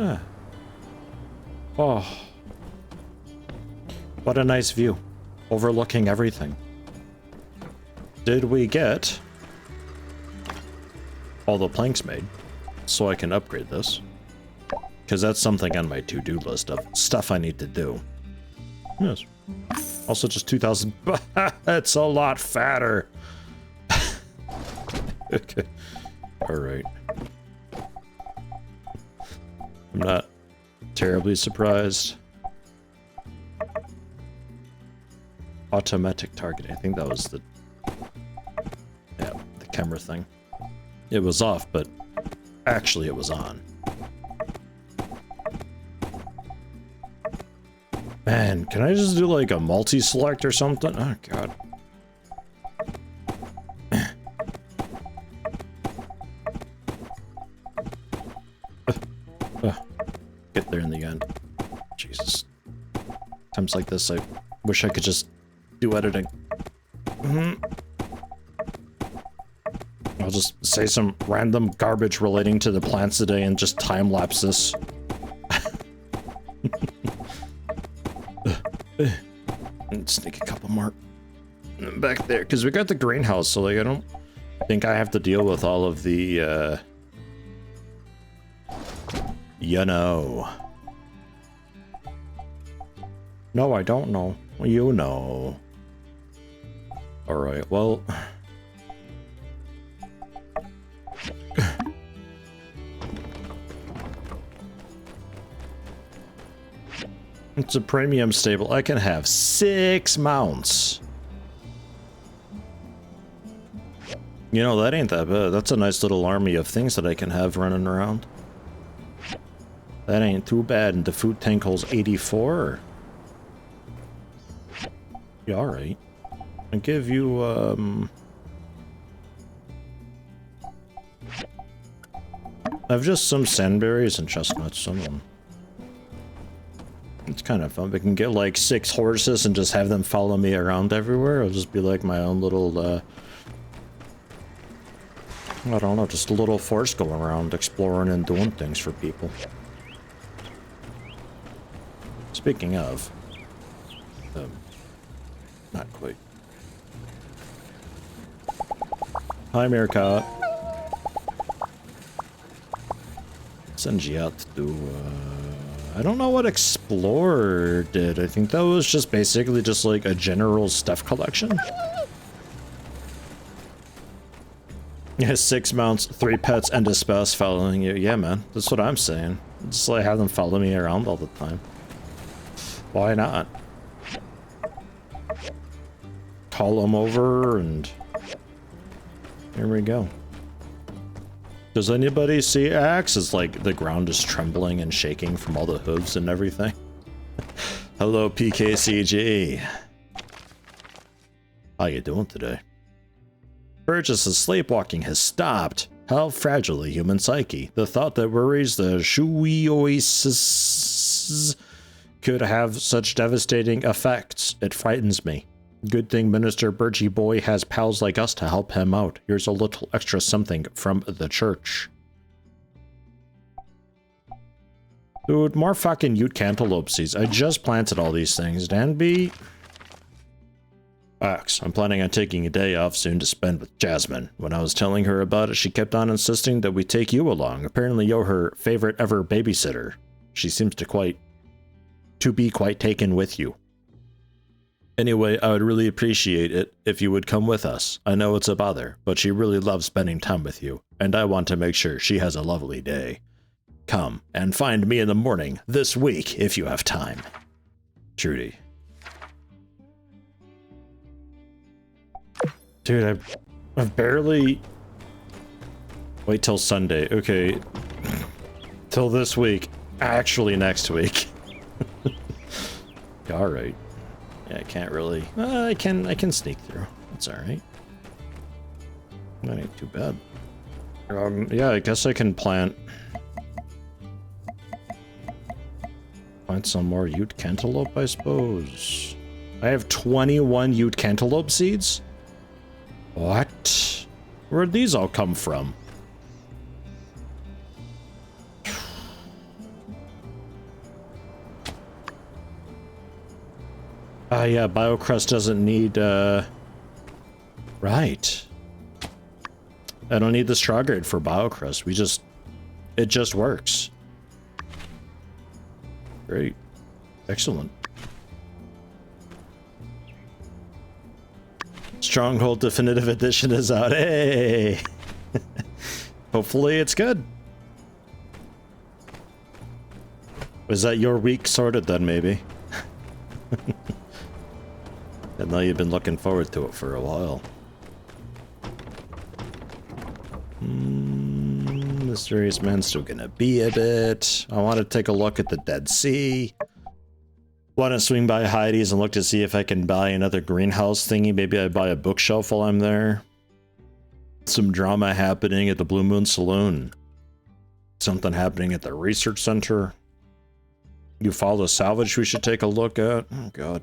Ah. Oh. What a nice view. Overlooking everything. Did we get all the planks made so I can upgrade this? Because that's something on my to-do list of stuff I need to do. Yes. Also just 2,000. It's a lot fatter. Okay. Alright. I'm not terribly surprised. Automatic targeting. I think that was the... yeah, the camera thing. It was off, but actually it was on. Man, can I just do like a multi-select or something? Oh, God. Get there in the end. Jesus. Times like this, I wish I could just do editing. I'll just say some random garbage relating to the plants today and just time-lapse this. And sneak a couple more back there, because we got the greenhouse, so like I don't think I have to deal with all of the you know. No, I don't know. You know. Alright, well... it's a premium stable. I can have 6 mounts. You know, that ain't that bad. That's a nice little army of things that I can have running around. That ain't too bad. And the food tank holds 84. Yeah, alright. I'll give you, I have just some sandberries and chestnuts, some of them. It's kind of fun. We can get like 6 horses and just have them follow me around everywhere. It'll just be like my own little, I don't know, just a little force going around exploring and doing things for people. Speaking of, not quite. Hi, Meerkat. Send you out to do, I don't know what Explorer did. I think that was just basically just like a general stuff collection. Yeah, 6 mounts, 3 pets, and a spouse following you. Yeah, man, that's what I'm saying. Just like have them follow me around all the time. Why not? Call them over and here we go. Does anybody see Axe? It's like the ground is trembling and shaking from all the hooves and everything. Hello, PKCG. How you doing today? Burgess's sleepwalking has stopped. How fragile the human psyche. The thought that worries the Shuiosis could have such devastating effects. It frightens me. Good thing Minister Burgie Boy has pals like us to help him out. Here's a little extra something from the church. Dude, more fucking Ute cantaloupe seeds. I just planted all these things. Danby. Axe, I'm planning on taking a day off soon to spend with Jasmine. When I was telling her about it, she kept on insisting that we take you along. Apparently you're her favorite ever babysitter. She seems to be quite taken with you. Anyway, I would really appreciate it if you would come with us. I know it's a bother, but she really loves spending time with you, and I want to make sure she has a lovely day. Come and find me in the morning this week if you have time. Trudy. Dude, I've barely... Wait till Sunday. Okay. Till this week. Actually next week. Alright. Yeah, I can't really... I can sneak through. That's alright. That ain't too bad. Yeah, I guess I can plant some more Ute cantaloupe, I suppose. I have 21 Ute cantaloupe seeds? What? Where'd these all come from? Yeah, BioCrust doesn't need, Right. I don't need the straw grade for BioCrust. It just works. Great. Excellent. Stronghold Definitive Edition is out. Hey! Hopefully it's good. Was that your week sorted then, maybe? I know you've been looking forward to it for a while. Mysterious Man still gonna be a bit. I want to take a look at the Dead Sea. Want to swing by Heidi's and look to see if I can buy another greenhouse thingy. Maybe I buy a bookshelf while I'm there. Some drama happening at the Blue Moon Saloon. Something happening at the research center. You follow salvage we should take a look at. Oh god.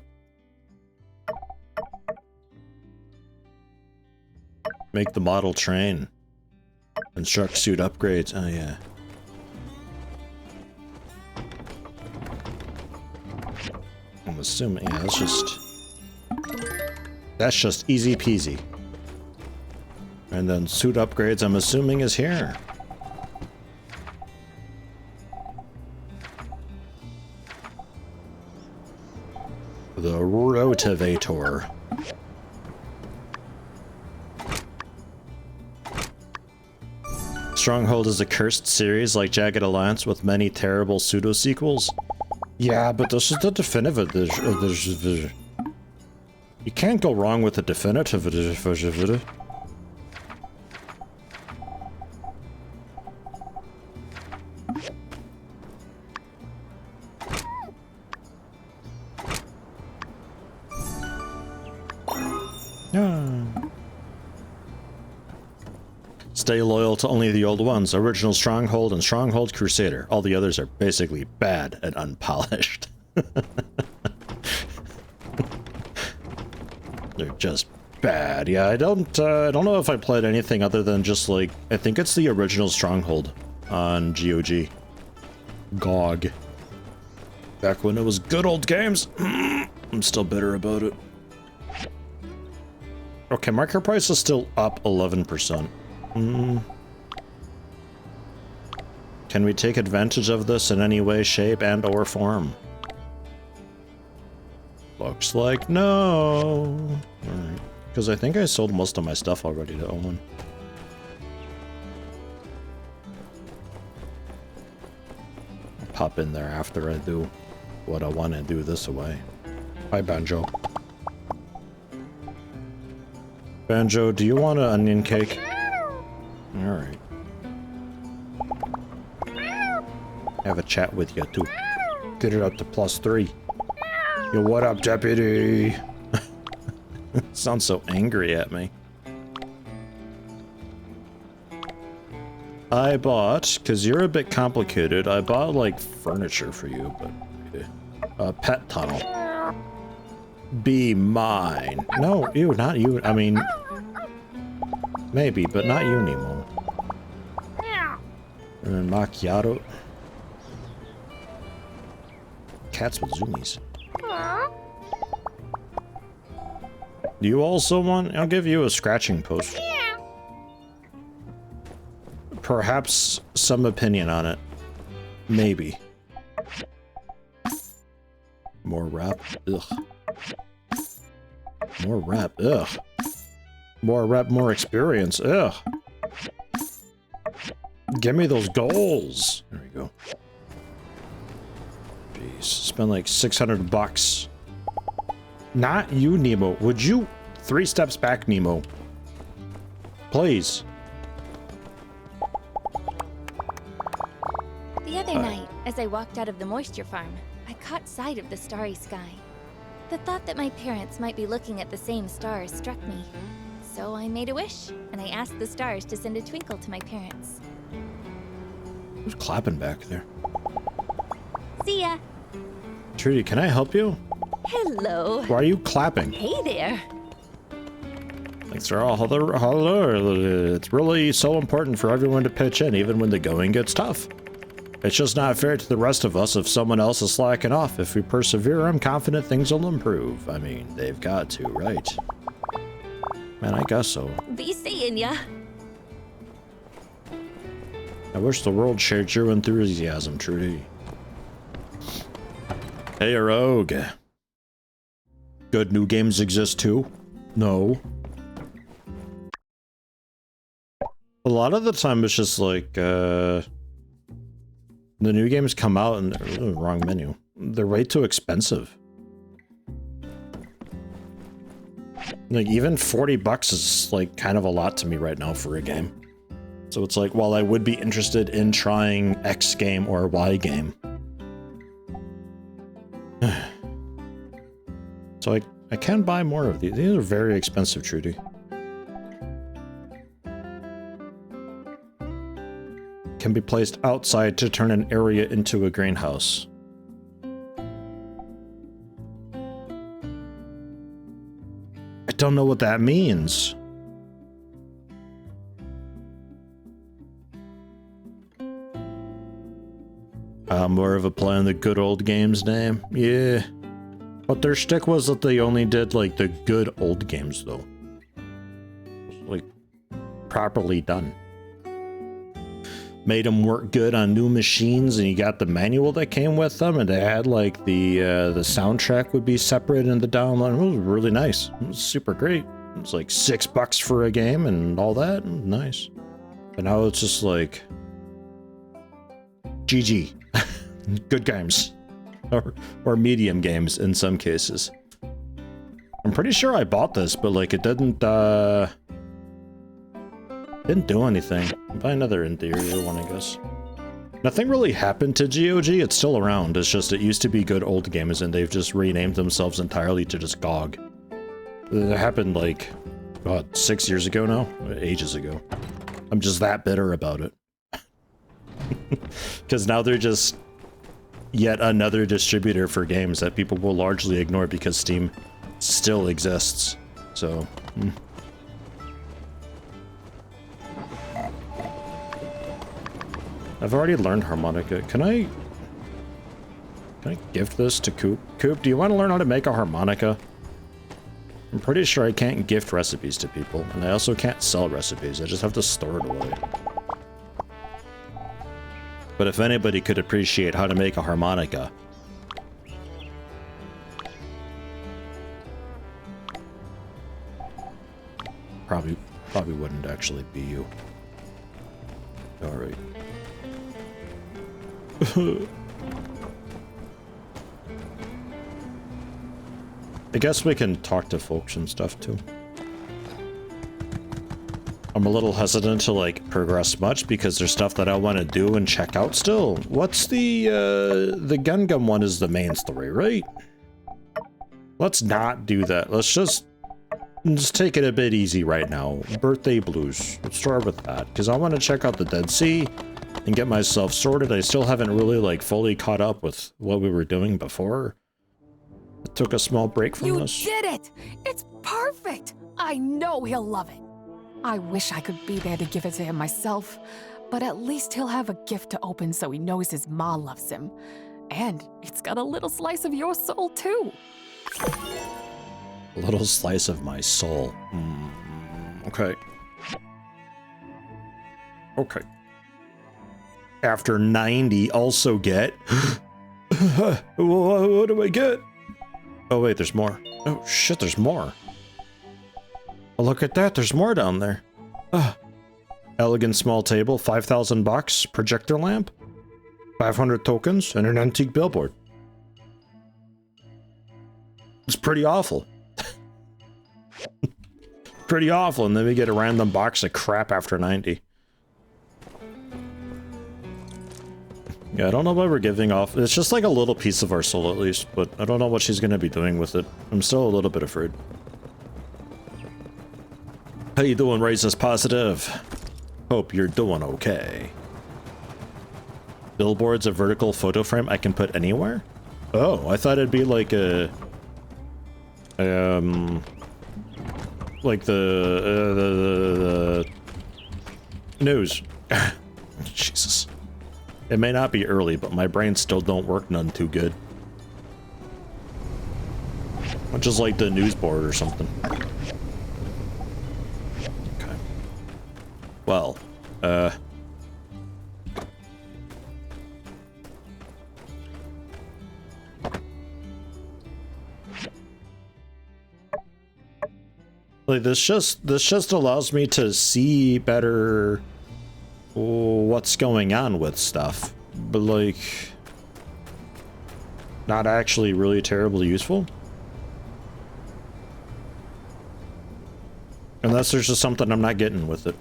Make the model train. Construct suit upgrades. Oh yeah. I'm assuming, yeah, that's just easy peasy. And then suit upgrades, I'm assuming, is here. The Rotivator. Stronghold is a cursed series like Jagged Alliance with many terrible pseudo-sequels. Yeah, but this is the definitive edition. You can't go wrong with the definitive edition. Stay loyal to only the old ones, Original Stronghold and Stronghold Crusader. All the others are basically bad and unpolished. They're just bad. Yeah, I don't know if I played anything other than just like, I think it's the Original Stronghold on GOG. GOG. Back when it was good old games. I'm still bitter about it. Okay, market price is still up 11%. Can we take advantage of this in any way, shape, and or form? Looks like no. Alright. Because I think I sold most of my stuff already to Owen. I'll pop in there after I do what I want to do this away. Hi, Banjo. Banjo, do you want an onion cake? Alright. Have a chat with you too. Get it up to +3. Yo, what up, deputy? Sounds so angry at me. I bought, because you're a bit complicated, I bought like furniture for you, but a pet tunnel. Be mine. No, ew, not you. I mean, maybe, but not you, Nemo. And then macchiato. Cats with zoomies. Do you also want? I'll give you a scratching post. Perhaps some opinion on it. Maybe. More rap. Ugh. More rap. Ugh. More rep, more experience. Ugh. Give me those goals. There we go. Jeez, spend like 600 bucks. Not you, Nemo. Would you 3 steps back, Nemo? Please. The other night, as I walked out of the moisture farm, I caught sight of the starry sky. The thought that my parents might be looking at the same stars struck me. So I made a wish, and I asked the stars to send a twinkle to my parents. Who's clapping back there? See ya! Trudy, can I help you? Hello! Why are you clapping? Hey there! Thanks for all the... It's really so important for everyone to pitch in, even when the going gets tough. It's just not fair to the rest of us if someone else is slacking off. If we persevere, I'm confident things will improve. I mean, they've got to, right? Man, I guess so. Be seeing ya. I wish the world shared your enthusiasm, Trudy. Hey, Rogue. Good new games exist too? No. A lot of the time it's just like, the new games come out and wrong menu. They're way too expensive. Like, even 40 bucks is like kind of a lot to me right now for a game. So it's like, while I would be interested in trying X game or Y game. So I can buy more of these. These are very expensive, Trudy. Can be placed outside to turn an area into a greenhouse. I don't know what that means. More of a play on the good old games name. Yeah. But their shtick was that they only did, like, the good old games, though. Like, properly done. Made them work good on new machines, and you got the manual that came with them, and they had, like, the soundtrack would be separate in the download. It was really nice. It was super great. It was like $6 for a game and all that. It was nice. But now it's just like... GG. Good games. Or medium games in some cases. I'm pretty sure I bought this, but like it didn't do anything. Buy another interior one, I guess. Nothing really happened to GOG. It's still around. It's just it used to be good old games and they've just renamed themselves entirely to just GOG. It happened like, what, 6 years ago now? Ages ago. I'm just that bitter about it. Because now they're just yet another distributor for games that people will largely ignore because Steam still exists. So, I've already learned harmonica. Can I gift this to Coop? Coop, do you want to learn how to make a harmonica? I'm pretty sure I can't gift recipes to people, and I also can't sell recipes. I just have to store it away. But if anybody could appreciate how to make a harmonica. Probably wouldn't actually be you. Alright. I guess we can talk to folks and stuff too. I'm a little hesitant to like progress much because there's stuff that I want to do and check out still. What's the Gundam one is the main story, right? Let's not do that. Let's just take it a bit easy right now. Birthday blues. Let's start with that because I want to check out the Dead Sea and get myself sorted. I still haven't really like fully caught up with what we were doing before. I took a small break from this. You did it! It's perfect! I know he'll love it. I wish I could be there to give it to him myself, but at least he'll have a gift to open so he knows his ma loves him. And it's got a little slice of your soul, too. A little slice of my soul. Okay. Okay. After 90, also get... What do I get? Oh, wait, there's more. Oh, shit, there's more. Oh, look at that, there's more down there. Elegant small table, 5,000 bucks, projector lamp, 500 tokens, and an antique billboard. It's pretty awful. Pretty awful, and then we get a random box of crap after 90. Yeah, I don't know why we're giving off. It's just like a little piece of our soul at least, but I don't know what she's gonna be doing with it. I'm still a little bit afraid. How you doing, Raises Positive? Hope you're doing okay. Billboard's a vertical photo frame I can put anywhere? Oh, I thought it'd be like a... like the news. Jesus. It may not be early, but my brain still don't work none too good. Just like the news board or something. Okay. Well, like this just allows me to see better what's going on with stuff, but like not actually really terribly useful. Unless there's just something I'm not getting with it.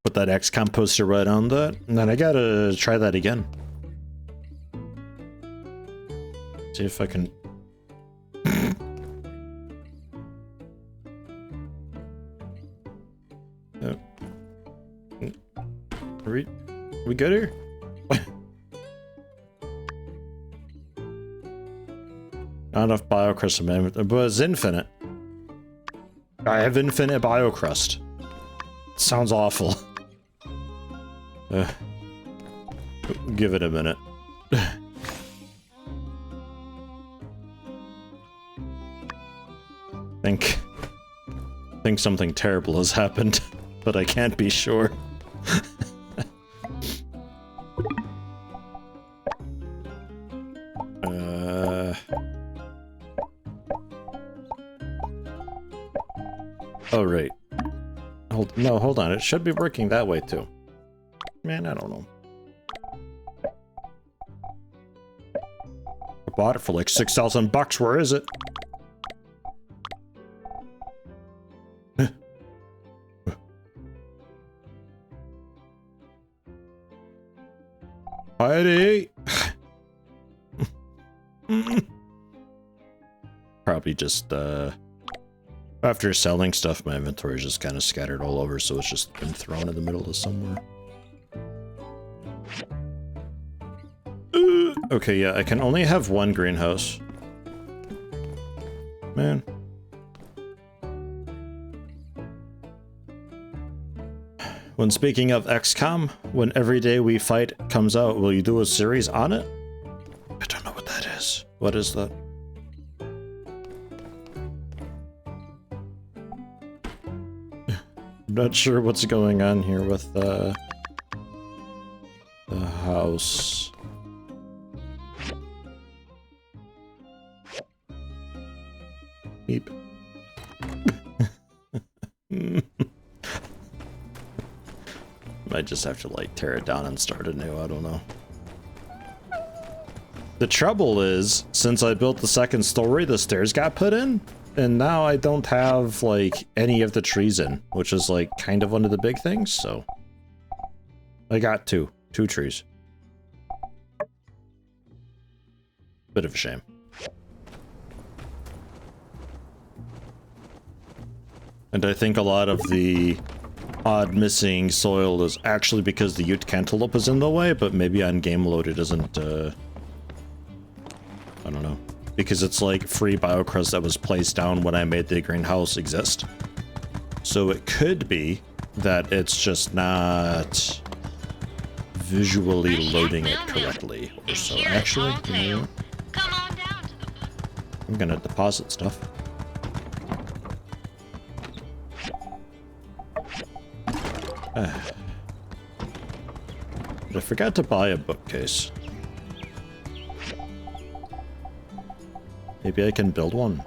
Put that XCOM poster right on that, and then I gotta try that again. See if I can... Are we good here? Not enough biocrust, but it's infinite. I have infinite biocrust. Sounds awful. Give it a minute. Think something terrible has happened, but I can't be sure. Oh, right. Hold on. It should be working that way, too. Man, I don't know. I bought it for like $6,000. Where is it? Heidi! Probably just, after selling stuff, my inventory is just kind of scattered all over, so it's just been thrown in the middle of somewhere. Okay, yeah, I can only have one greenhouse. Man. When speaking of XCOM, when Every Day We Fight comes out, will you do a series on it? I don't know what that is. What is that? I'm not sure what's going on here with the house. Beep. Might just have to like tear it down and start anew, I don't know. The trouble is, since I built the second story, the stairs got put in, and now I don't have like any of the trees in, which is like kind of one of the big things, so I got two trees. Bit of a shame. And I think a lot of the odd missing soil is actually because the Ute cantaloupe is in the way, but maybe on game load it isn't, I don't know. Because it's like free biocrust that was placed down when I made the greenhouse exist. So it could be that it's just not visually loading it correctly or so. Actually, you know what? I'm gonna deposit stuff. But I forgot to buy a bookcase. Maybe I can build one.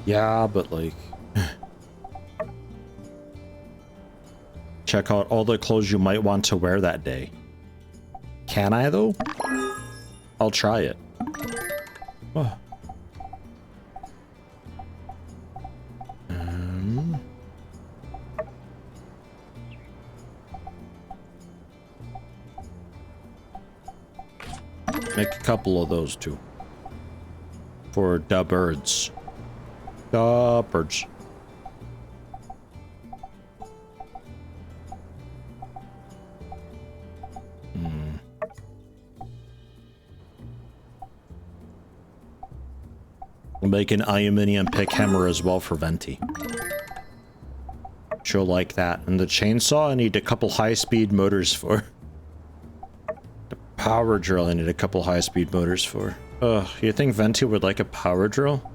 Yeah, but like... Check out all the clothes you might want to wear that day. Can I, though? I'll try it. Oh. Make a couple of those too. For the birds. The birds. I'll make an aluminium pick hammer as well for Venti. She'll like that. And the chainsaw I need a couple high-speed motors for. The power drill I need a couple high-speed motors for. You think Venti would like a power drill?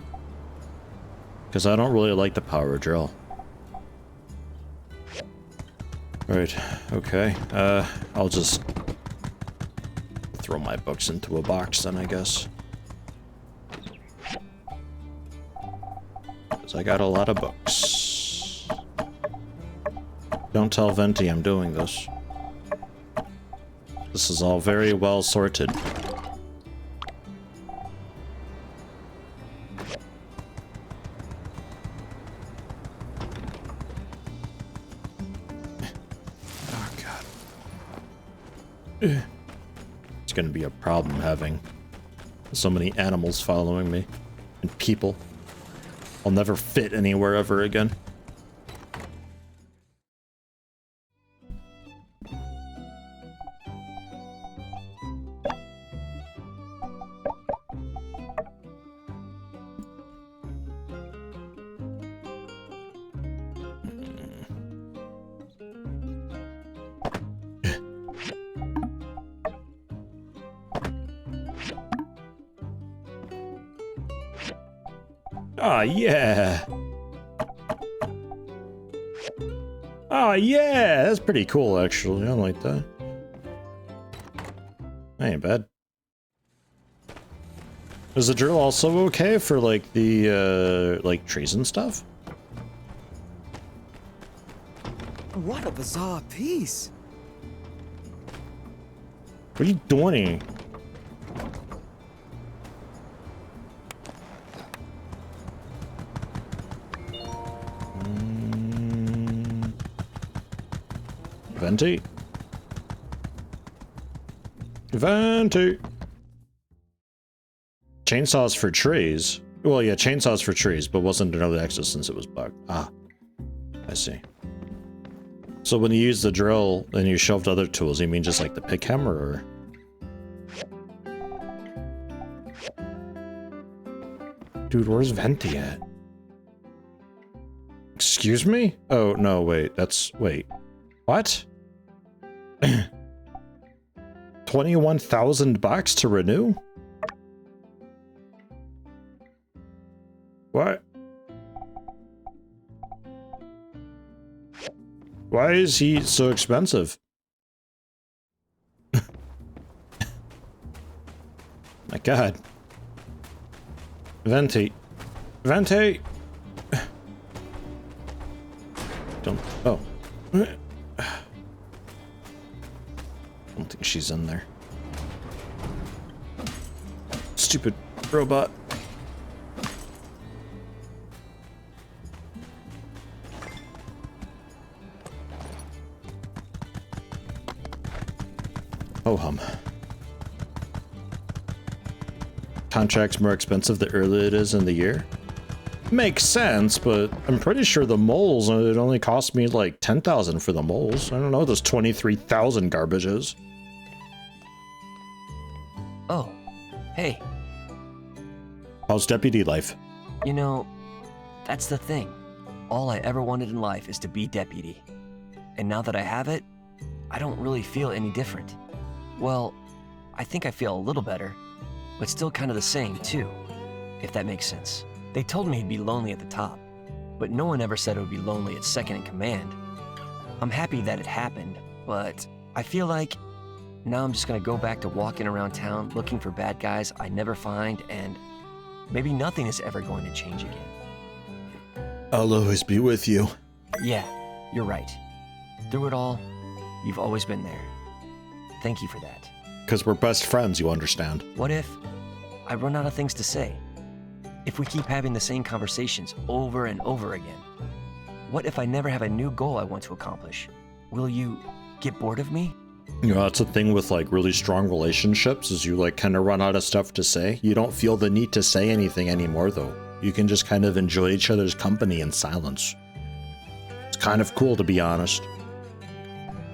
Because I don't really like the power drill. Right, okay. I'll just throw my books into a box then, I guess. Because I got a lot of books. Don't tell Venti I'm doing this. This is all very well sorted. It's gonna be a problem having so many animals following me and people. I'll never fit anywhere ever again. Ah, yeah. Oh, yeah. That's pretty cool, actually. I like that. That ain't bad. Is the drill also okay for, like, the, like, trees and stuff? What a bizarre piece. What are you doing? Venti? Venti! Chainsaws for trees? Well, yeah, chainsaws for trees, but wasn't another exit since it was bugged. Ah, I see. So when you use the drill and you shoved other tools, you mean just like the pick hammer, or? Dude, where's Venti at? Excuse me? Oh, no, wait, wait. What? 21,000 bucks to renew? What? Why is he so expensive? My god. Venti. Venti! Don't... Oh. I don't think she's in there. Stupid robot. Oh hum. Contract's more expensive the earlier it is in the year? Makes sense, but I'm pretty sure the moles, it only cost me like 10,000 for the moles. I don't know what those 23,000 garbage is. Oh, hey. How's deputy life? You know, that's the thing. All I ever wanted in life is to be deputy. And now that I have it, I don't really feel any different. Well, I think I feel a little better, but still kind of the same too, if that makes sense. They told me he'd be lonely at the top, but no one ever said it would be lonely at second in command. I'm happy that it happened, but I feel like now I'm just gonna go back to walking around town looking for bad guys I never find, and maybe nothing is ever going to change again. I'll always be with you. Yeah, you're right. Through it all, you've always been there. Thank you for that. Because we're best friends, you understand. What if I run out of things to say? If we keep having the same conversations over and over again? What if I never have a new goal I want to accomplish? Will you get bored of me? You know, that's the thing with like really strong relationships, is you like kind of run out of stuff to say. You don't feel the need to say anything anymore though. You can just kind of enjoy each other's company in silence. It's kind of cool, to be honest.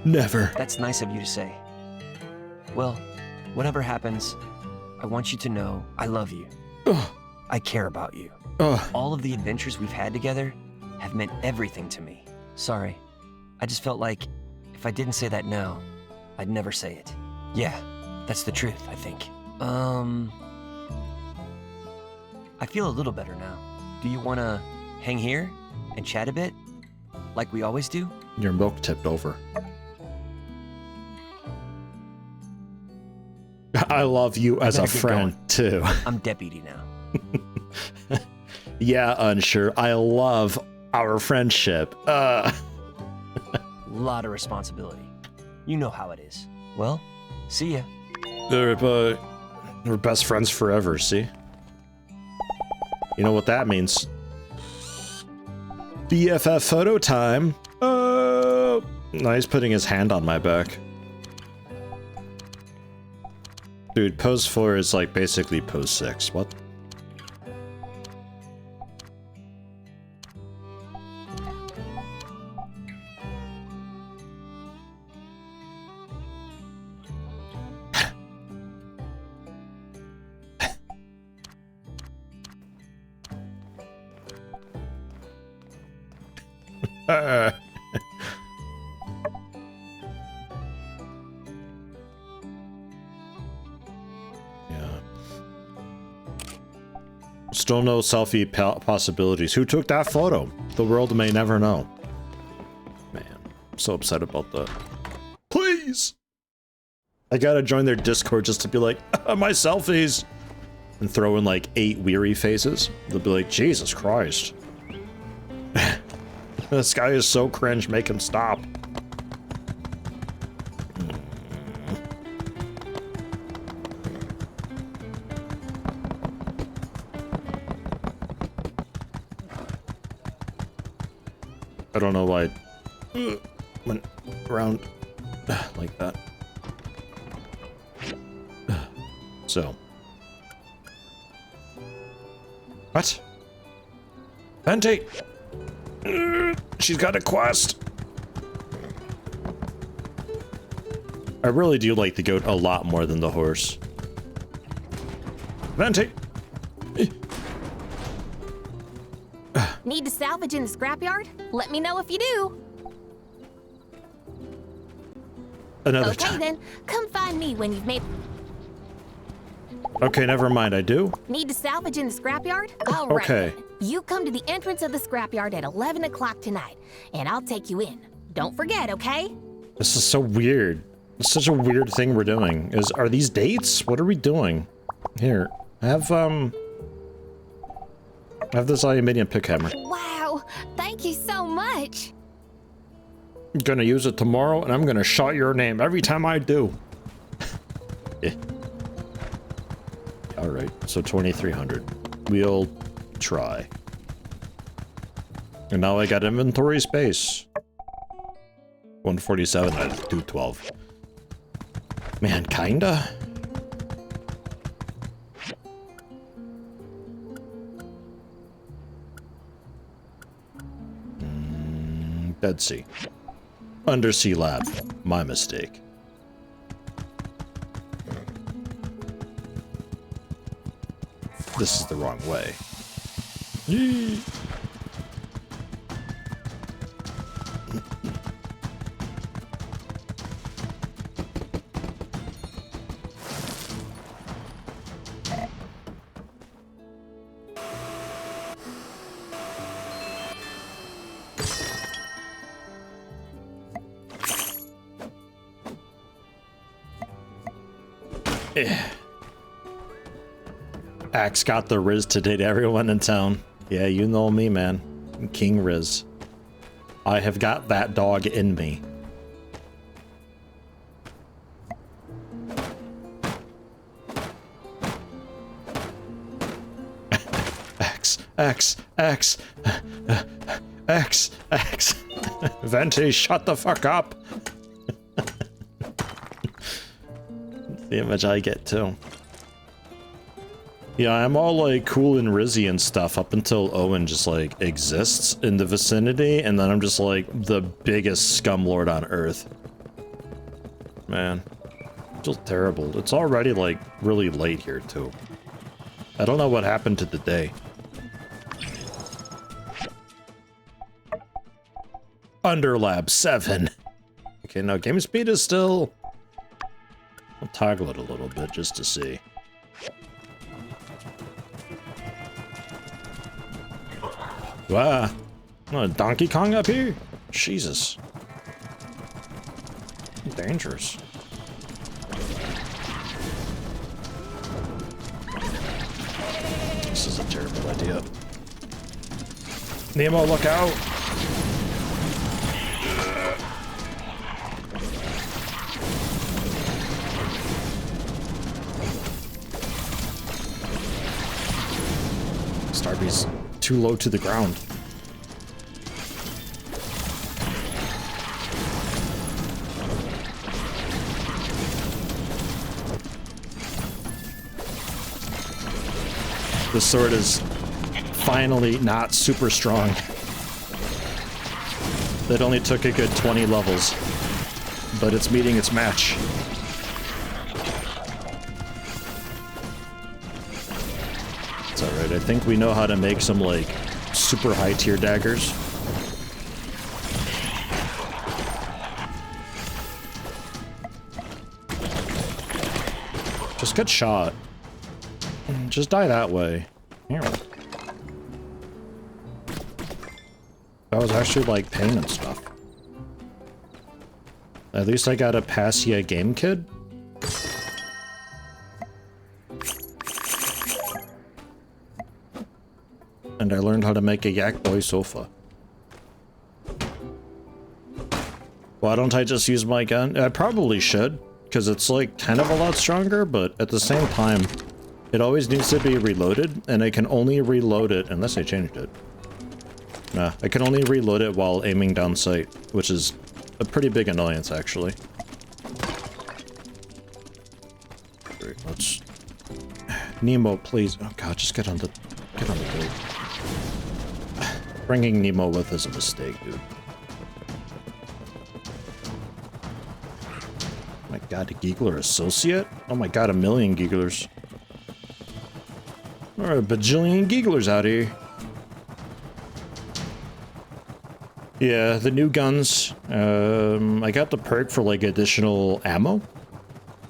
Never. That's nice of you to say. Well, whatever happens, I want you to know I love you. Ugh. I care about you. Ugh. All of the adventures we've had together have meant everything to me. Sorry. I just felt like if I didn't say that now, I'd never say it. Yeah, that's the truth, I think. I feel a little better now. Do you want to hang here and chat a bit? Like we always do? Your milk tipped over. I love you as a friend, too. I'm deputy now. Yeah, unsure. I love our friendship. Lot of responsibility. You know how it is. Well, see ya. We're best friends forever, see? You know what that means. BFF photo time. No, he's putting his hand on my back. Dude, pose 4 is like basically pose 6. What? Yeah. Still no selfie possibilities. Who took that photo? The world may never know. Man, I'm so upset about that. Please! I gotta join their Discord just to be like, my selfies! And throw in like 8 weary faces. They'll be like, Jesus Christ. This guy is so cringe, make him stop. I don't know why I went around like that. So. What? Venti! She's got a quest! I really do like the goat a lot more than the horse. Venti! Need to salvage in the scrapyard? Let me know if you do. Another Okay time. then, come find me when you've made... Okay, never mind, I do? Need to salvage in the scrapyard? All right. Okay. Then. You come to the entrance of the scrapyard at 11 o'clock tonight, and I'll take you in. Don't forget, okay? This is so weird. It's such a weird thing we're doing. Are these dates? What are we doing? Here, have this aluminium pick hammer. Wow, thank you so much. I'm gonna use it tomorrow, and I'm gonna shout your name every time I do. Yeah. Alright, so 2,300. We'll try. And now I got inventory space. 147 out of 212. Man, kinda. Dead Sea. Undersea lab. My mistake. This is the wrong way. Yee. Axe got the Riz to date everyone in town. Yeah, you know me, man. King Riz. I have got that dog in me. X. Venti, shut the fuck up. The image I get too. Yeah, I'm all like cool and Rizzy and stuff up until Owen just like exists in the vicinity, and then I'm just like the biggest scumlord on earth. Man, just terrible. It's already like really late here too. I don't know what happened to the day. Underlab 7. Okay, now game speed is still... I'll toggle it a little bit just to see. Wow. Oh, Donkey Kong up here? Jesus. Dangerous. This is a terrible idea. Nemo, look out! Starby's too low to the ground. The sword is finally not super strong. That only took a good 20 levels, but it's meeting its match. It's alright, I think we know how to make some, like, super high tier daggers. Just get shot. Just die that way. Here. That was actually like pain and stuff. At least I got a Passia game kid. And I learned how to make a Yak Boy sofa. Why don't I just use my gun? I probably should, because it's like kind of a lot stronger, but at the same time, it always needs to be reloaded, and I can only reload it unless I changed it. Nah, I can only reload it while aiming down sight, which is a pretty big annoyance, actually. Great, let's... Nemo, please. Oh god, just get on the boat. Bringing Nemo with is a mistake, dude. Oh my god, a Giggler associate? Oh my god, a million Gigglers. There are a bajillion Gigglers out here. Yeah, the new guns. I got the perk for like additional ammo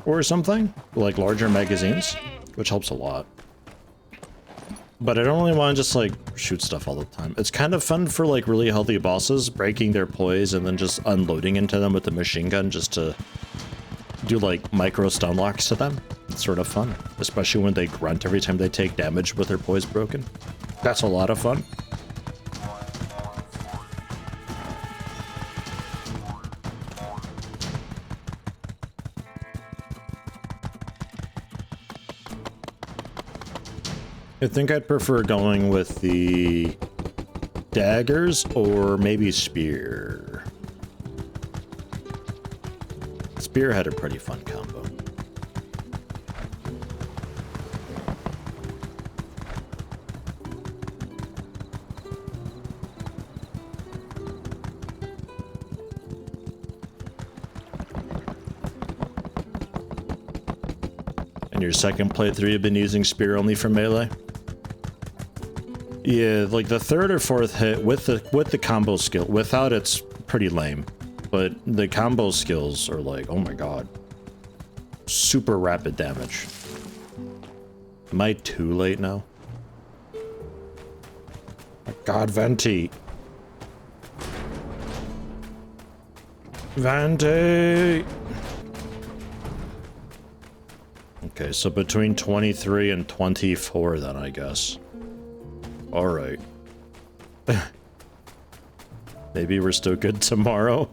or something, like larger magazines, which helps a lot. But I don't really want to just like shoot stuff all the time. It's kind of fun for like really healthy bosses, breaking their poise and then just unloading into them with the machine gun just to do like micro stun locks to them. It's sort of fun, especially when they grunt every time they take damage with their poise broken. That's a lot of fun. I think I'd prefer going with the daggers or maybe spear. Spear had a pretty fun combo. And your second playthrough, you've been using spear only for melee? Yeah, like the third or fourth hit with the combo skill. Without, it's pretty lame. But the combo skills are like, oh my god. Super rapid damage. Am I too late now? Oh god, Venti. Venti! Okay, so between 23 and 24 then, I guess. Alright. Maybe we're still good tomorrow.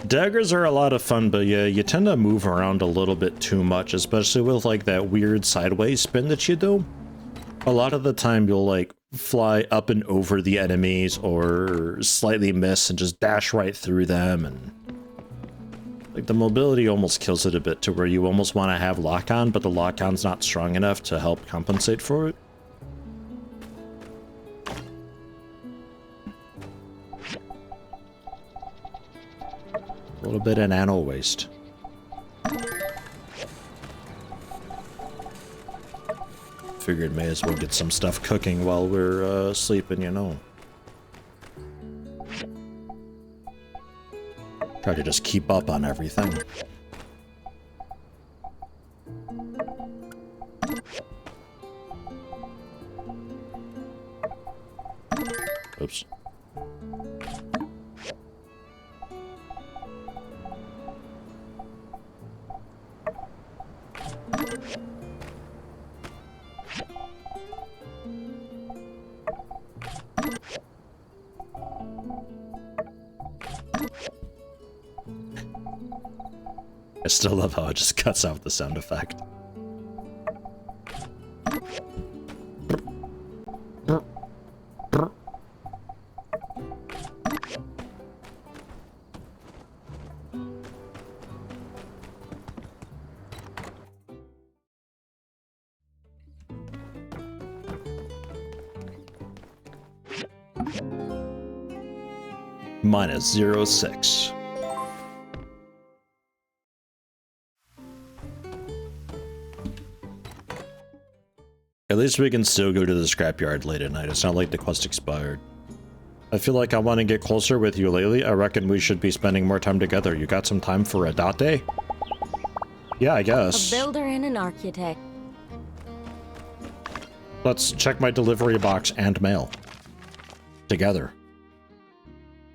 Daggers are a lot of fun, but yeah, you tend to move around a little bit too much, especially with like that weird sideways spin that you do. A lot of the time you'll like fly up and over the enemies or slightly miss and just dash right through them, and like the mobility almost kills it a bit to where you almost want to have lock-on, but the lock-on's not strong enough to help compensate for it. A little bit of nano waste. figured may as well get some stuff cooking while we're sleeping, you know. Try to just keep up on everything. Oops. I still love how it just cuts out the sound effect. Minus 0.6. At least we can still go to the scrapyard late at night. It's not like the quest expired. I feel like I want to get closer with you lately. I reckon we should be spending more time together. You got some time for a dot day? Yeah, I guess. A builder and an architect. Let's check my delivery box and mail. Together.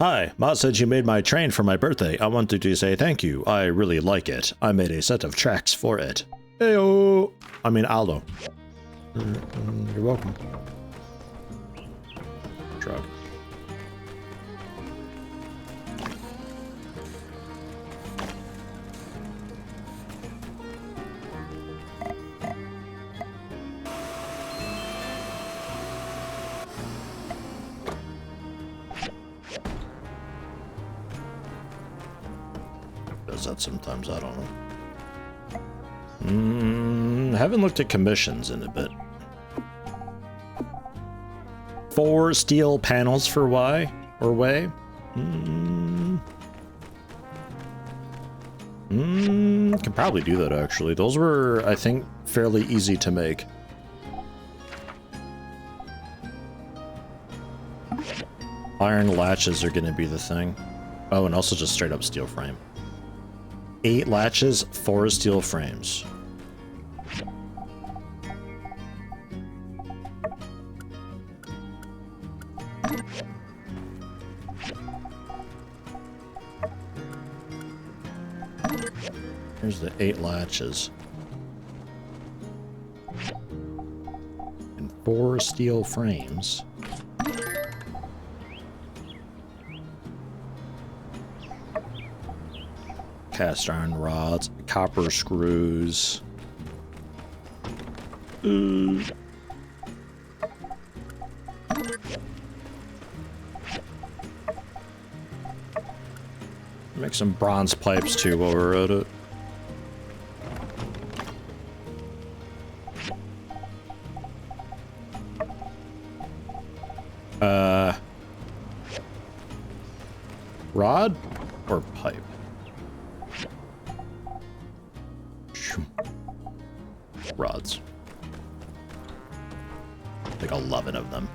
Hi, Ma said you made my train for my birthday. I wanted to say thank you. I really like it. I made a set of tracks for it. Heyo! I mean, Aldo. You're welcome. Shrug. Does that sometimes? I don't know. Haven't looked at commissions in a bit. 4 steel panels for Y or way. Can probably do that actually. Those were, I think, fairly easy to make. Iron latches are going to be the thing. Oh, and also just straight up steel frame. 8 latches, 4 steel frames. Here's the 8 latches. And 4 steel frames. Cast iron rods, copper screws. Make some bronze pipes too while we're at it. Rod or pipe? Rods. Like 11 of them.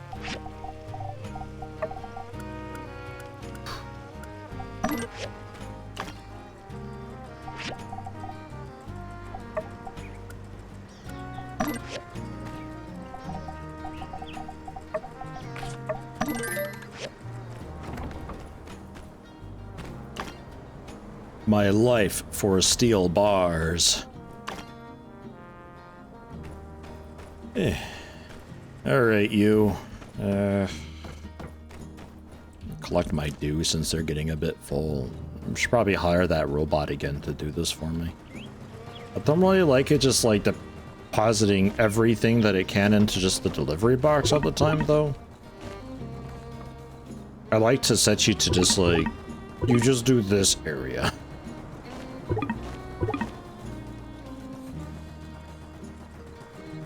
My life for steel bars. Alright, you. Collect my due since they're getting a bit full. I should probably hire that robot again to do this for me. I don't really like it just like depositing everything that it can into just the delivery box all the time though. I like to set you to just like, you just do this area.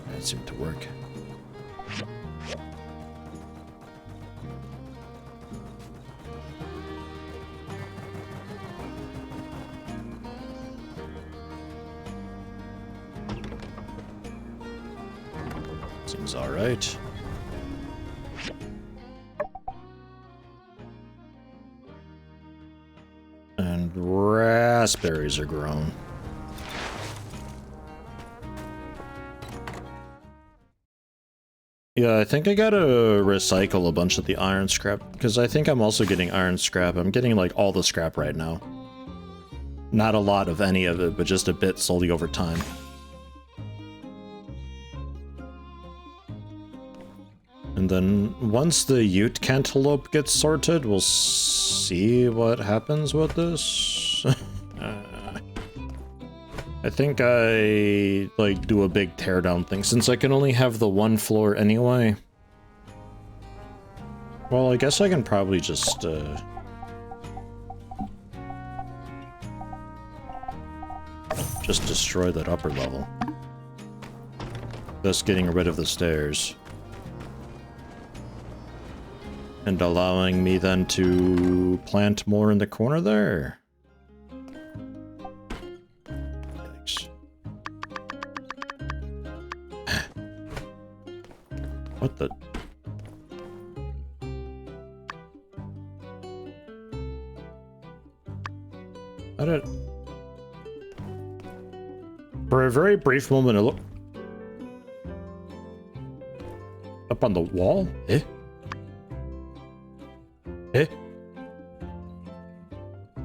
That seemed to work. Seems alright. And raspberries are grown. Yeah, I think I gotta recycle a bunch of the iron scrap, because I think I'm also getting iron scrap. I'm getting, like, all the scrap right now. Not a lot of any of it, but just a bit slowly over time. And then, once the Ute cantaloupe gets sorted, we'll see what happens with this. I think I, like, do a big teardown thing, since I can only have the one floor anyway. Well, I guess I can probably just, just destroy that upper level. Thus getting rid of the stairs. And allowing me then to plant more in the corner there. Yikes. What the? I don't... For a very brief moment, it looked... Up on the wall? Eh? Eh?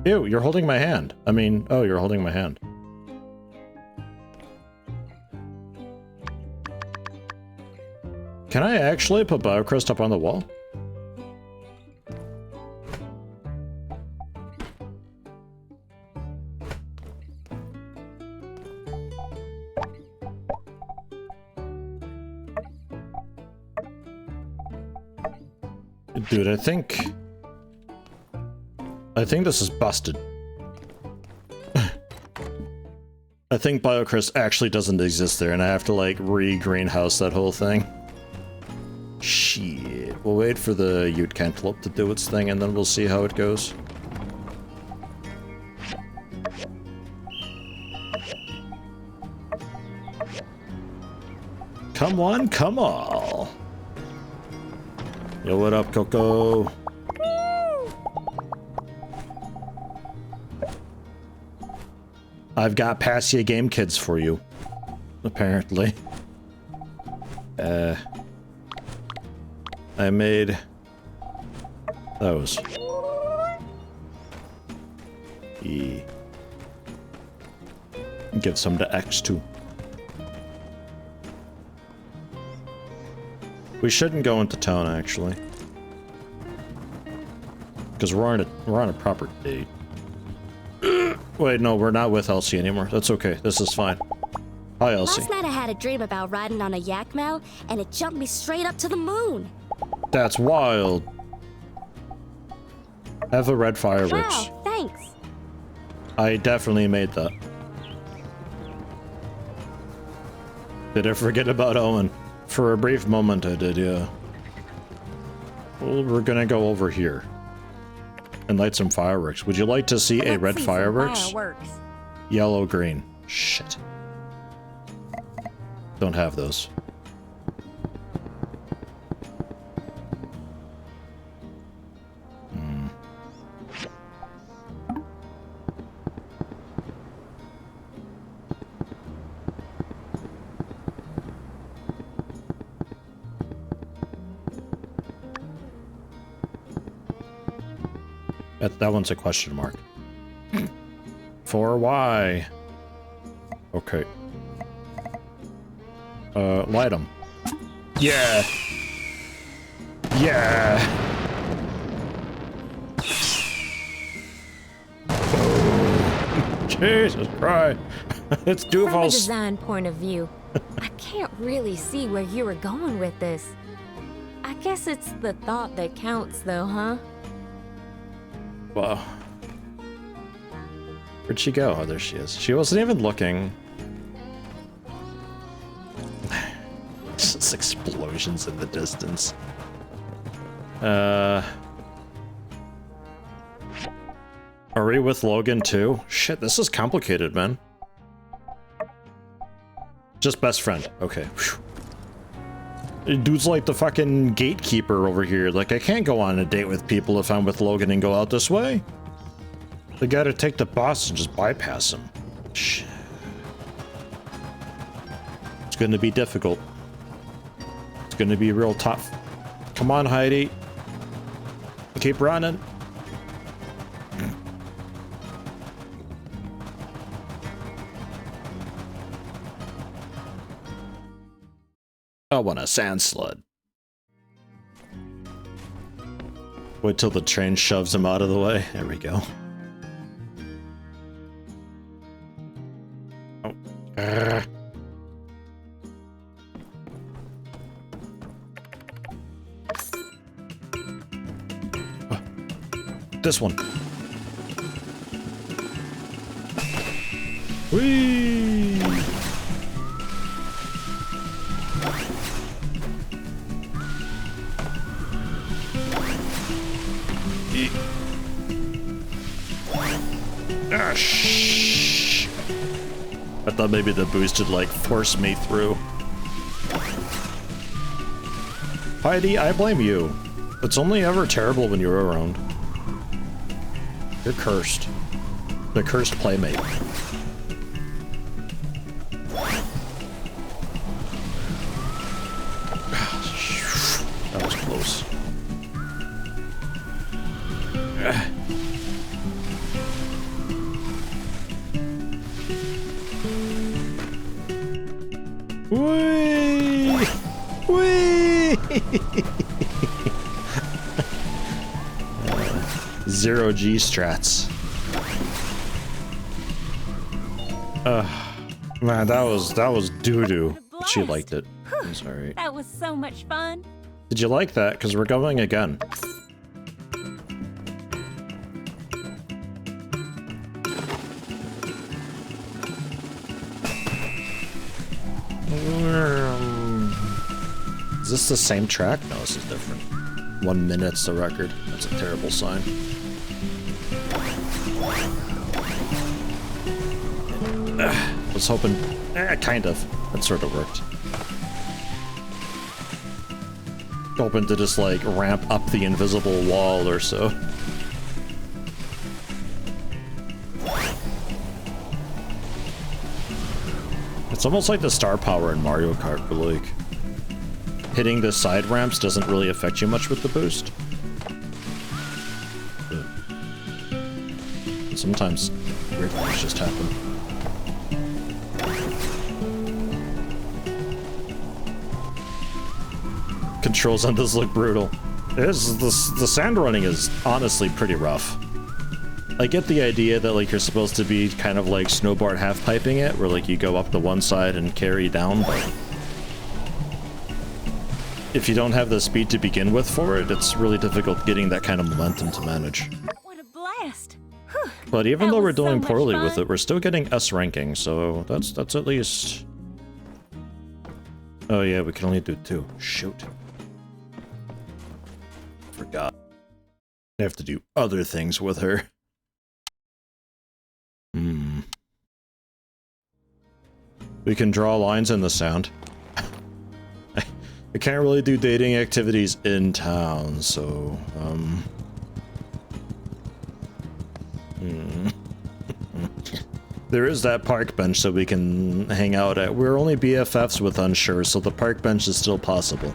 Ew, you're holding my hand. I mean, oh, you're holding my hand. Can I actually put BioCrest up on the wall? Dude, I think this is busted. I think BioCrest actually doesn't exist there, and I have to, like, re-greenhouse that whole thing. Shit. We'll wait for the Ute Cantaloupe to do its thing, and then we'll see how it goes. Come on, come on. Yo, what up, Coco? I've got Passia Game Kids for you. Apparently. I made those. Give some to X too. We shouldn't go into town, actually. Because we're on a proper date. Wait, no, we're not with Elsie anymore. That's okay. This is fine. Hi, Elsie. Last night I had a dream about riding on a yak mount, and it jumped me straight up to the moon. That's wild. Have the red fireworks. Wow, thanks. I definitely made that. Did I forget about Owen? For a brief moment I did, yeah. Well, we're gonna go over here and light some fireworks. Would you like to see a red fireworks? Yellow, green. Shit. Don't have those. That one's a question mark. For why? Okay. Light them. Yeah! Yeah! Jesus Christ! It's From a Duval's. design point of view, I can't really see where you were going with this. I guess it's the thought that counts, though, huh? Wow. Where'd she go? Oh, there she is. She wasn't even looking. Just explosions in the distance. Are we with Logan too? Shit, this is complicated, man. Just best friend. Okay. Whew. Dude's like the fucking gatekeeper over here. Like, I can't go on a date with people if I'm with Logan and go out this way. They gotta take the bus and just bypass him. Shit. It's gonna be difficult. It's gonna be real tough. Come on, Heidi. Keep running. I want a sand sled. Wait till the train shoves him out of the way. There we go. Oh. Oh. This one. Whee! Ah, shh. I thought maybe the boost would like force me through. Heidi, I blame you. It's only ever terrible when you're around. You're cursed. The cursed playmate. That was close. Whee! Whee! Zero G strats. Man, that was doo-doo. She liked it. It's alright. That was so much fun. Did you like that? Because we're going again. Is this the same track? No, this is different. 1 minute's the record. That's a terrible sign. Was hoping... kind of. That sort of worked. Hoping to just, like, ramp up the invisible wall or so. It's almost like the star power in Mario Kart, but, like... hitting the side ramps doesn't really affect you much with the boost. But sometimes weird things just happen. Controls on this look brutal. The sand running is honestly pretty rough. I get the idea that like you're supposed to be kind of like snowboard half piping it, where like you go up to one side and carry down, but if you don't have the speed to begin with for it, it's really difficult getting that kind of momentum to manage. What a blast! But even That though we're was so doing much poorly with fun. it, we're still getting S ranking, so that's at least... Oh yeah, we can only do 2. Shoot. Forgot. I have to do other things with her. We can draw lines in the sand. I can't really do dating activities in town, so, There is that park bench that we can hang out at. We're only BFFs with Unsure, so the park bench is still possible.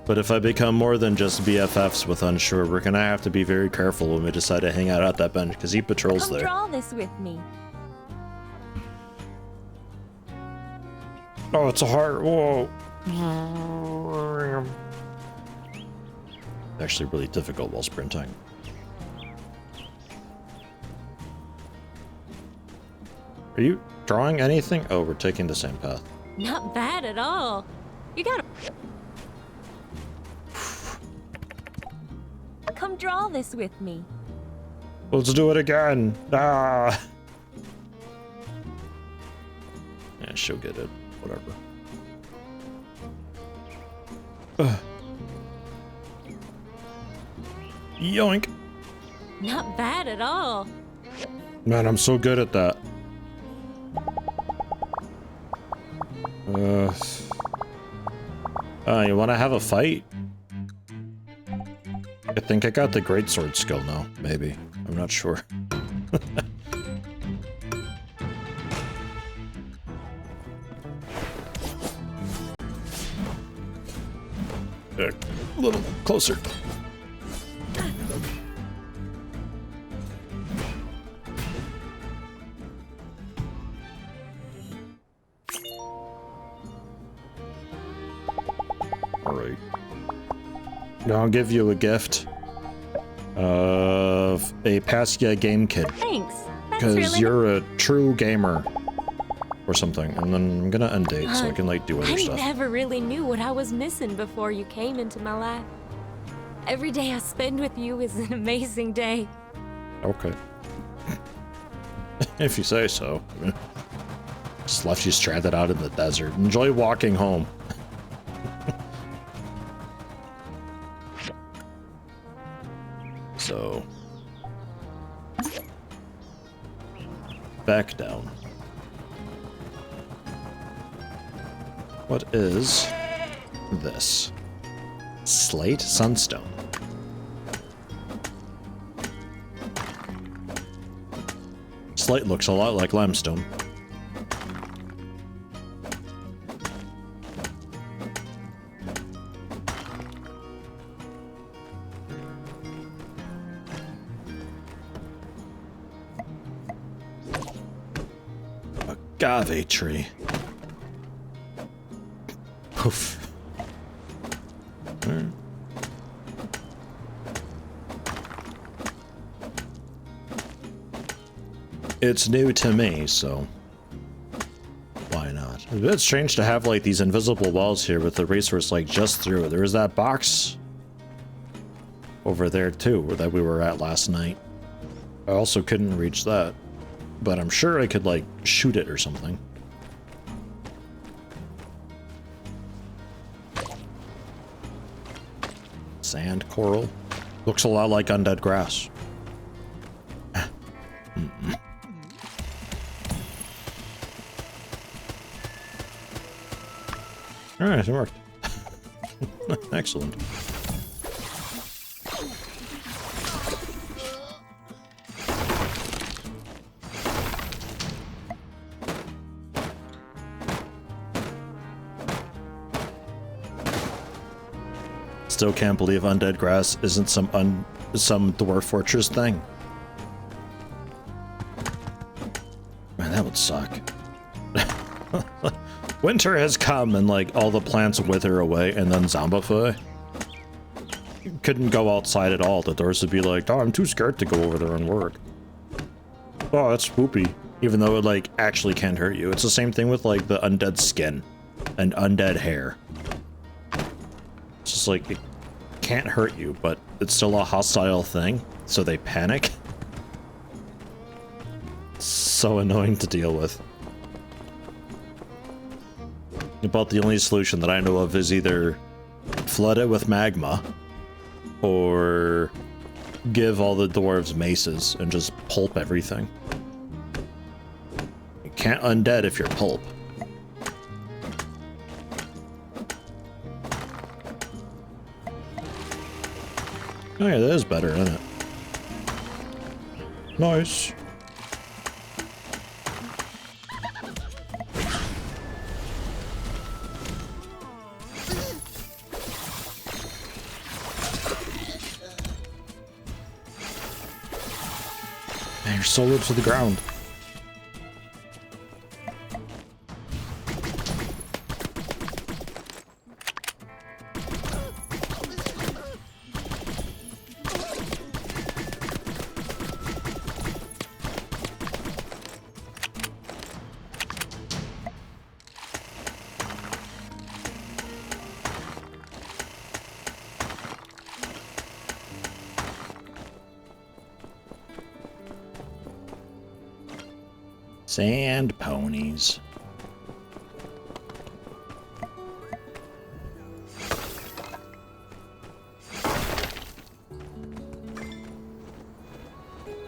But if I become more than just BFFs with Unsure, we're gonna have to be very careful when we decide to hang out at that bench, because he patrols Come there. draw this with me. Oh, it's a heart. Whoa. Actually really difficult while sprinting. Are you drawing anything? Oh, we're taking the same path. Not bad at all. You gotta... Come draw this with me. Let's do it again. Ah. Yeah, she'll get it. Whatever. Yoink. Not bad at all. Man, I'm so good at that. You want to have a fight? I think I got the greatsword skill now, maybe. I'm not sure. A little closer. Alright. I'll give you a gift of a Passia game kit. Thanks. Because That's really you're a true gamer. Or something. And then I'm gonna undate so I can like do other I stuff. never really knew what I was missing before you came into my life. Every day I spend with you is an amazing day. Okay. If you say so. Just left you stranded out in the desert. Enjoy walking home. So. Back down. What is this? Slate Sunstone. Slate looks a lot like limestone. Agave tree. Poof. It's new to me, so why not? It's a bit strange to have like these invisible walls here with the resource like just through. There was that box over there too that we were at last night. I also couldn't reach that, but I'm sure I could like shoot it or something. Sand coral. Looks a lot like undead grass. Alright, it worked. Excellent. Still can't believe undead grass isn't some dwarf fortress thing. Man, that would suck. Winter has come and like all the plants wither away and then zombify. You couldn't go outside at all. The doors would be like, oh, I'm too scared to go over there and work. Oh, that's spoopy. Even though it like actually can't hurt you. It's the same thing with like the undead skin and undead hair. It's just like, it can't hurt you, but it's still a hostile thing, so they panic. So annoying to deal with. About the only solution that I know of is either flood it with magma or give all the dwarves maces and just pulp everything. You can't undead if you're pulp. Oh yeah, that is better, isn't it? Nice. Man, you're so low to the ground. Sand ponies.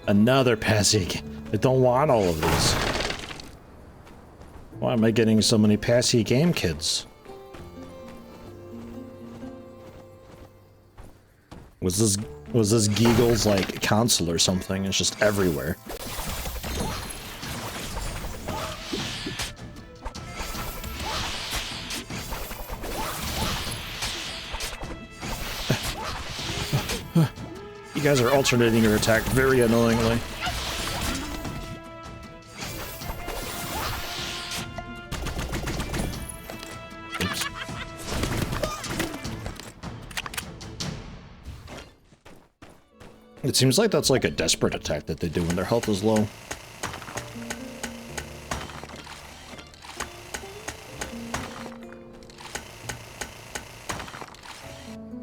Another Passy. I don't want all of these. Why am I getting so many Passy game kids? Was this Geagle's like console or something? It's just everywhere. You guys are alternating your attack very annoyingly. Oops. It seems like that's like a desperate attack that they do when their health is low.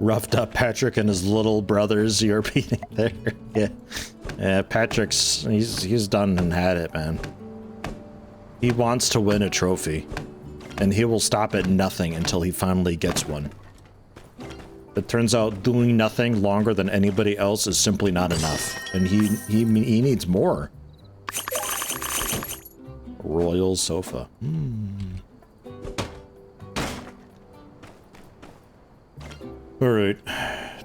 Roughed up Patrick and his little brothers you're beating there. Yeah, Patrick's he's done and had it, man. He wants to win a trophy, and he will stop at nothing until he finally gets one. It turns out doing nothing longer than anybody else is simply not enough, and he needs more. Royal sofa. Alright,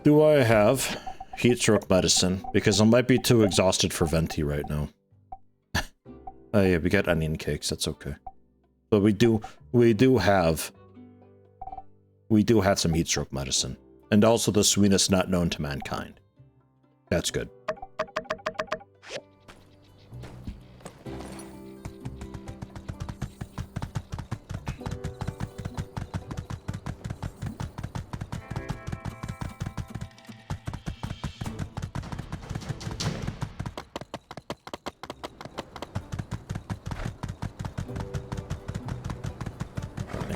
do I have heat stroke medicine? Because I might be too exhausted for venti right now. Oh yeah, we got onion cakes, that's okay. But we do have some heat stroke medicine. And also the sweetness not known to mankind. That's good.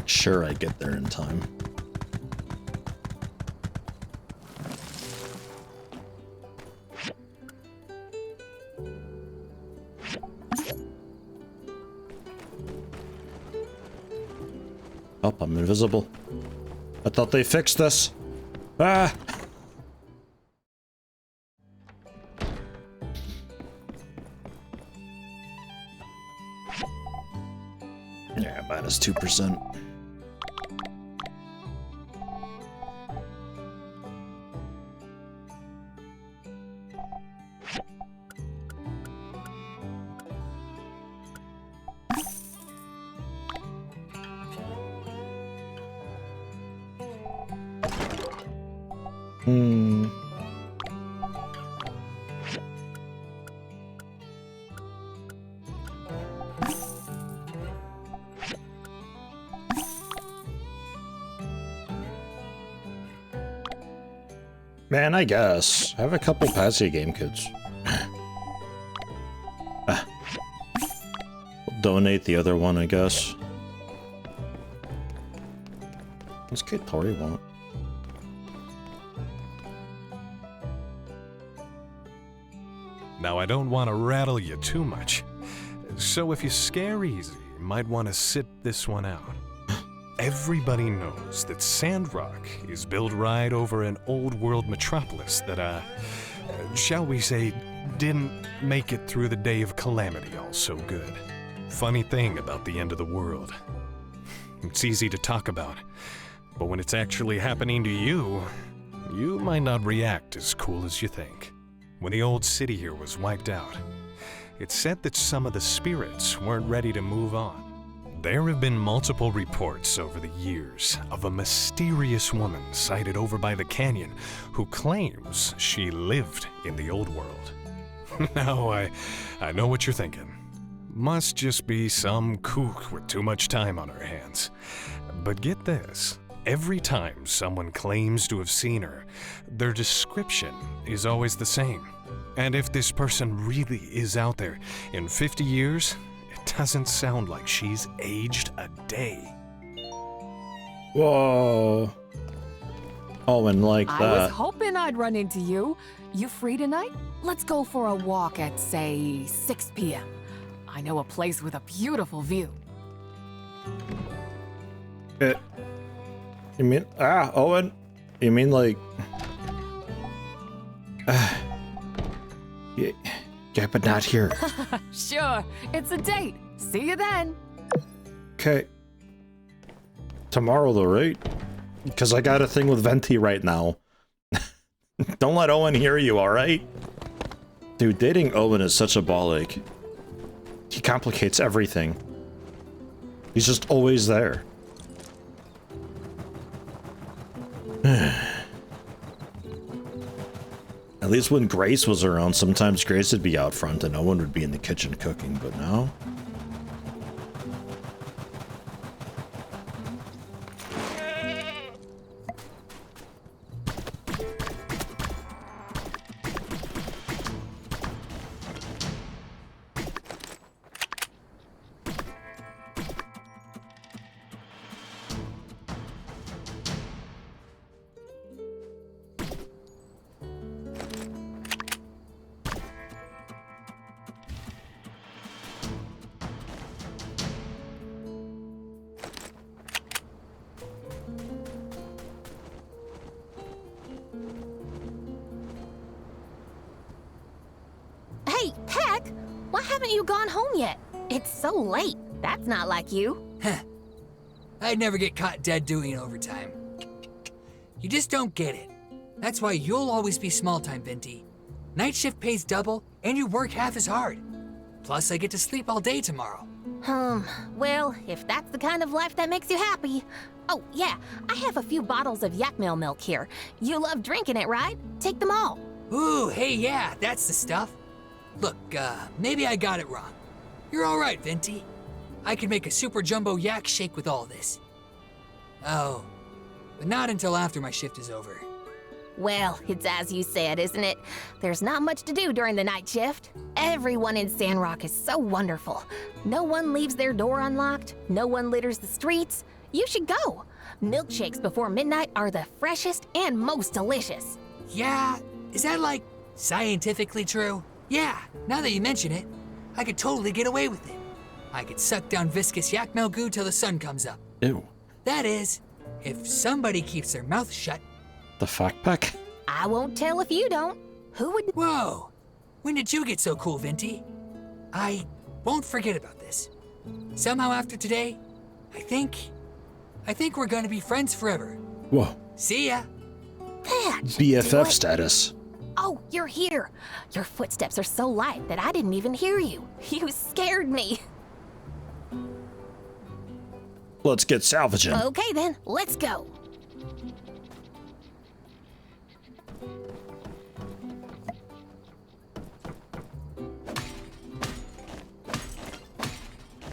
Sure I get there in time. Oh, I'm invisible. I thought they fixed this. Ah! Yeah, -2%. Man, I guess. I have a couple Patsy game kits. We'll donate the other one, I guess. What's Kid Tori want? Now, I don't want to rattle you too much, so if you scare easy, you might want to sit this one out. Everybody knows that Sandrock is built right over an old-world metropolis that, shall we say, didn't make it through the day of calamity all so good. Funny thing about the end of the world. It's easy to talk about, but when it's actually happening to you, you might not react as cool as you think. When the old city here was wiped out, it's said that some of the spirits weren't ready to move on. There have been multiple reports over the years of a mysterious woman sighted over by the canyon who claims she lived in the old world. Now, I know what you're thinking. Must just be some kook with too much time on her hands. But get this, every time someone claims to have seen her, their description is always the same. And if this person really is out there, in 50 years, it doesn't sound like she's aged a day. Whoa. Oh, and like that. I was hoping I'd run into you. You free tonight? Let's go for a walk at, say, 6 p.m. I know a place with a beautiful view. You mean, Owen? You mean like... yeah, but not here. Sure, it's a date. See you then. Okay. Tomorrow though, right? Because I got a thing with Venti right now. Don't let Owen hear you, alright? Dude, dating Owen is such a ball ache. He complicates everything. He's just always there. At least when Grace was around, sometimes Grace would be out front and Owen would be in the kitchen cooking, but now... Hey, Peck! Why haven't you gone home yet? It's so late. That's not like you. I'd never get caught dead doing overtime. You just don't get it. That's why you'll always be small time, Venti. Night shift pays double, and you work half as hard. Plus, I get to sleep all day tomorrow. Well, if that's the kind of life that makes you happy. Oh, yeah, I have a few bottles of yak milk here. You love drinking it, right? Take them all. Ooh, hey, yeah, that's the stuff. Look, maybe I got it wrong. You're all right, Venti. I can make a super jumbo yak shake with all this. Oh, but not until after my shift is over. Well, it's as you said, isn't it? There's not much to do during the night shift. Everyone in Sandrock is so wonderful. No one leaves their door unlocked. No one litters the streets. You should go. Milkshakes before midnight are the freshest and most delicious. Yeah, is that like scientifically true? Yeah, now that you mention it, I could totally get away with it. I could suck down viscous yak milk goo till the sun comes up. Ew. That is, if somebody keeps their mouth shut. The fuck, Peck? I won't tell if you don't. Who would... Whoa, when did you get so cool, Venti? I won't forget about this. Somehow after today, I think we're gonna be friends forever. Whoa. See ya. Patch, BFF what? status. Oh, you're here. Your footsteps are so light that I didn't even hear you. You scared me. Let's get salvaging. Okay then, let's go.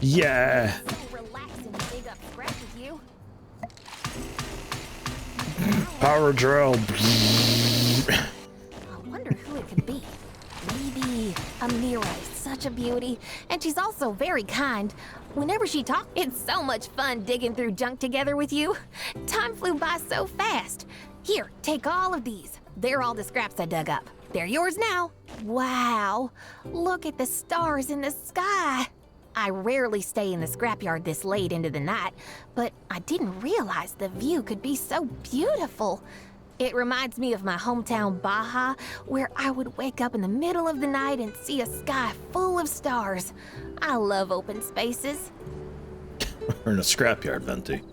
Yeah. So relaxing to dig up scrap with you. Power drill. I wonder who it could be. Maybe Amira is such a beauty, and she's also very kind. Whenever she talks, it's so much fun digging through junk together with you. Time flew by so fast. Here, take all of these. They're all the scraps I dug up. They're yours now. Wow, look at the stars in the sky. I rarely stay in the scrapyard this late into the night, but I didn't realize the view could be so beautiful. It reminds me of my hometown Baja, where I would wake up in the middle of the night and see a sky full of stars. I love open spaces. We're in a scrapyard, Venti.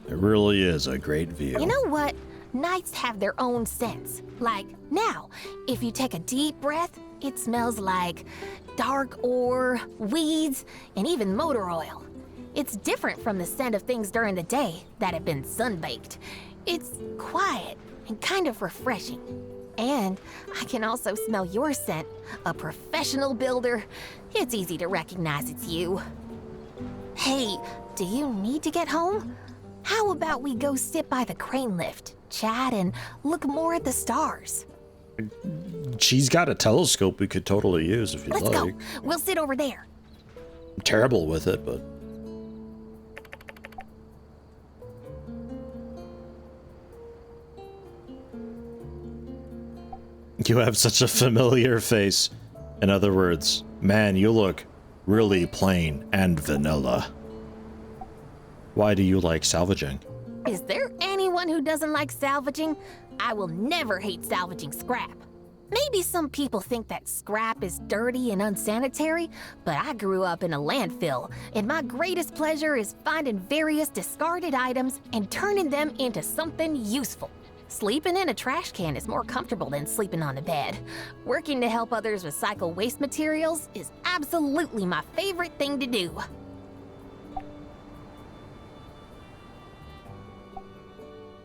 It really is a great view. You know what? Nights have their own scents. Like now, if you take a deep breath, it smells like dark ore, weeds, and even motor oil. It's different from the scent of things during the day that have been sunbaked. It's quiet and kind of refreshing. And I can also smell your scent, a professional builder. It's easy to recognize it's you. Hey, do you need to get home? How about we go sit by the crane lift, chat, and look more at the stars? She's got a telescope we could totally use if you'd Let's like. go. We'll sit over there. I'm terrible with it, but... You have such a familiar face. In other words, man, you look really plain and vanilla. Why do you like salvaging? Is there anyone who doesn't like salvaging? I will never hate salvaging scrap. Maybe some people think that scrap is dirty and unsanitary, but I grew up in a landfill, and my greatest pleasure is finding various discarded items and turning them into something useful. Sleeping in a trash can is more comfortable than sleeping on a bed. Working to help others recycle waste materials is absolutely my favorite thing to do.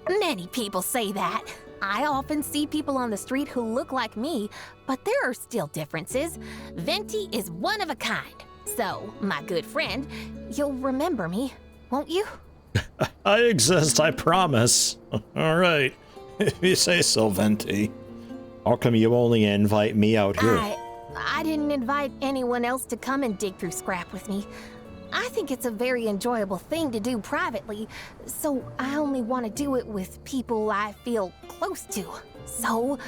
Many people say that. I often see people on the street who look like me, but there are still differences. Venti is one of a kind. So, my good friend, you'll remember me, won't you? I exist, I promise. All right, if you say so, Venti. How come you only invite me out here? I didn't invite anyone else to come and dig through scrap with me. I think it's a very enjoyable thing to do privately, so I only want to do it with people I feel close to. So,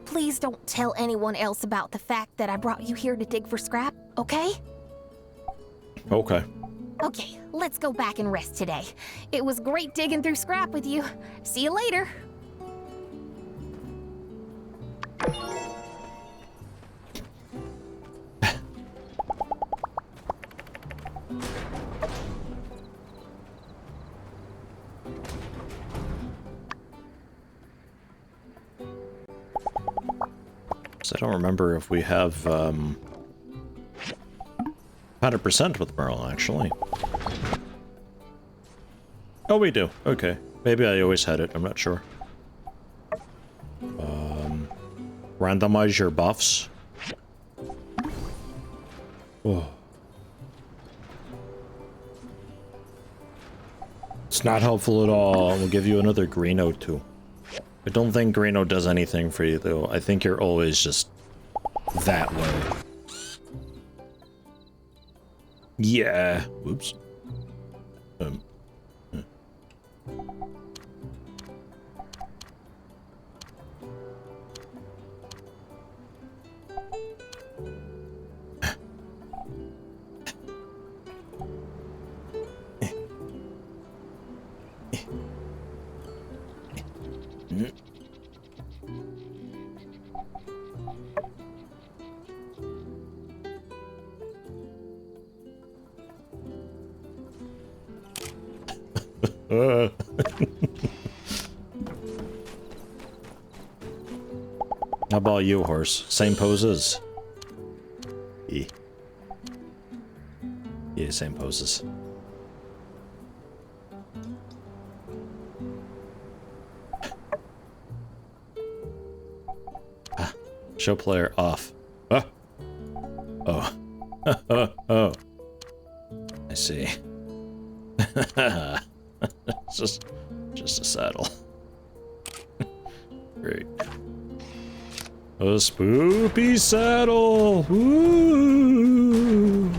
please don't tell anyone else about the fact that I brought you here to dig for scrap, okay? Okay. Okay, let's go back and rest today. It was great digging through scrap with you. See you later. I don't remember if we have 100% with Merle, actually. Oh, we do. Okay. Maybe I always had it. I'm not sure. Randomize your buffs. Oh. It's not helpful at all. We'll give you another Greeno too. I don't think Greeno does anything for you, though. I think you're always just that way. Yeah. Whoops. How about you, horse? Same poses? Yeah, same poses. Show player off. Oh. Oh. I see. just a saddle. Great. A spoopy saddle. Woo!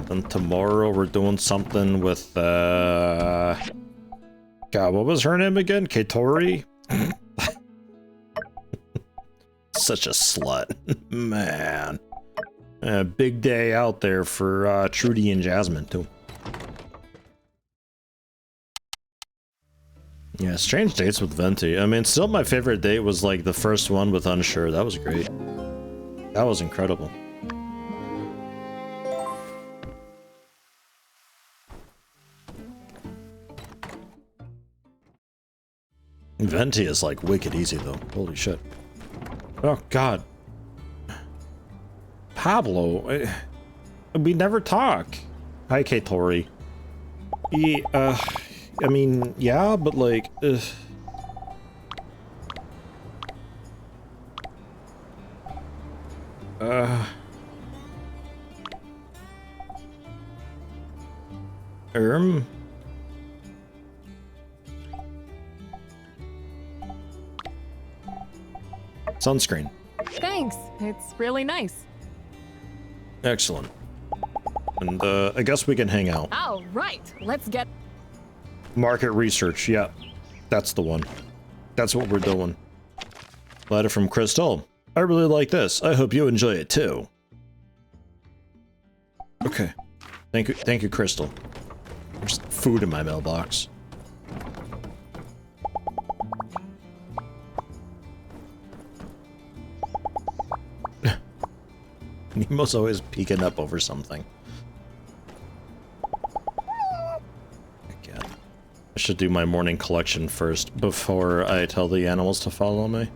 Then tomorrow we're doing something with God, what was her name again? Katori? Such a slut. Man. Big day out there for Trudy and Jasmine too. Yeah, strange dates with Venti. I mean, still my favorite date was like the first one with Unsure. That was great. That was incredible. Venti is like wicked easy though. Holy shit. Oh god. Pablo, we never talk. Hi, Katori. I mean, yeah, but like, Sunscreen. Thanks. It's really nice. Excellent. And I guess we can hang out. All right, let's get... Market research, yeah. That's the one. That's what we're doing. Letter from Crystal. I really like this. I hope you enjoy it too. Okay. Thank you, Crystal. There's food in my mailbox. Nemo's always peeking up over something. Again. I should do my morning collection first before I tell the animals to follow me.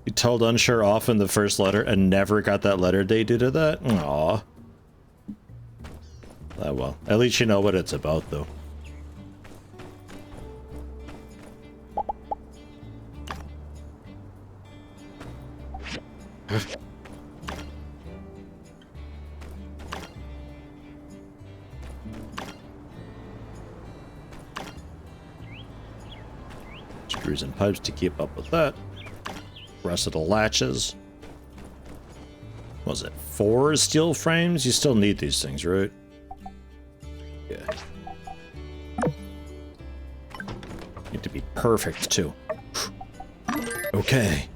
You told Unsure off in the first letter and never got that letter day due to that? Aww. Oh well. At least you know what it's about, though. Screws and pipes to keep up with that. Rest of the latches. Was it 4 steel frames? You still need these things, right? Yeah. Need to be perfect, too. Okay.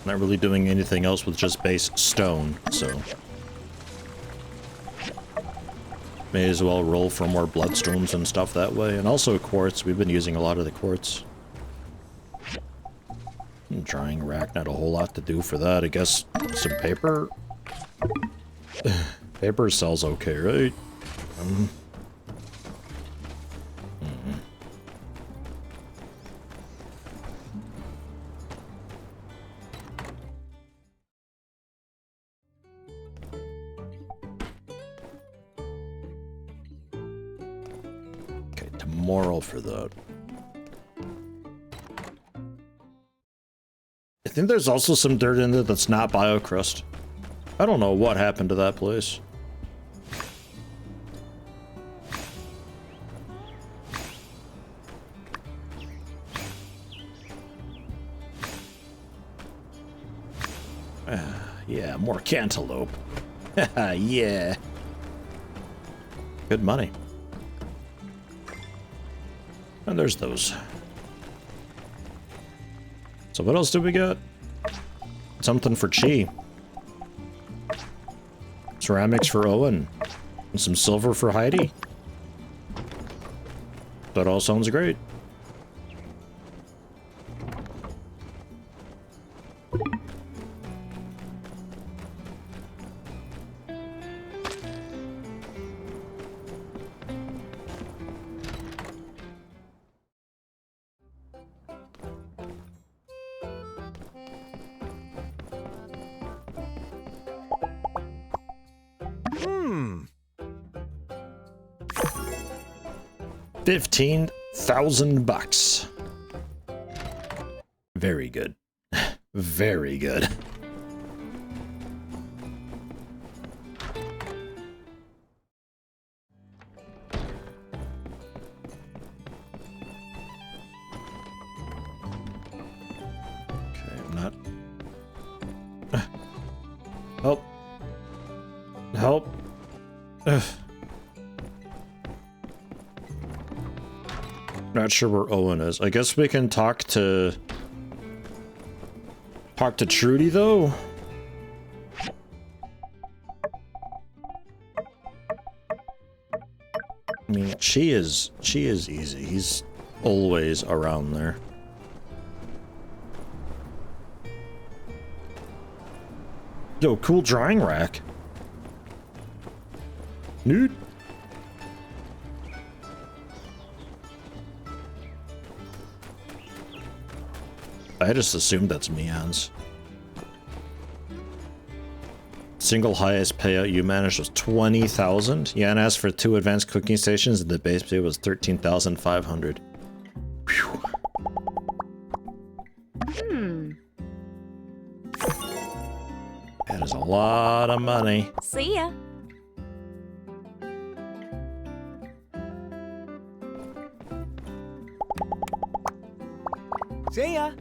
Not really doing anything else with just base stone, so may as well roll for more bloodstones and stuff that way. And also quartz. We've been using a lot of the quartz. Drying rack, not a whole lot to do for that. I guess some paper. Paper sells okay, right? Moral for that. I think there's also some dirt in there that's not biocrust. I don't know what happened to that place. Yeah, more cantaloupe. Yeah. Good money. And there's those. So what else do we got? Something for Chi. Ceramics for Owen. And some silver for Heidi. That all sounds great. $15,000. Very good. Very good. Okay, I'm not. Help. Help. Not sure where Owen is. I guess we can talk to Trudy though. I mean, she is easy. He's always around there. Yo, cool drying rack. Nude. I just assumed that's Mian's. Single highest payout you managed was 20,000. Yan asked for 2 advanced cooking stations and the base pay was 13,500. Phew. That is a lot of money. See ya. See ya.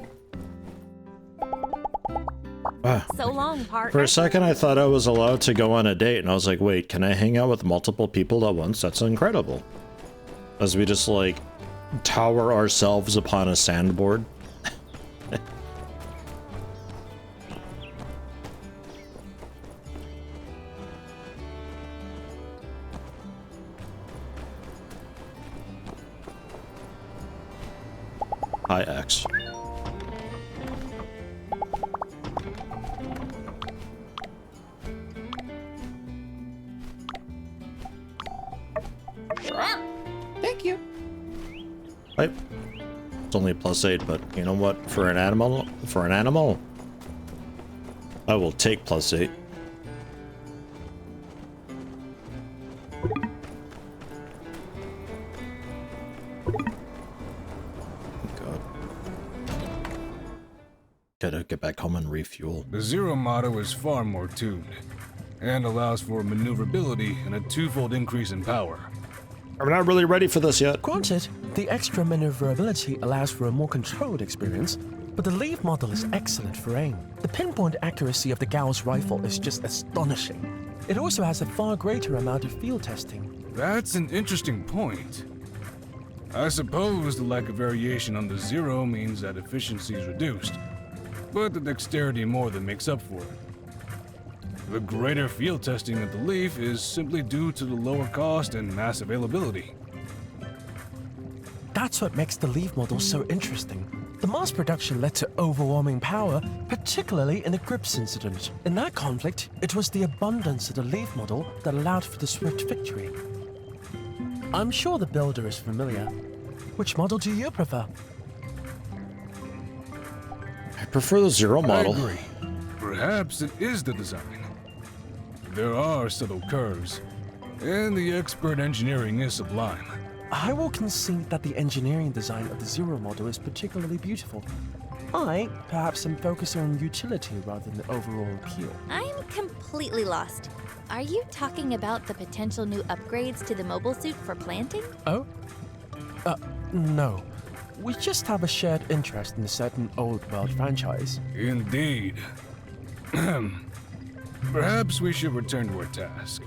So long, partner. For a second, I thought I was allowed to go on a date, and I was like, wait, can I hang out with multiple people at once? That's incredible. As we just, like, tower ourselves upon a sandboard. Hi, X. Thank you. Right. It's only a +8, but you know what? For an animal, I will take +8. God. Gotta get back home and refuel. The Zero motto is far more tuned, and allows for maneuverability and a twofold increase in power. I'm not really ready for this yet. Granted, the extra maneuverability allows for a more controlled experience, but the Leaf model is excellent for aim. The pinpoint accuracy of the Gauss rifle is just astonishing. It also has a far greater amount of field testing. That's an interesting point. I suppose the lack of variation on the Zero means that efficiency is reduced, but the dexterity more than makes up for it. The greater field testing of the Leaf is simply due to the lower cost and mass availability. That's what makes the Leaf model so interesting. The mass production led to overwhelming power, particularly in the Grips incident. In that conflict, it was the abundance of the Leaf model that allowed for the swift victory. I'm sure the builder is familiar. Which model do you prefer? I prefer the Zero model. I agree. Perhaps it is the design. There are subtle curves, and the expert engineering is sublime. I will concede that the engineering design of the Zero model is particularly beautiful. I, perhaps, am focusing on utility rather than the overall appeal. I'm completely lost. Are you talking about the potential new upgrades to the mobile suit for planting? Oh? No. We just have a shared interest in a certain old world franchise. Indeed. Perhaps we should return to our task.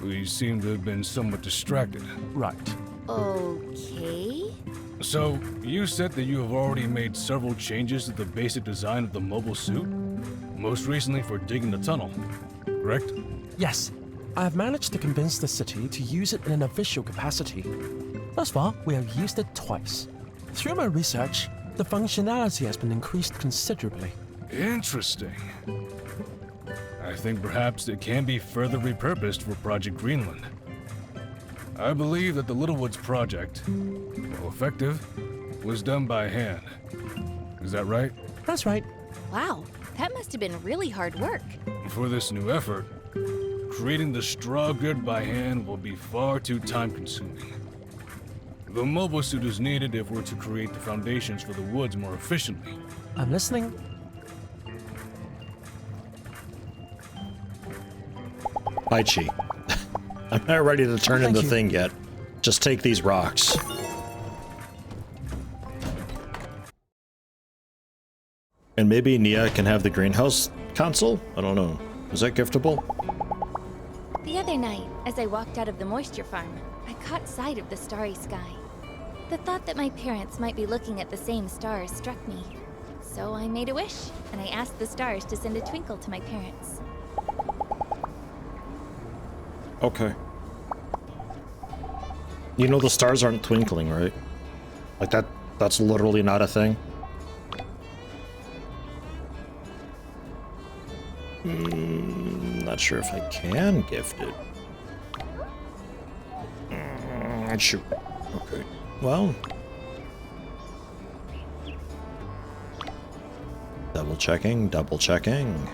We seem to have been somewhat distracted. Right. Okay. So, you said that you have already made several changes to the basic design of the mobile suit? Most recently for digging the tunnel, correct? Yes. I have managed to convince the city to use it in an official capacity. Thus far, we have used it twice. Through my research, the functionality has been increased considerably. Interesting. I think perhaps it can be further repurposed for Project Greenland. I believe that the Littlewoods project, while effective, was done by hand. Is that right? That's right. Wow, that must have been really hard work. For this new effort, creating the straw grid by hand will be far too time-consuming. The mobile suit is needed if we're to create the foundations for the woods more efficiently. I'm listening. Hi, Chi. I'm not ready to turn Thank into you. thing yet. Just take these rocks. And maybe Nia can have the greenhouse console? I don't know. Is that giftable? The other night, as I walked out of the moisture farm, I caught sight of the starry sky. The thought that my parents might be looking at the same stars struck me. So I made a wish, and I asked the stars to send a twinkle to my parents. Okay. You know the stars aren't twinkling, right? Like that's literally not a thing. Not sure if I can gift it. Shoot. Okay. Well. Double checking, double checking.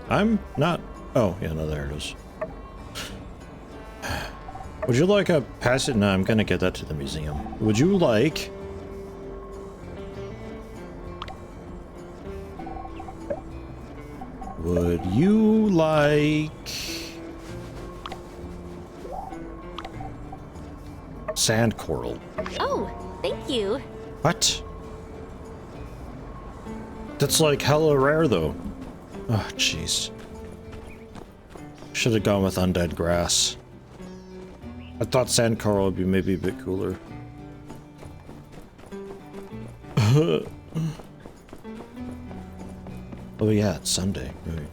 I'm not... Oh, yeah, no, there it is. Would you like a pass it? No, I'm gonna get that to the museum. Would you like... Would you like... sand coral. Oh, thank you. What? That's like hella rare though. Oh, jeez. Should have gone with undead grass. I thought sand coral would be maybe a bit cooler. Oh yeah, it's Sunday. Right.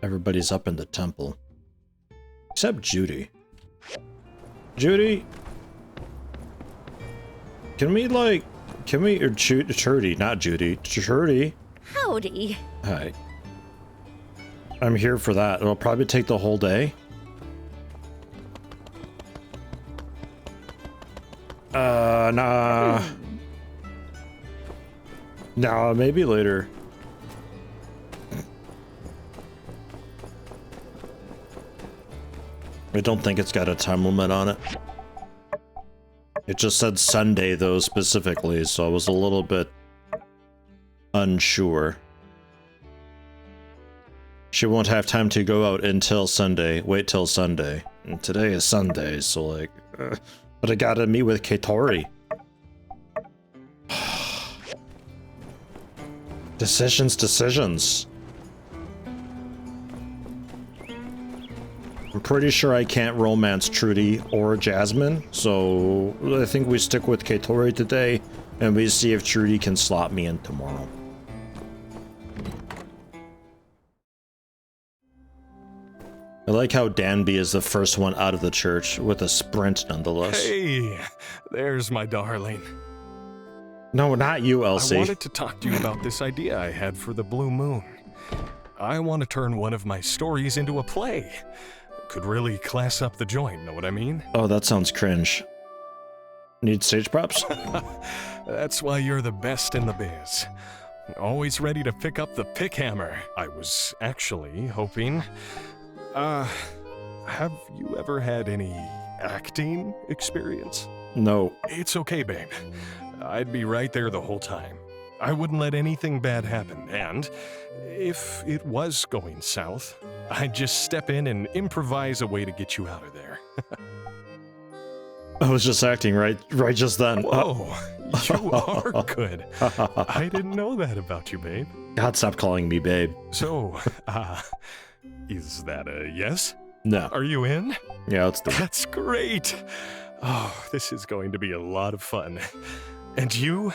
Everybody's up in the temple. Except Judy. Judy? Or Trudy, not Judy. Trudy. Howdy. Hi. I'm here for that. It'll probably take the whole day. Nah. Nah, maybe later. I don't think it's got a time limit on it. It just said Sunday though specifically, so I was a little bit unsure. She won't have time to go out until Sunday. Wait till Sunday. And today is Sunday, so like... but I gotta meet with Katori. Decisions. I'm pretty sure I can't romance Trudy or Jasmine, so I think we stick with Katori today, and we see if Trudy can slot me in tomorrow. I like how Danby is the first one out of the church, with a sprint nonetheless. Hey, there's my darling. No, not you, Elsie. I wanted to talk to you about this idea I had for the Blue Moon. I want to turn one of my stories into a play. Could really class up the joint, know what I mean? Oh, that sounds cringe. Need stage props? That's why you're the best in the biz. Always ready to pick up the pick hammer. I was actually hoping... have you ever had any acting experience? No. It's okay, babe. I'd be right there the whole time. I wouldn't let anything bad happen, and if it was going south, I'd just step in and improvise a way to get you out of there. I was just acting right just then. Whoa, you are good. I didn't know that about you, babe. God, stop calling me babe. So, is that a yes? No. Are you in? Yeah, let's do it. That's great. Oh, this is going to be a lot of fun. And you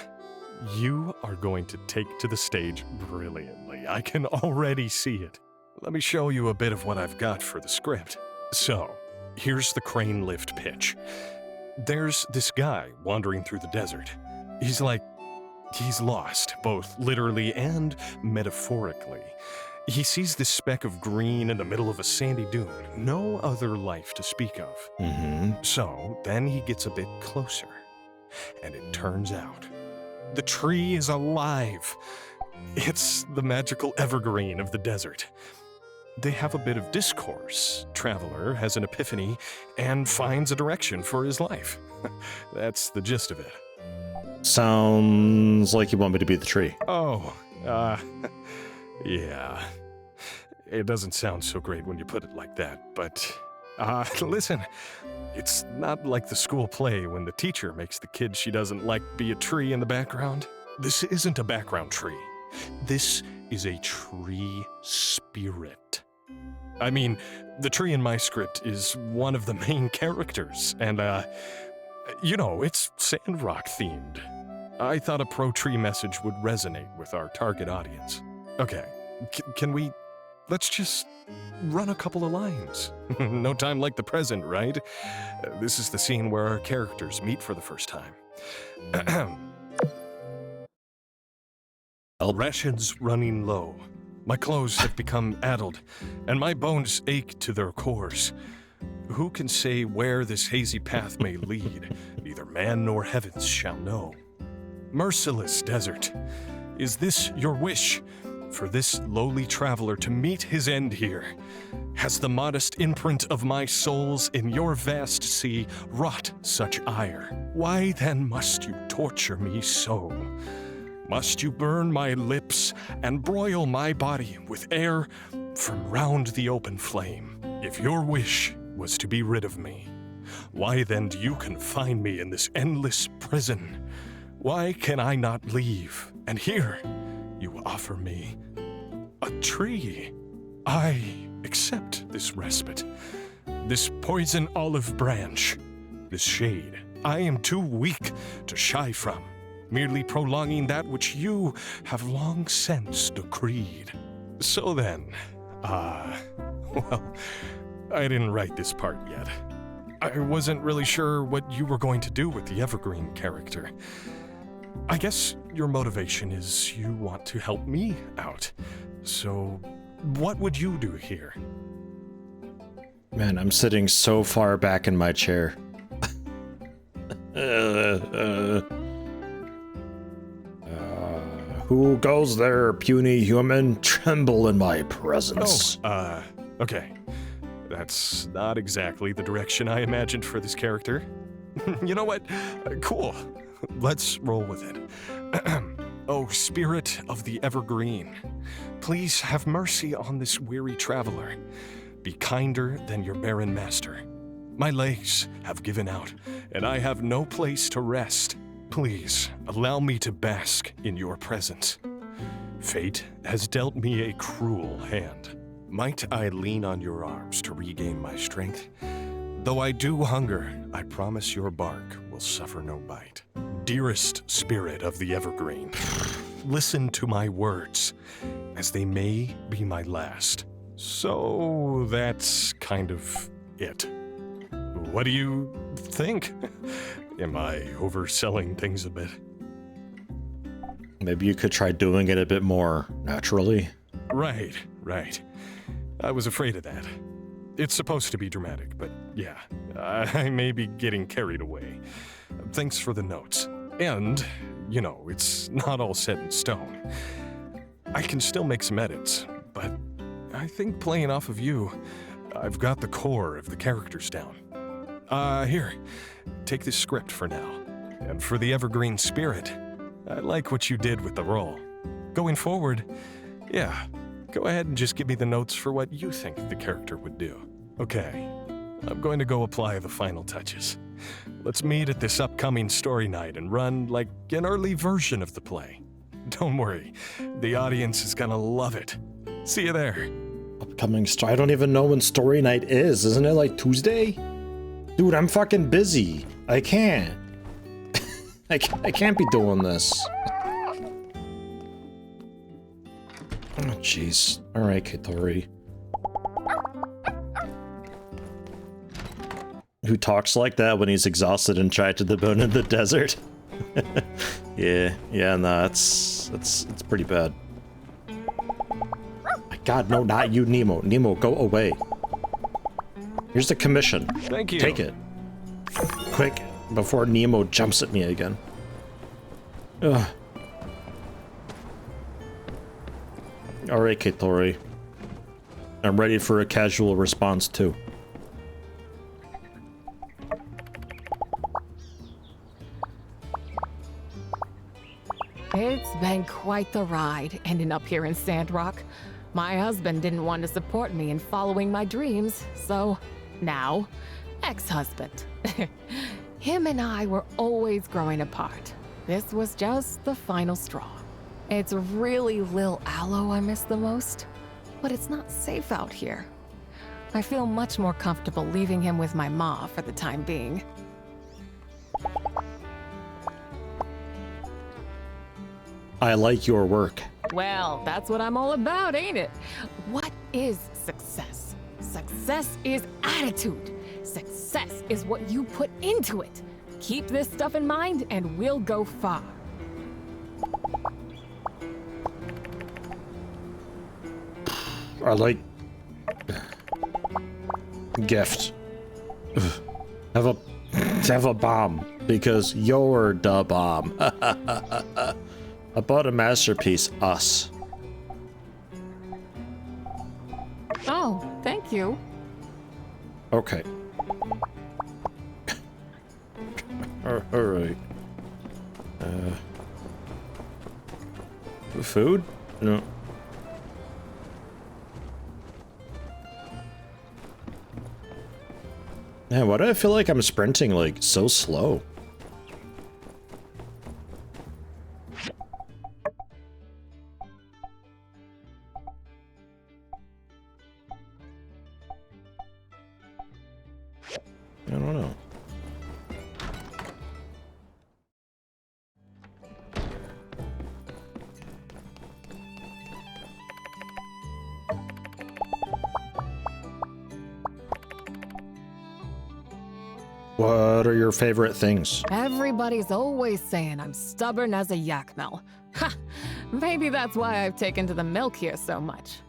are going to take to the stage brilliantly. I can already see it. Let me show you a bit of what I've got for the script. So, here's the crane lift pitch. There's this guy wandering through the desert. He's lost, both literally and metaphorically. He sees this speck of green in the middle of a sandy dune, no other life to speak of. Mm-hmm. So, then he gets a bit closer, and it turns out the tree is alive. It's the magical evergreen of the desert. They have a bit of discourse. Traveler has an epiphany and finds a direction for his life. That's the gist of it. Sounds like you want me to be the tree. Oh, yeah. It doesn't sound so great when you put it like that, but, listen, it's not like the school play when the teacher makes the kid she doesn't like be a tree in the background. This isn't a background tree. This is a tree spirit. I mean, the tree in my script is one of the main characters, and, it's Sandrock themed. I thought a pro-tree message would resonate with our target audience. Okay, let's just run a couple of lines. No time like the present, right? This is the scene where our characters meet for the first time. Rations running low. My clothes have become addled, and my bones ache to their cores. Who can say where this hazy path may lead? Neither man nor heavens shall know. Merciless desert, is this your wish? For this lowly traveler to meet his end here? Has the modest imprint of my souls in your vast sea wrought such ire? Why then must you torture me so? Must you burn my lips and broil my body with air from round the open flame? if your wish was to be rid of me, why then do you confine me in this endless prison? Why can I not leave? And here, you offer me a tree. I accept this respite, this poison olive branch, this shade. I am too weak to shy from, merely prolonging that which you have long since decreed. So then, well, I didn't write this part yet. I wasn't really sure what you were going to do with the Evergreen character. I guess your motivation is you want to help me out. So, what would you do here? Man, I'm sitting so far back in my chair. Who goes there, puny human? Tremble in my presence. Okay. That's not exactly the direction I imagined for this character. You know what? Cool. Let's roll with it. Oh, spirit of the Evergreen, please have mercy on this weary traveler. Be kinder than your barren master. My legs have given out, and I have no place to rest. Please, allow me to bask in your presence. Fate has dealt me a cruel hand. Might I lean on your arms to regain my strength? Though I do hunger, I promise your bark will suffer no bite. Dearest spirit of the Evergreen, listen to my words, as they may be my last. So that's kind of it. What do you think? Am I overselling things a bit? Maybe you could try doing it a bit more naturally. Right. I was afraid of that. It's supposed to be dramatic, but yeah, I may be getting carried away. Thanks for the notes. And, you know, it's not all set in stone. I can still make some edits, but I think playing off of you, I've got the core of the characters down. Here, take this script for now. And for the Evergreen spirit, I like what you did with the role. Going forward, yeah, go ahead and just give me the notes for what you think the character would do. Okay, I'm going to go apply the final touches. Let's meet at this upcoming story night and run like an early version of the play. Don't worry, the audience is gonna love it. See you there. Upcoming story. I don't even know when story night is. Isn't it like Tuesday? Dude, I'm fucking busy. I can't. I can't be doing this. Oh, jeez. Alright, Katori. Who talks like that when he's exhausted and tried to the bone in the desert? yeah, no, it's pretty bad. My God, no, not you, Nemo. Nemo, go away. Here's the commission. Thank you. Take it. Quick, before Nemo jumps at me again. Ugh. Alright, Katori. I'm ready for a casual response, too. It's been quite the ride ending up here in Sandrock. My husband didn't want to support me in following my dreams, so now, ex-husband. Him and I were always growing apart. This was just the final straw. It's really Lil Aloe I miss the most, but it's not safe out here. I feel much more comfortable leaving him with my ma for the time being. I like your work. Well, that's what I'm all about, ain't it? What is success? Success is attitude. Success is what you put into it. Keep this stuff in mind and we'll go far. I like... gift. Have a bomb, because you're the bomb. I bought a masterpiece, us. Oh, thank you. Okay. Alright. Food? No. Man, why do I feel like I'm sprinting like so slow? I don't know. What are your favorite things? Everybody's always saying I'm stubborn as a yakmel. Ha! Maybe that's why I've taken to the milk here so much.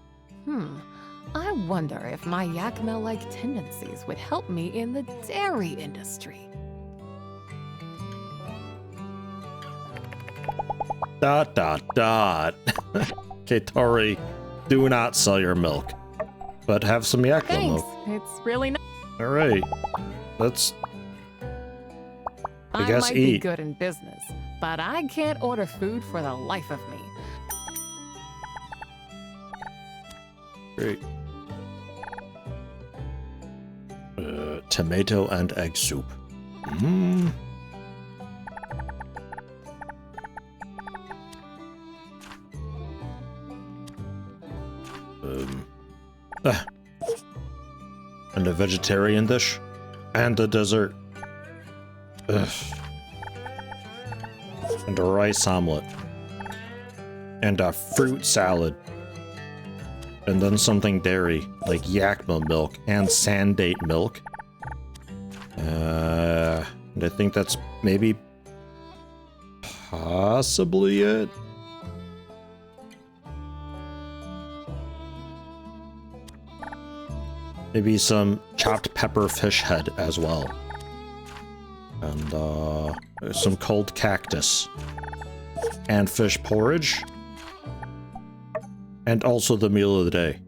I wonder if my yakmel-like tendencies would help me in the dairy industry. Dot dot dot. Okay, Tori, do not sell your milk, but have some yakmel Thanks. milk. It's really nice. All right, let's. I guess might eat. be good in business, but I can't order food for the life of me. Great. Tomato and egg soup. Mmm. And a vegetarian dish. And a dessert. Ugh. And a rice omelet. And a fruit salad. And then something dairy, like yakma milk and sandate milk. And I think that's maybe possibly it. Maybe some chopped pepper fish head as well. And some cold cactus. And fish porridge. And also the meal of the day.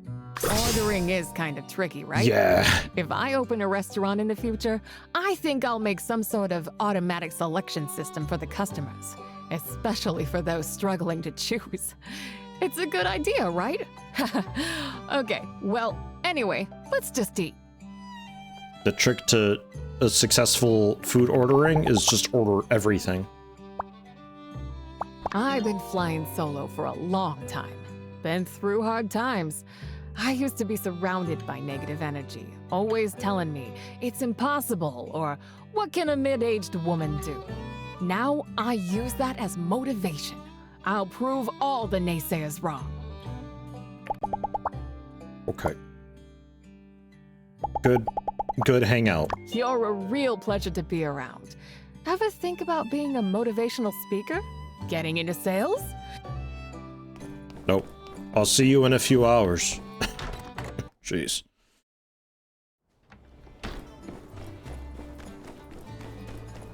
Ordering is kind of tricky, right? Yeah. If I open a restaurant in the future, I think I'll make some sort of automatic selection system for the customers, especially for those struggling to choose. It's a good idea, right? Okay, well, anyway, let's just eat. The trick to a successful food ordering is just order everything. I've been flying solo for a long time. Been through hard times. I used to be surrounded by negative energy, always telling me it's impossible or what can a mid-aged woman do? Now I use that as motivation. I'll prove all the naysayers wrong. Okay. Good hangout. You're a real pleasure to be around. Ever think about being a motivational speaker? Getting into sales? Nope. I'll see you in a few hours. Jeez.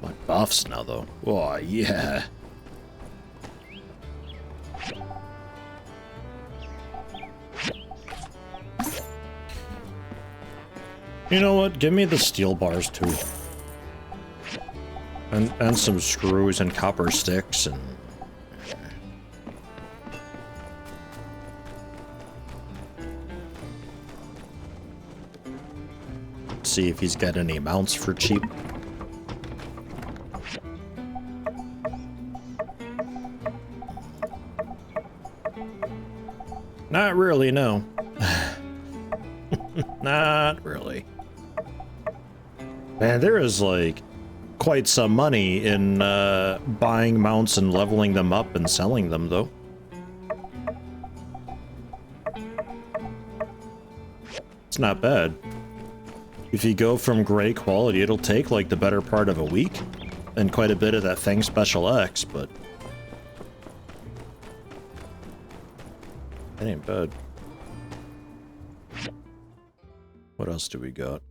My buffs now, though. Oh, yeah. You know what? Give me the steel bars, too. And some screws and copper sticks and... See if he's got any mounts for cheap. Not really, no. Not really. Man, there is like quite some money in buying mounts and leveling them up and selling them, though. It's not bad. If you go from great quality, it'll take like the better part of a week and quite a bit of that thing Special X, but that ain't bad. What else do we got?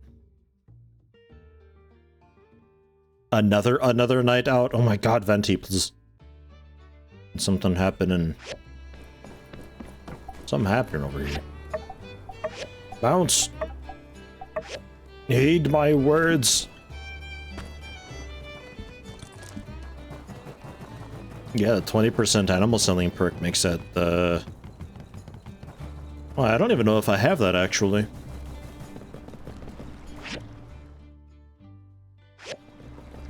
Another night out? Oh my god, Venti, please. Something happening. Something happening over here. Bounce. Heed my words. Yeah, the 20% animal selling perk makes that, well, I don't even know if I have that, actually.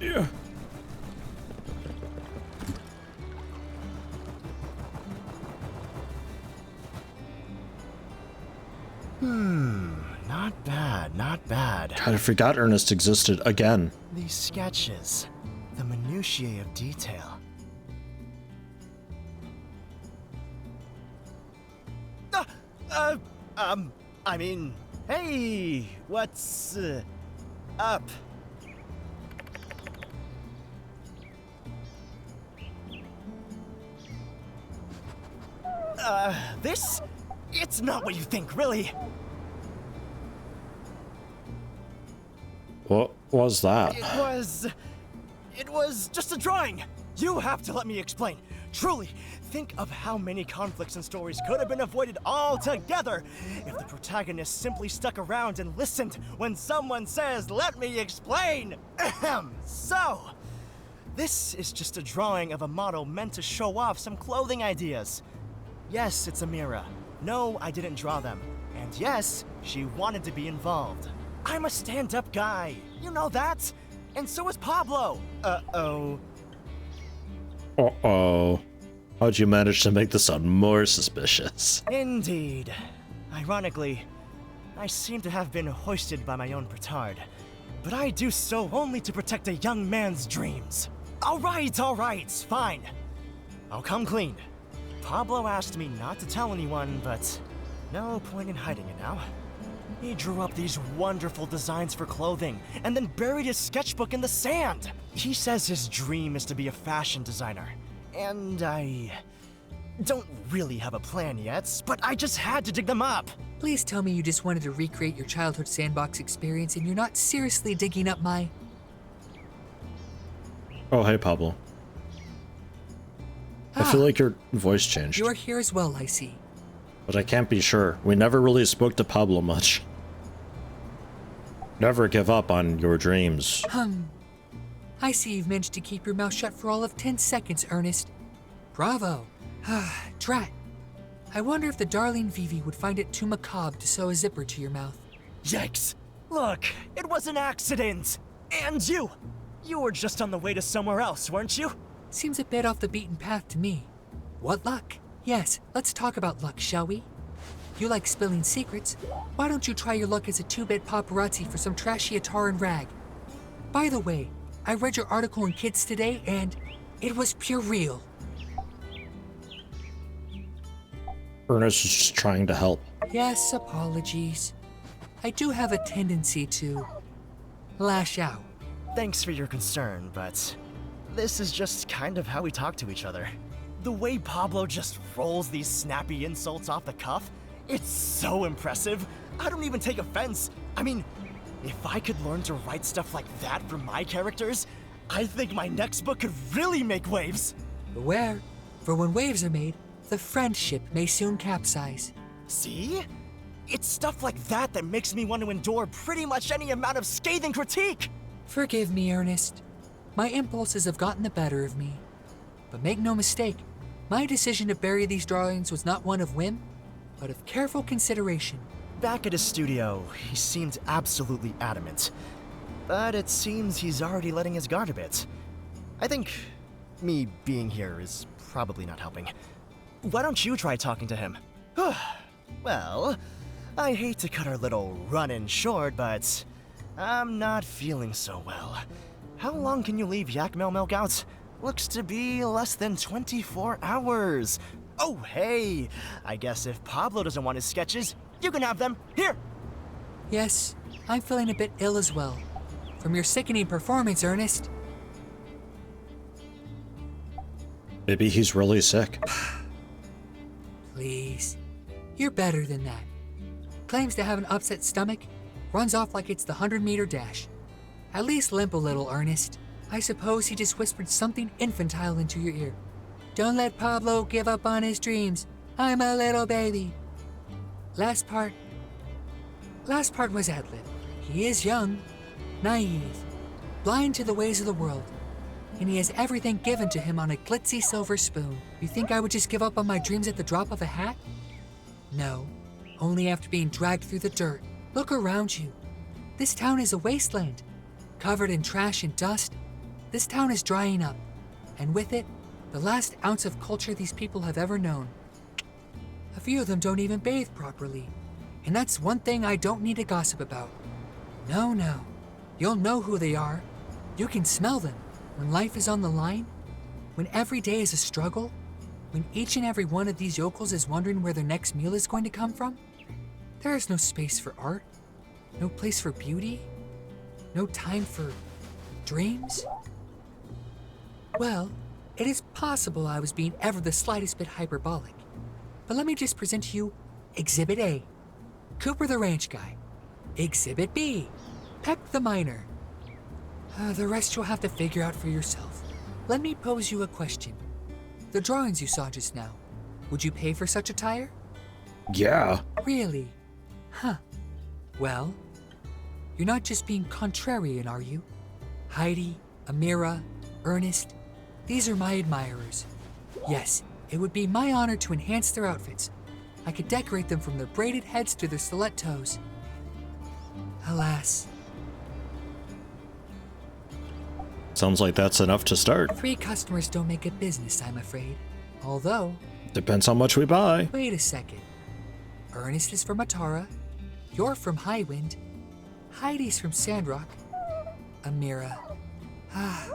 Yeah. Not bad, not bad. God, I forgot Ernest existed again. These sketches, the minutiae of detail. I mean, hey, what's up? This? It's not what you think, really. What was that? It was just a drawing. You have to let me explain. Truly, think of how many conflicts and stories could have been avoided altogether if the protagonist simply stuck around and listened when someone says, "Let me explain." Ahem. So, this is just a drawing of a model meant to show off some clothing ideas. Yes, it's Amira. No, I didn't draw them. And yes, she wanted to be involved. I'm a stand-up guy. You know that? And so is Pablo. Uh-oh. Uh-oh. How'd you manage to make this sound more suspicious? Indeed. Ironically, I seem to have been hoisted by my own petard. But I do so only to protect a young man's dreams. All right, fine. I'll come clean. Pablo asked me not to tell anyone, but no point in hiding it now. He drew up these wonderful designs for clothing, and then buried his sketchbook in the sand. He says his dream is to be a fashion designer. And I don't really have a plan yet, but I just had to dig them up. Please tell me you just wanted to recreate your childhood sandbox experience and you're not seriously digging up my... Oh, hey, Pablo. I feel like your voice changed. You're here as well, I see. But I can't be sure. We never really spoke to Pablo much. Never give up on your dreams. I see you've managed to keep your mouth shut for all of 10 seconds, Ernest. Bravo. Drat. I wonder if the darling Vivi would find it too macabre to sew a zipper to your mouth. Yikes. Look, it was an accident. And you were just on the way to somewhere else, weren't you? Seems a bit off the beaten path to me. What luck? Yes, let's talk about luck, shall we? You like spilling secrets. Why don't you try your luck as a 2-bit paparazzi for some trashy attire and rag? By the way, I read your article in Kids today and it was pure real. Ernest is just trying to help. Yes, apologies. I do have a tendency to lash out. Thanks for your concern, but this is just kind of how we talk to each other. The way Pablo just rolls these snappy insults off the cuff, it's so impressive. I don't even take offense. I mean, if I could learn to write stuff like that for my characters, I think my next book could really make waves. Beware, for when waves are made, the friendship may soon capsize. See? It's stuff like that that makes me want to endure pretty much any amount of scathing critique. Forgive me, Ernest. My impulses have gotten the better of me. But make no mistake, my decision to bury these drawings was not one of whim, but of careful consideration. Back at his studio, he seemed absolutely adamant. But it seems he's already letting his guard a bit. I think me being here is probably not helping. Why don't you try talking to him? Well, I hate to cut our little run-in short, but I'm not feeling so well. How long can you leave yak milk out? Looks to be less than 24 hours. Oh, hey! I guess if Pablo doesn't want his sketches, you can have them. Here! Yes, I'm feeling a bit ill as well. From your sickening performance, Ernest. Maybe he's really sick. Please. You're better than that. Claims to have an upset stomach, runs off like it's the 100-meter dash. At least limp a little, Ernest. I suppose he just whispered something infantile into your ear. Don't let Pablo give up on his dreams. I'm a little baby. Last part was ad-lib. He is young, naive, blind to the ways of the world, and he has everything given to him on a glitzy silver spoon. You think I would just give up on my dreams at the drop of a hat? No, only after being dragged through the dirt. Look around you. This town is a wasteland, covered in trash and dust, This town is drying up, and with it, the last ounce of culture these people have ever known. A few of them don't even bathe properly, and that's one thing I don't need to gossip about. No. You'll know who they are. You can smell them when life is on the line, when every day is a struggle, when each and every one of these yokels is wondering where their next meal is going to come from. There is no space for art, no place for beauty, no time for dreams. Well, it is possible I was being ever the slightest bit hyperbolic, but let me just present to you Exhibit A, Cooper the ranch guy. Exhibit B, Peck the miner. The rest you'll have to figure out for yourself. Let me pose you a question. The drawings you saw just now, would you pay for such attire? Yeah. Really? Huh. Well, you're not just being contrarian, are you? Heidi, Amira, Ernest, these are my admirers. Yes, it would be my honor to enhance their outfits. I could decorate them from their braided heads to their stiletto toes. Alas. Sounds like that's enough to start. 3 customers don't make a business, I'm afraid. Although... Depends how much we buy. Wait a second. Ernest is from Atara. You're from Highwind. Heidi's from Sandrock. Amira.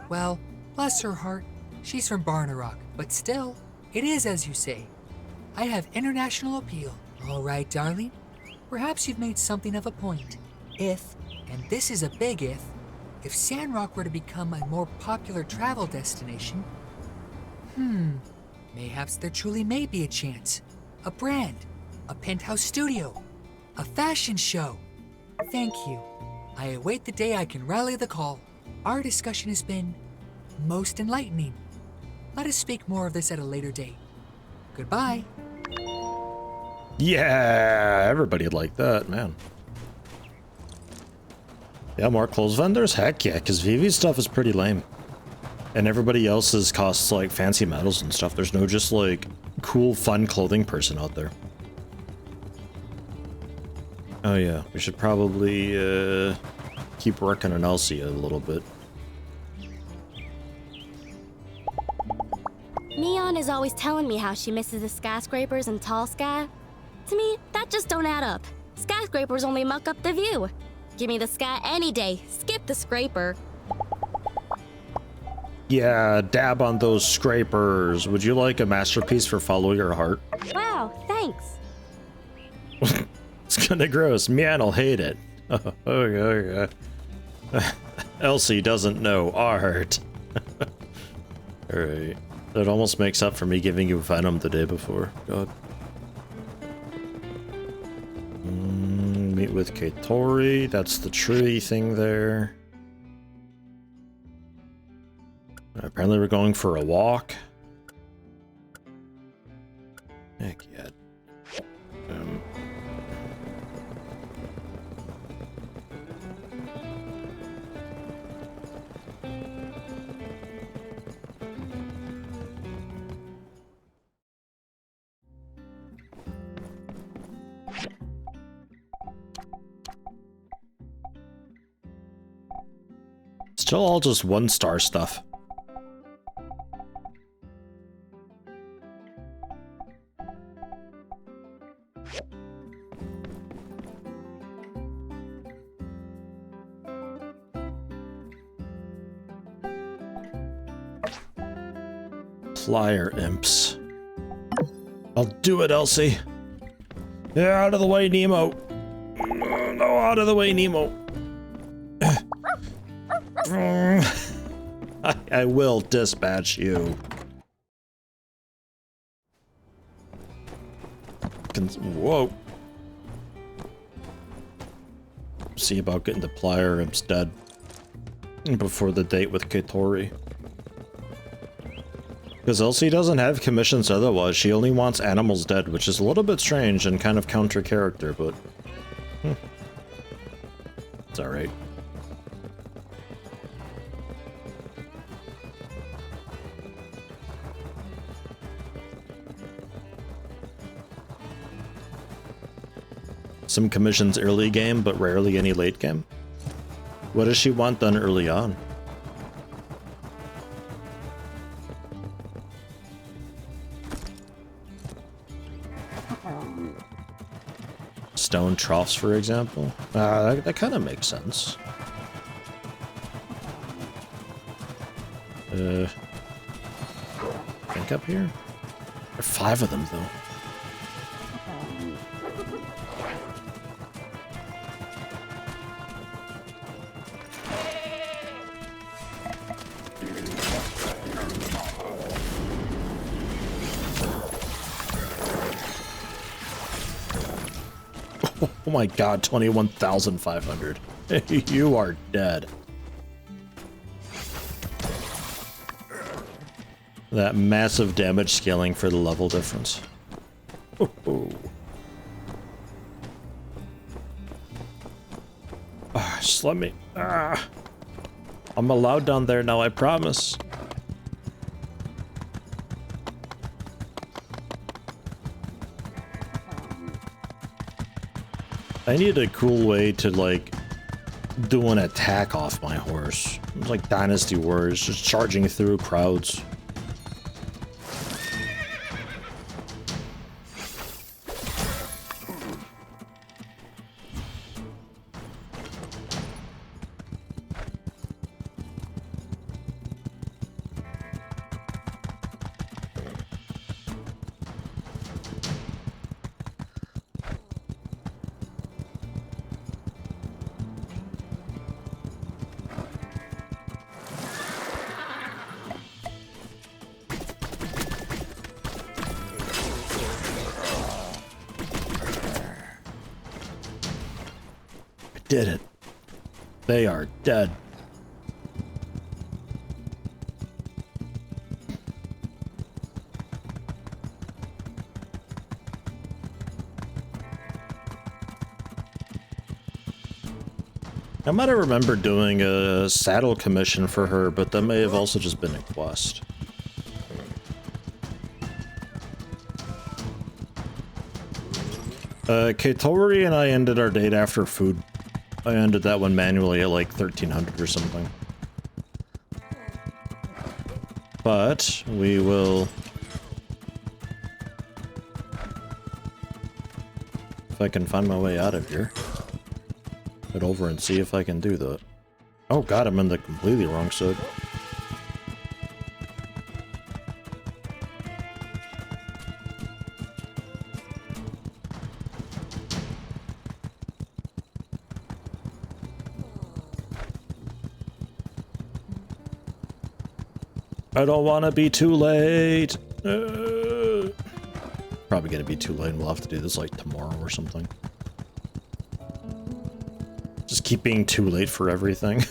Well, bless her heart. She's from Barnarock, but still, it is as you say. I have international appeal. All right, darling. Perhaps you've made something of a point. If, and this is a big if Sandrock were to become a more popular travel destination, mayhaps there truly may be a chance. A brand, a penthouse studio, a fashion show. Thank you. I await the day I can rally the call. Our discussion has been most enlightening. Let us speak more of this at a later date. Goodbye. Yeah, everybody like that, man. Yeah, more clothes vendors? Heck yeah, because Vivi's stuff is pretty lame. And everybody else's costs like fancy medals and stuff. There's no just like cool, fun clothing person out there. Oh yeah, we should probably keep working on Elsie a little bit. Neon is always telling me how she misses the skyscrapers and tall sky. To me, that just don't add up. Skyscrapers only muck up the view. Give me the sky any day. Skip the scraper. Yeah, dab on those scrapers. Would you like a masterpiece for Follow Your Heart? Wow, thanks. It's kinda gross. Mian'll hate it. Okay. Elsie doesn't know art. Alright. That almost makes up for me giving you Venom the day before. God. Meet with Keitori. That's the tree thing there. Apparently we're going for a walk. Heck yeah. Still all just 1-star stuff. Flyer imps. I'll do it, Elsie. Yeah, out of the way, Nemo. No, out of the way, Nemo. I will dispatch you. Whoa. See about getting the Plier imps dead before the date with Keitori. Because Elsie doesn't have commissions otherwise, she only wants animals dead, which is a little bit strange and kind of counter character, but it's alright. Some commissions early game, but rarely any late game. What does she want done early on? stone troughs, for example. That kind of makes sense. Think up here? There are 5 of them, though. Oh my god, 21,500. You are dead. That massive damage scaling for the level difference. Just let me... I'm allowed down there now, I promise. I need a cool way to, like, do an attack off my horse. It's like Dynasty Wars, just charging through crowds. Did it. They are dead. I might have remembered doing a saddle commission for her, but that may have also just been a quest. Katori and I ended our date after food. I ended that one manually at like 1300 or something. But we will... If I can find my way out of here. Head over and see if I can do that. Oh god, I'm in the completely wrong side. I don't want to be too late. Probably gonna be too late and we'll have to do this like tomorrow or something. Just keep being too late for everything.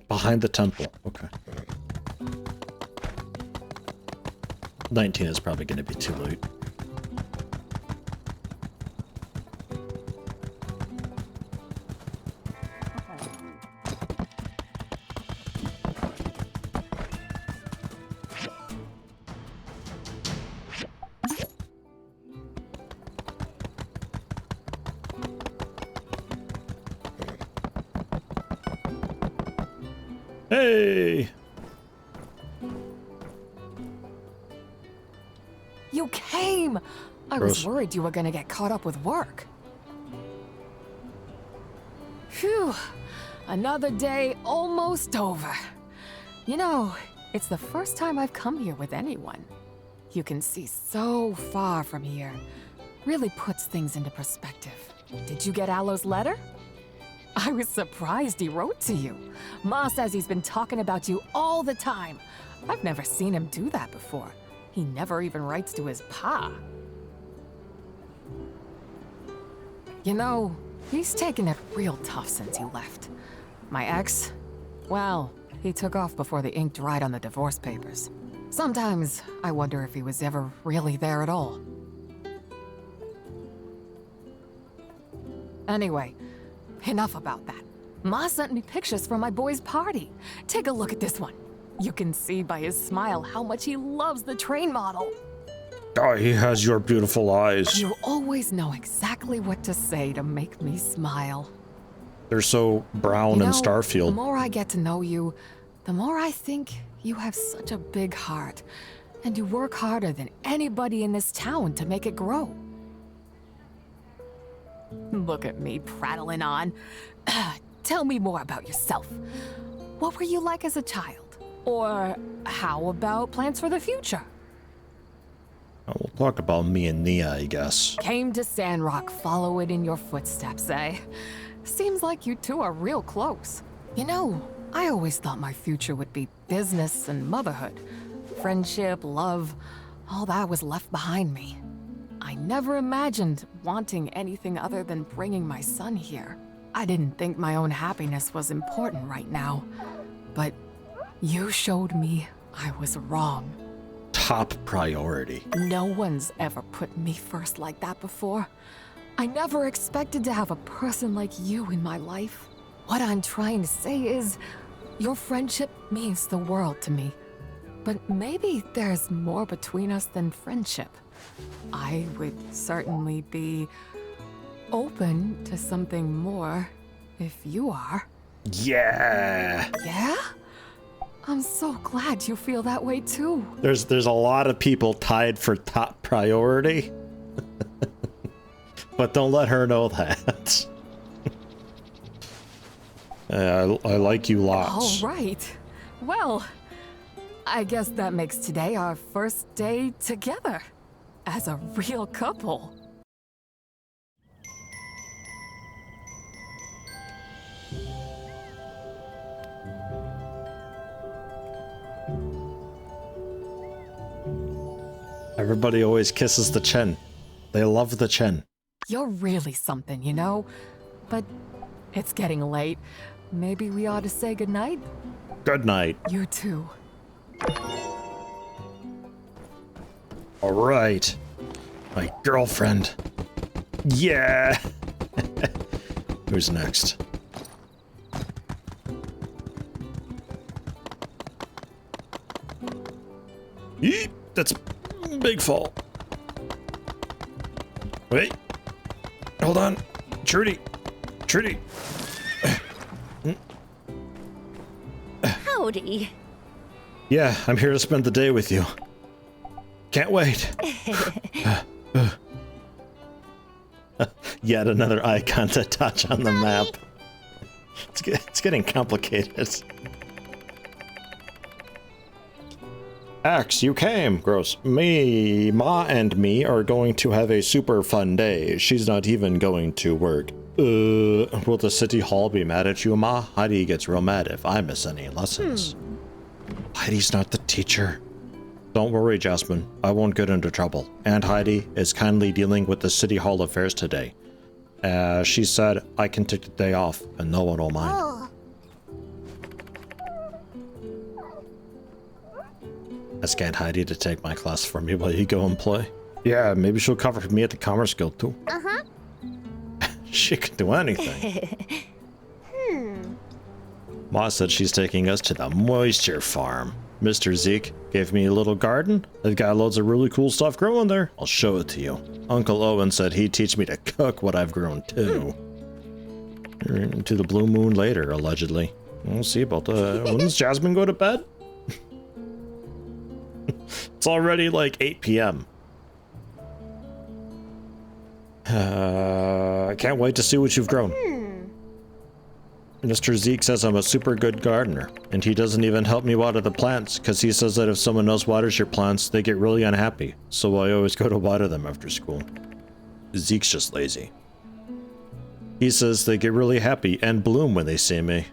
Behind the temple. Okay. 19 is probably going to be too late. Hey! You came! I was worried you were gonna get caught up with work. Phew! Another day almost over. You know, it's the first time I've come here with anyone. You can see so far from here. Really puts things into perspective. Did you get Aloe's letter? I was surprised he wrote to you. Ma says he's been talking about you all the time. I've never seen him do that before. He never even writes to his pa. You know, he's taken it real tough since he left. My ex, well, he took off before the ink dried on the divorce papers. Sometimes I wonder if he was ever really there at all. Anyway, enough about that. Ma sent me pictures from my boy's party. Take a look at this one. You can see by his smile how much he loves the train model. Oh, he has your beautiful eyes. You always know exactly what to say to make me smile. They're so brown and The Starfield. more I get to know you, the more I think you have such a big heart, and you work harder than anybody in this town to make it grow. Look at me prattling on. Tell me more about yourself. What were you like as a child? Or how about plans for the future? We'll talk about me and Nia, I guess. Came to Sandrock, follow it in your footsteps, eh? Seems like you two are real close. You know, I always thought my future would be business and motherhood. Friendship, love, all that was left behind me. I never imagined wanting anything other than bringing my son here. I didn't think my own happiness was important right now. But you showed me I was wrong. Top priority. No one's ever put me first like that before. I never expected to have a person like you in my life. What I'm trying to say is, your friendship means the world to me. But maybe there's more between us than friendship. I would certainly be open to something more if you are. Yeah. Yeah? I'm so glad you feel that way too. There's a lot of people tied for top priority. But don't let her know that. I like you lots. All right. Well, I guess that makes today our first day together as a real couple. Everybody always kisses the chin. They love the chin. You're really something, you know? But it's getting late. Maybe we ought to say goodnight? Good night. You too. All right. My girlfriend. Yeah. Who's next? Yeet, that's a big fall. Wait. Hold on. Trudy. Trudy. Howdy. Yeah, I'm here to spend the day with you. Can't wait. Yet another icon to touch on the map. It's getting complicated. Axe, you came. Gross. Ma and me are going to have a super fun day. She's not even going to work. Will the city hall be mad at you, Ma? Heidi gets real mad if I miss any lessons. Heidi's not the teacher. Don't worry, Jasmine. I won't get into trouble. Aunt Heidi is kindly dealing with the city hall affairs today. She said I can take the day off and no one will mind. Oh. Ask Aunt Heidi to take my class for me while you go and play. Yeah, maybe she'll cover for me at the Commerce Guild too. Uh-huh. She can do anything. Ma said she's taking us to the moisture farm. Mr. Zeke gave me a little garden. They've got loads of really cool stuff growing there. I'll show it to you. Uncle Owen said he'd teach me to cook what I've grown too. To the blue moon later, allegedly. We'll see about that. When does Jasmine go to bed? It's already like 8 p.m. I can't wait to see what you've grown. Mr. Zeke says I'm a super good gardener, and he doesn't even help me water the plants, because he says that if someone else waters your plants, they get really unhappy, so I always go to water them after school. Zeke's just lazy. He says they get really happy and bloom when they see me.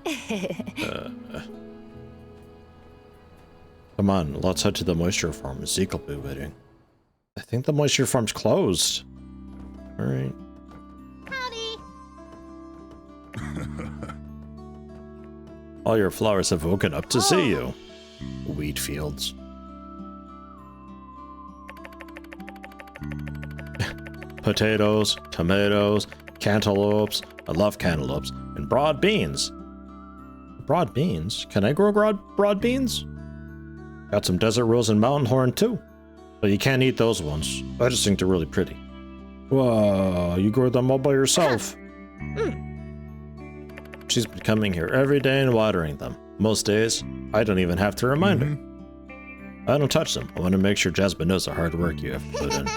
Come on, let's head to the moisture farm. Zeke will be waiting. I think the moisture farm's closed. Alright. Howdy. All your flowers have woken up to see you. Wheat fields. Potatoes, tomatoes, cantaloupes. I love cantaloupes. And broad beans. Broad beans? Can I grow broad beans? Got some desert rose and mountain horn too. But you can't eat those ones. I just think they're really pretty. Whoa, you grew them all by yourself. She's been coming here every day and watering them. Most days, I don't even have to remind her. I don't touch them. I want to make sure Jasmine knows the hard work you have to put in.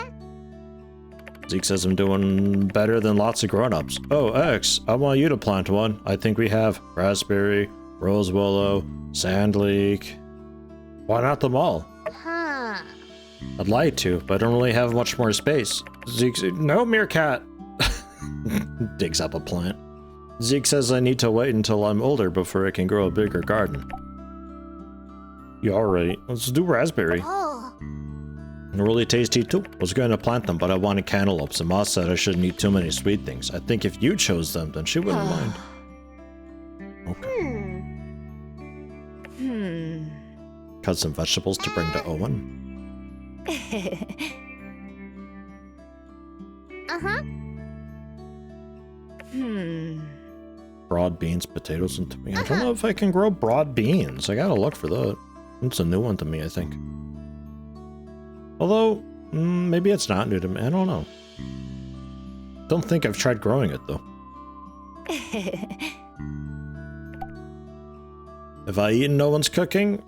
Zeke says I'm doing better than lots of grown-ups. Oh, X, I want you to plant one. I think we have raspberry, rose willow, sand leek. Why not them all? I'd like to, but I don't really have much more space. Zeke says, no, meerkat. Digs up a plant. Zeke says I need to wait until I'm older before I can grow a bigger garden. You alright? Let's do raspberry. They're really tasty too. I was going to plant them, but I wanted cantaloupes, and Ma said I shouldn't eat too many sweet things. I think if you chose them, then she wouldn't mind. Okay. Cut some vegetables to bring to Owen. Broad beans, potatoes, and tomato. I don't know if I can grow broad beans. I gotta look for that. It's a new one to me, I think. Although, maybe it's not new to me. I don't know. Don't think I've tried growing it, though. Have I eaten no one's cooking?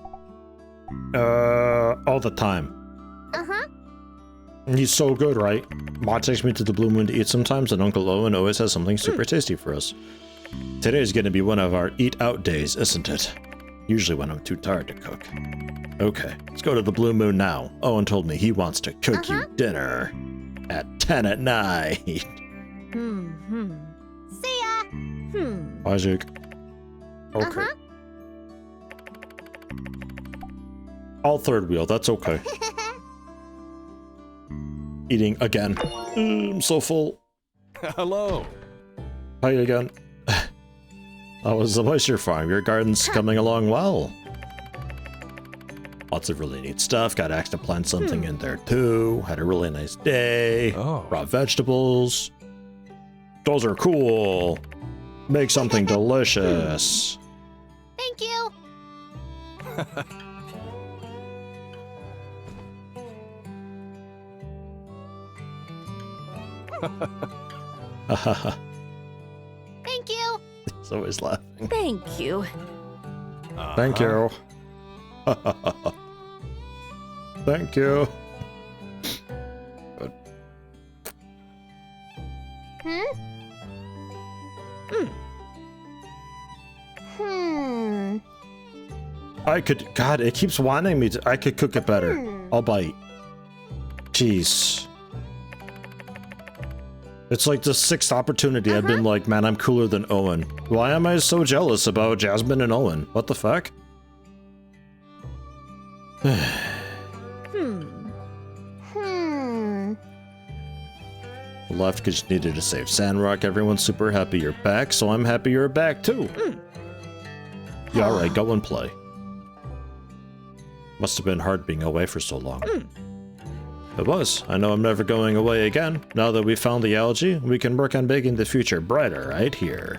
All the time. He's so good, right? Ma takes me to the Blue Moon to eat sometimes, and Uncle Owen always has something super tasty for us. Today's gonna be one of our eat-out days, isn't it? Usually when I'm too tired to cook. Okay, let's go to the Blue Moon now. Owen told me he wants to cook you dinner at 10 at night. See ya. Isaac. Okay. All third wheel, that's okay. Eating again. I'm so full. Hello. Hi again. That was the moisture farm. Your garden's coming along well. Lots of really neat stuff. Got asked to plant something in there too. Had a really nice day. Raw vegetables. Those are cool. Make something delicious. Thank you. Thank you. He's always laughing. Thank you. Thank you. Thank you. Good. I could, God, it keeps wanting me to, I could cook it better. I'll bite. Jeez. It's like the 6th opportunity I've been like, man, I'm cooler than Owen. Why am I so jealous about Jasmine and Owen? What the fuck? Left because you needed to save Sandrock. Everyone's super happy you're back, so I'm happy you're back too. Yeah, alright, go and play. Must have been hard being away for so long. It was. I know I'm never going away again. Now that we found the algae, we can work on making the future brighter right here.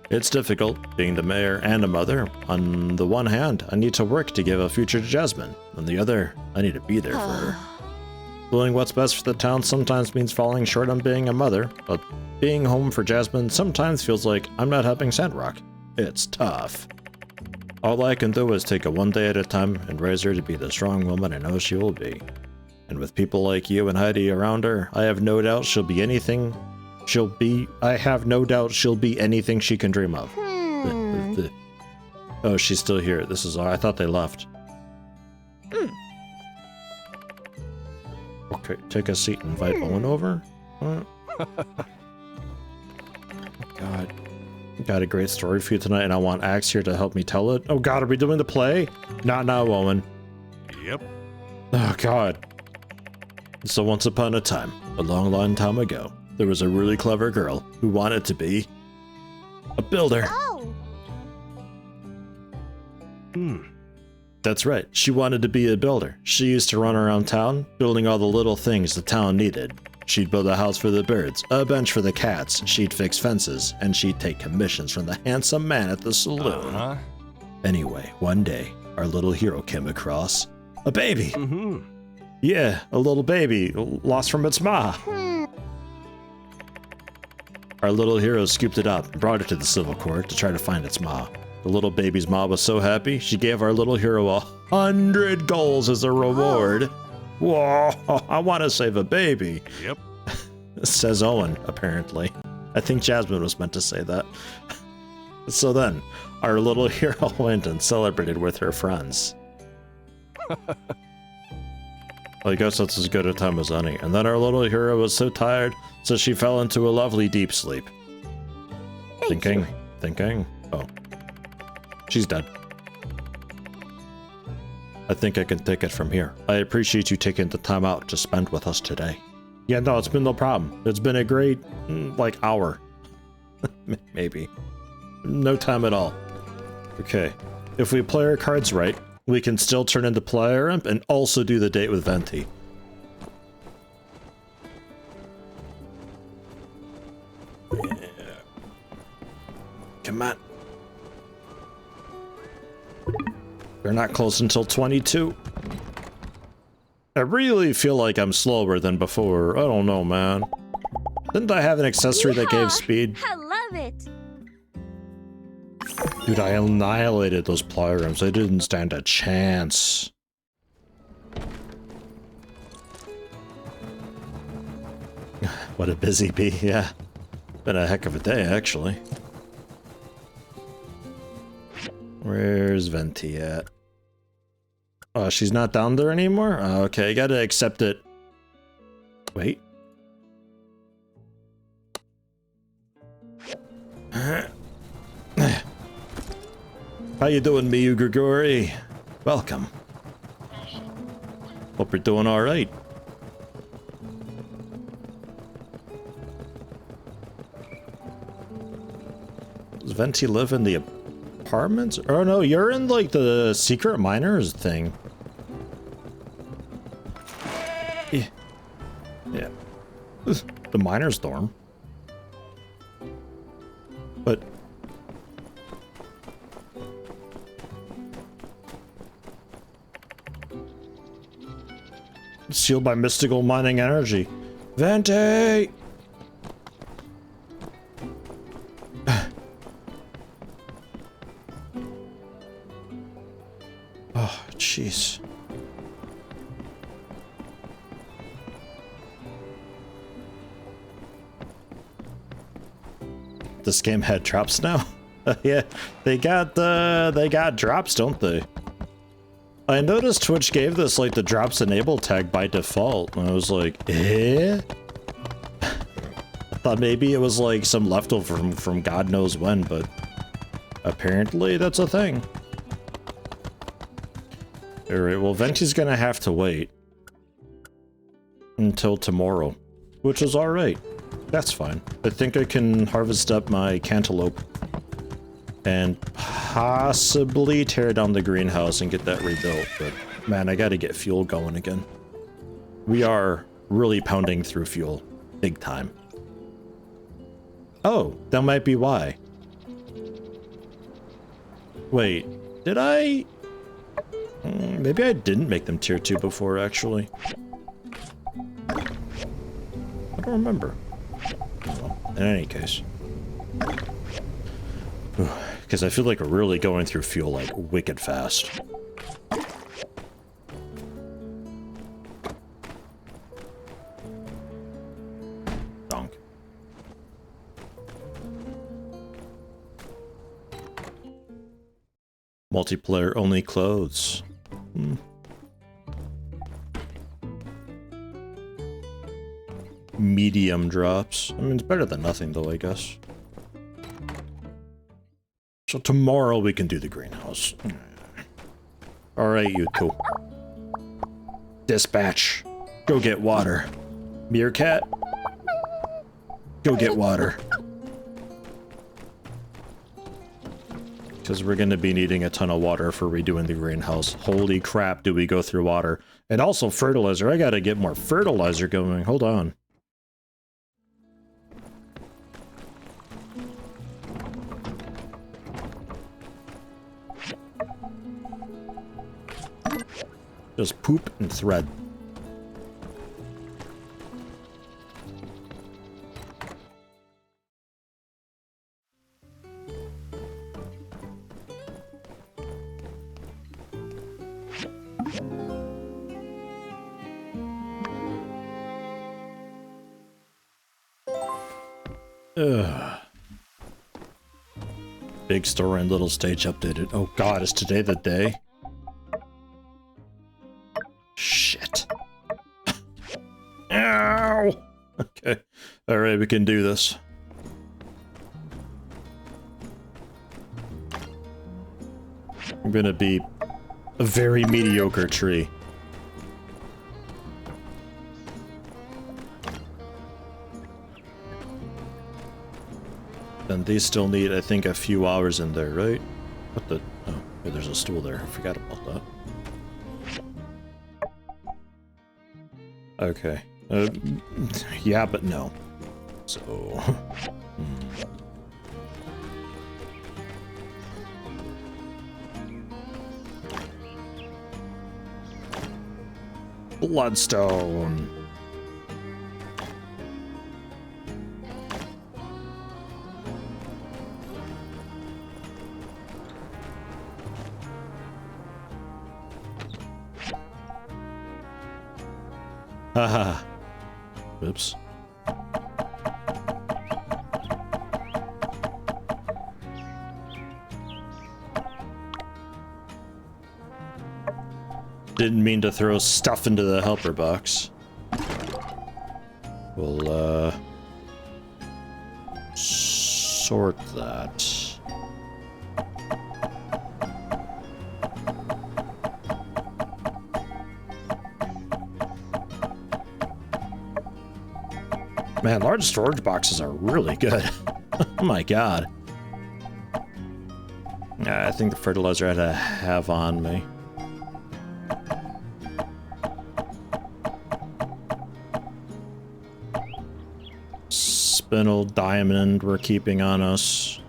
It's difficult, being the mayor and a mother. On the one hand, I need to work to give a future to Jasmine. On the other, I need to be there for her. Doing what's best for the town sometimes means falling short on being a mother, but being home for Jasmine sometimes feels like I'm not helping Sandrock. It's tough. All I can do is take it one day at a time and raise her to be the strong woman I know she will be. And with people like you and Heidi around her, I have no doubt she'll be anything I have no doubt she'll be anything she can dream of. Oh, she's still here. This is I thought they left. Okay, take a seat and invite Owen over. God. Got a great story for you tonight, and I want Axe here to help me tell it. Oh God, are we doing the play? Not now, Owen. Yep. Oh God. So once upon a time, a long, long time ago, there was a really clever girl who wanted to be a builder. Oh. That's right. She wanted to be a builder. She used to run around town, building all the little things the town needed. She'd build a house for the birds, a bench for the cats, she'd fix fences, and she'd take commissions from the handsome man at the saloon. Anyway, one day, our little hero came across a baby. Yeah, a little baby, lost from its ma. Our little hero scooped it up and brought it to the civil court to try to find its ma. The little baby's ma was so happy, she gave our little hero 100 goals as a reward. Whoa, I want to save a baby. Yep. Says Owen, apparently. I think Jasmine was meant to say that. So then, our little hero went and celebrated with her friends. I guess that's as good a time as any. And then our little hero was so tired, so she fell into a lovely deep sleep. Thinking. Oh. She's dead. I think I can take it from here. I appreciate you taking the time out to spend with us today. Yeah, no, it's been no problem. It's been a great, hour. Maybe. No time at all. Okay. If we play our cards right, we can still turn into Player Imp and also do the date with Venti. Yeah. Come on. They're not close until 22. I really feel like I'm slower than before. I don't know, man. Didn't I have an accessory that gave speed? I love it. Dude, I annihilated those Plyrums. I didn't stand a chance. What a busy bee, yeah. Been a heck of a day, actually. Where's Venti at? Oh, she's not down there anymore? Oh, okay, I gotta accept it. Wait. How you doing, Miyu Grigori? Welcome. Hope you're doing alright. Does Venti live in the apartments? Oh no, you're in like the secret miners thing. Yeah. Yeah. The miners dorm. But sealed by mystical mining energy. Venti! Oh, jeez. This game had drops now? Yeah, they got drops, don't they? I noticed Twitch gave this like the drops enable tag by default, and I was like, eh? I thought maybe it was like some leftover from God knows when, but apparently that's a thing. Alright, well Venti's gonna have to wait until tomorrow, which is alright. That's fine. I think I can harvest up my cantaloupe and possibly tear down the greenhouse and get that rebuilt, but man, I gotta get fuel going again. We are really pounding through fuel. Big time. Oh, that might be why. Wait, did I? Maybe I didn't make them tier 2 before, actually. I don't remember. Well, in any case. Because I feel like we're really going through fuel like wicked fast. Donk. Multiplayer only clothes. Medium drops. I mean, it's better than nothing though, I guess. So tomorrow we can do the greenhouse. Alright, you two. Dispatch. Go get water. Meerkat. Go get water. Because we're going to be needing a ton of water for redoing the greenhouse. Holy crap, do we go through water. And also fertilizer. I got to get more fertilizer going. Hold on. Just poop and thread. Ugh. Big story and little stage updated. Oh god, is today the day? Shit. Ow! Okay. Alright, we can do this. I'm gonna be a very mediocre tree. And these still need, I think, a few hours in there, right? What the? Oh, yeah, there's a stool there. I forgot about that. Okay. Yeah, but no. So... Bloodstone. Haha. Oops. Didn't mean to throw stuff into the helper box. We'll, sort that. Man, large storage boxes are really good. Oh my god. I think the fertilizer I had to have on me. Spinel diamond we're keeping on us.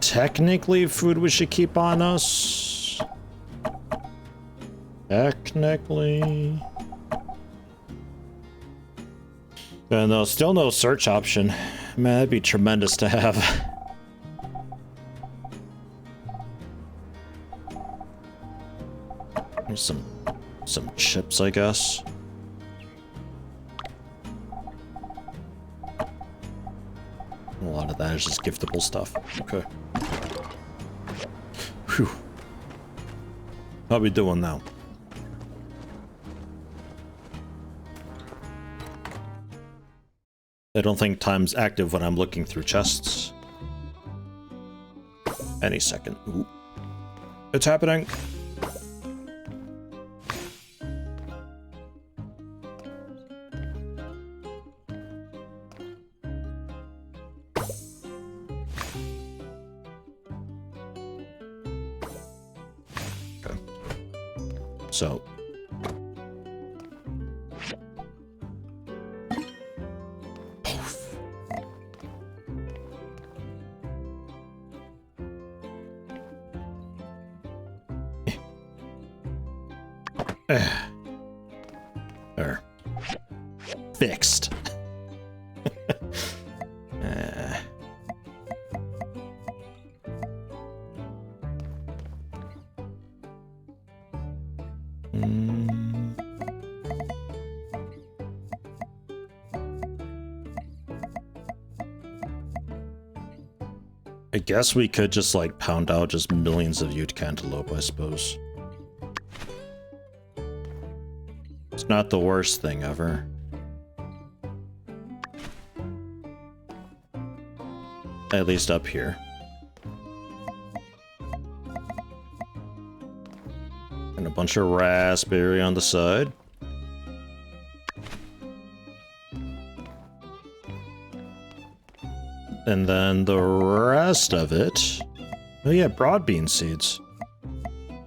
Technically, food we should keep on us. Technically. And no, still no search option. Man, that'd be tremendous to have. There's some chips, I guess. A lot of that is just giftable stuff. Okay. Whew. How we doing now? I don't think time's active when I'm looking through chests. Any second. Ooh. It's happening. Okay. So. There. Fixed. I guess we could just like pound out just millions of Ute cantaloupe, I suppose. It's not the worst thing ever. At least up here. And a bunch of raspberry on the side. And then the rest of it... Oh yeah, broad bean seeds.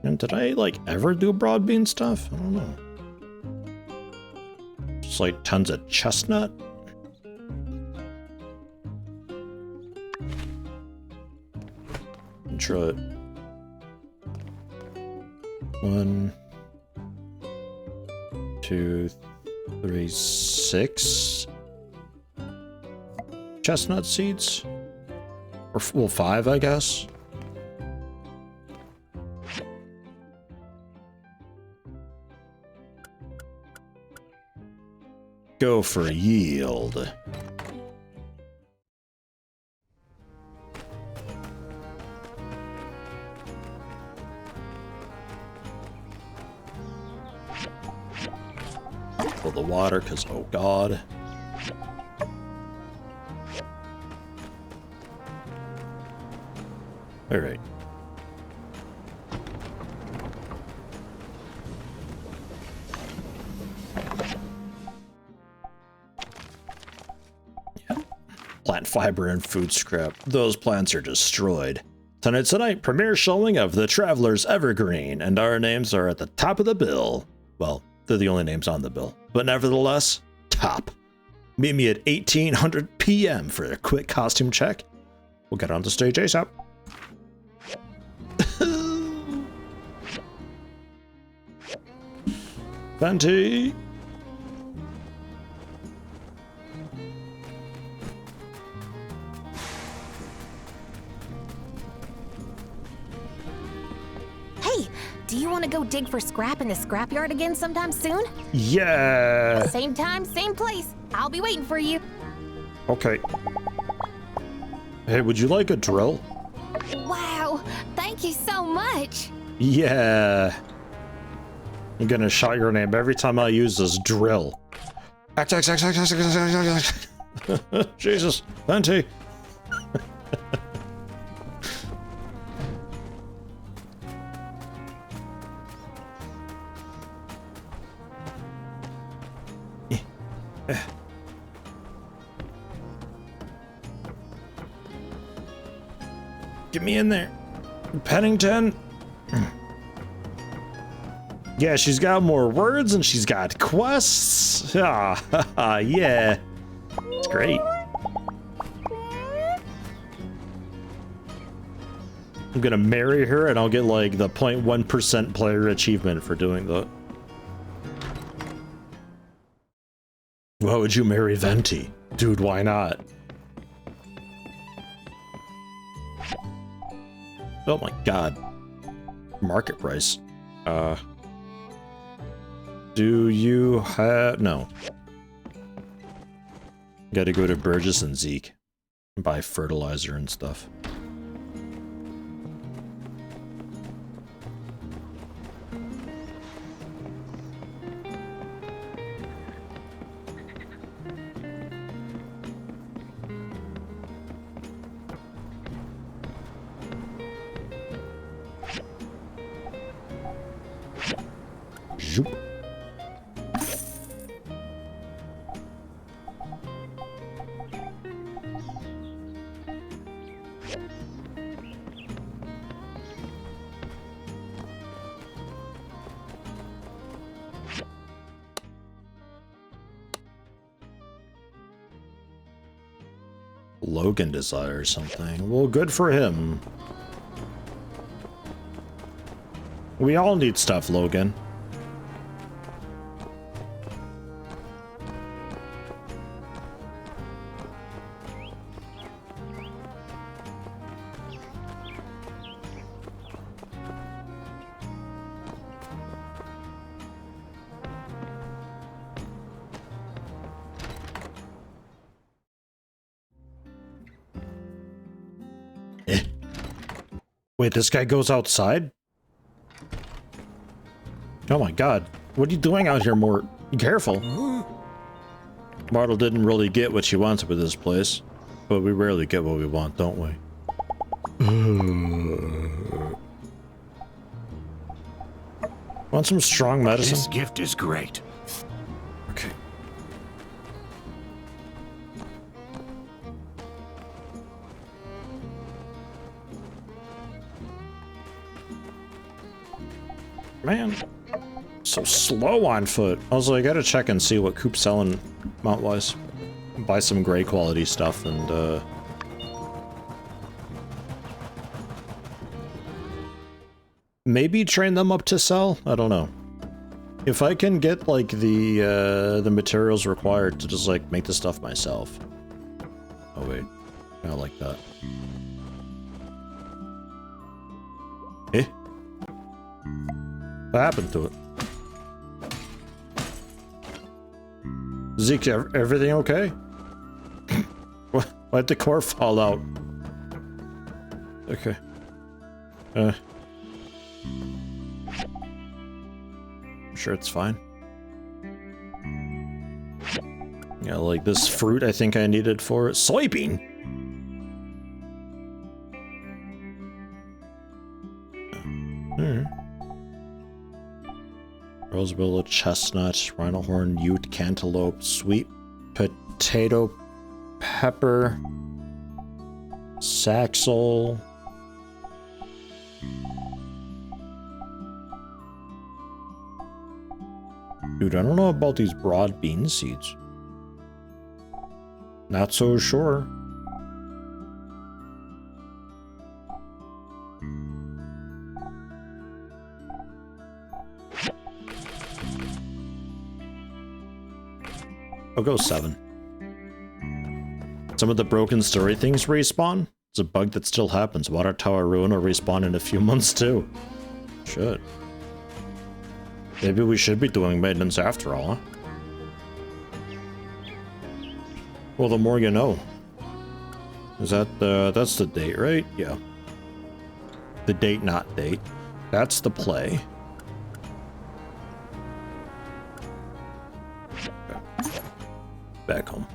And did I, like, ever do broad bean stuff? I don't know. Just like tons of chestnut. Try it. 1, 2, 3, 6 chestnut seeds, or well, 5, I guess. Go for yield. Fill the water, because oh god. Alright. Plant fiber and food scrap. Those plants are destroyed. Tonight, premiere showing of The Traveler's Evergreen, and our names are at the top of the bill. Well, they're the only names on the bill, but nevertheless, top. Meet me at 1800 p.m. for a quick costume check. We'll get on the stage ASAP. Venti. Hey, do you want to go dig for scrap in the scrapyard again sometime soon? Yeah. Same time, same place. I'll be waiting for you. Okay. Hey, would you like a drill? Wow, thank you so much. Yeah. I'm gonna shout your name every time I use this drill. Jesus, Venti. Get me in there. Pennington. Yeah, she's got more words and she's got quests. Ah, yeah. It's great. I'm gonna marry her and I'll get like the 0.1% player achievement for doing that. Why would you marry Venti? Dude, why not? Oh my god. Market price. Do you have... No. Gotta go to Burgess and Zeke. And buy fertilizer and stuff. Zoop. Logan desires something. Well, good for him. We all need stuff, Logan. Wait, this guy goes outside? Oh my god. What are you doing out here, Mort? Be careful. Martel didn't really get what she wants with this place. But we rarely get what we want, don't we? Want some strong medicine? This gift is great. Okay. Man, so slow on foot. Also, I gotta check and see what Coop's selling mount-wise. Buy some gray quality stuff and, maybe train them up to sell? I don't know. If I can get, like, the materials required to just, like, make the stuff myself. Oh, wait. I like that. Eh? What happened to it? Zeke, everything okay? Why'd the core fall out? Okay. I'm sure it's fine. Yeah, like this fruit I think I needed for it. Soybean! Rosebilla, chestnut, rhino horn, ute, cantaloupe, sweet potato, pepper, saxel. Dude, I don't know about these broad bean seeds. Not so sure. I'll go 7. Some of the broken story things respawn. It's a bug that still happens. Water Tower Ruin will respawn in a few months too. Should. Maybe we should be doing maintenance after all, huh? Well, the more you know. Is that that's the date, right? Yeah. The date, not date. That's the play. Okay. Back home.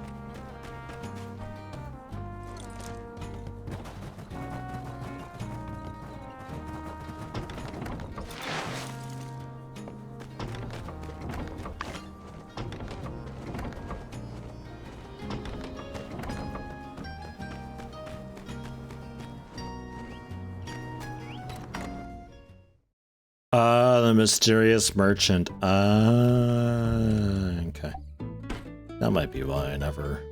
The mysterious merchant. Okay. That might be why I never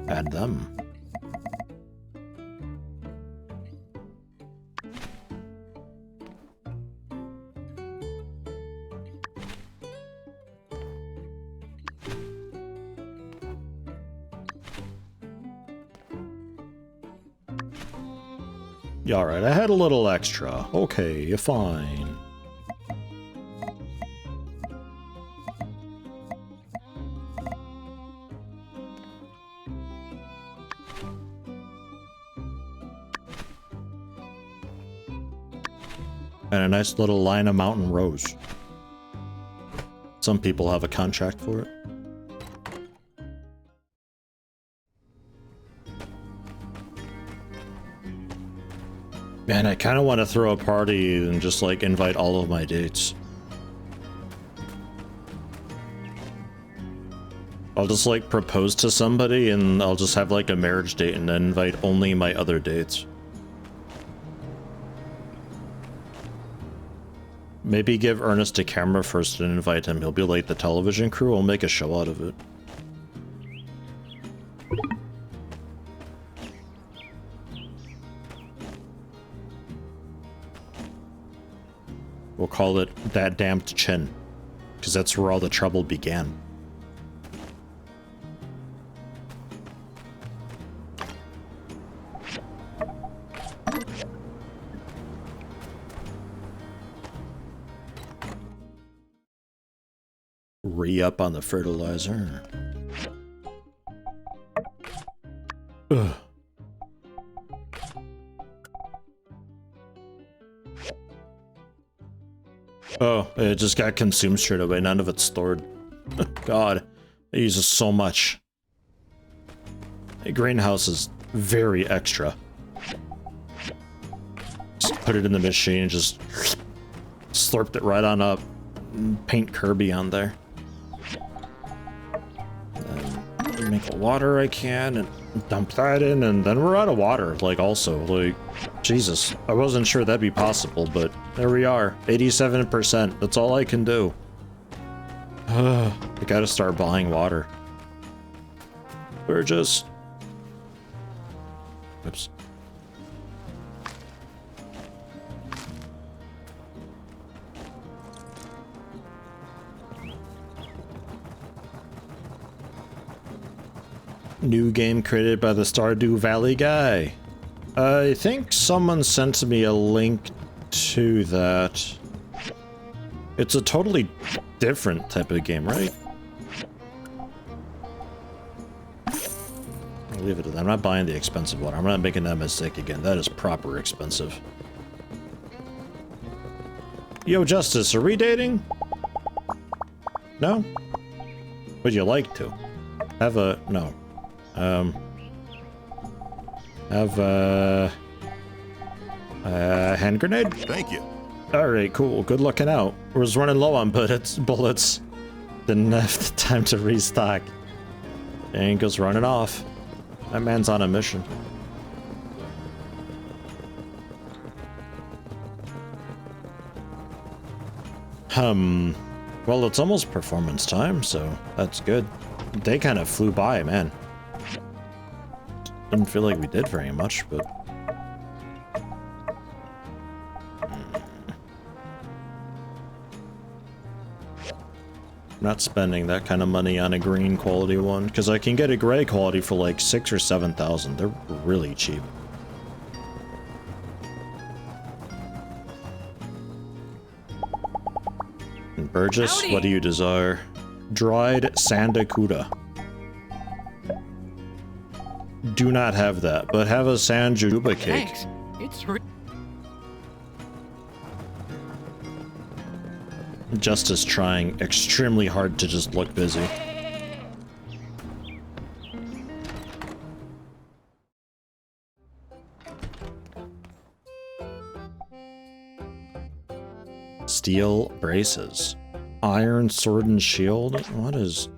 had them. Yeah, alright, I had a little extra. Okay, fine. And a nice little line of mountain rose. Some people have a contract for it. Man, I kind of want to throw a party and just like invite all of my dates. I'll just like propose to somebody and I'll just have like a marriage date and then invite only my other dates. Maybe give Ernest a camera first and invite him. He'll be like the television crew. We'll make a show out of it. We'll call it That Damned Chin, because that's where all the trouble began. Re-up on the fertilizer. Ugh. Oh, it just got consumed straight away. None of it's stored. God, it uses so much. A greenhouse is very extra. Just put it in the machine and just slurped it right on up. Paint Kirby on there. Then make a water I can and dump that in, and then we're out of water. Like, also, like, Jesus, I wasn't sure that'd be possible, but there we are. 87%. That's all I can do. I gotta start buying water. We're just... Oops. New game created by the Stardew Valley guy. I think someone sent me a link to that. It's a totally different type of game, right? I'll leave it at that. I'm not buying the expensive one. I'm not making that mistake again. That is proper expensive. Yo, Justice, are we dating? No? Would you like to? Have a... no. Have a hand grenade? Thank you. Alright, cool. Good looking out. I was running low on bullets. Didn't have the time to restock. And goes running off. That man's on a mission. Well, it's almost performance time, so that's good. They kind of flew by, man. Didn't feel like we did very much, but... Not spending that kind of money on a green quality one, because I can get a gray quality for like 6,000 or 7,000. They're really cheap. And Burgess, Howdy. what do you desire? Dried sandakuda. Do not have that, but have a sanjuba cake. Thanks. It's Justice trying extremely hard to just look busy. Steel braces. Iron sword and shield? What is...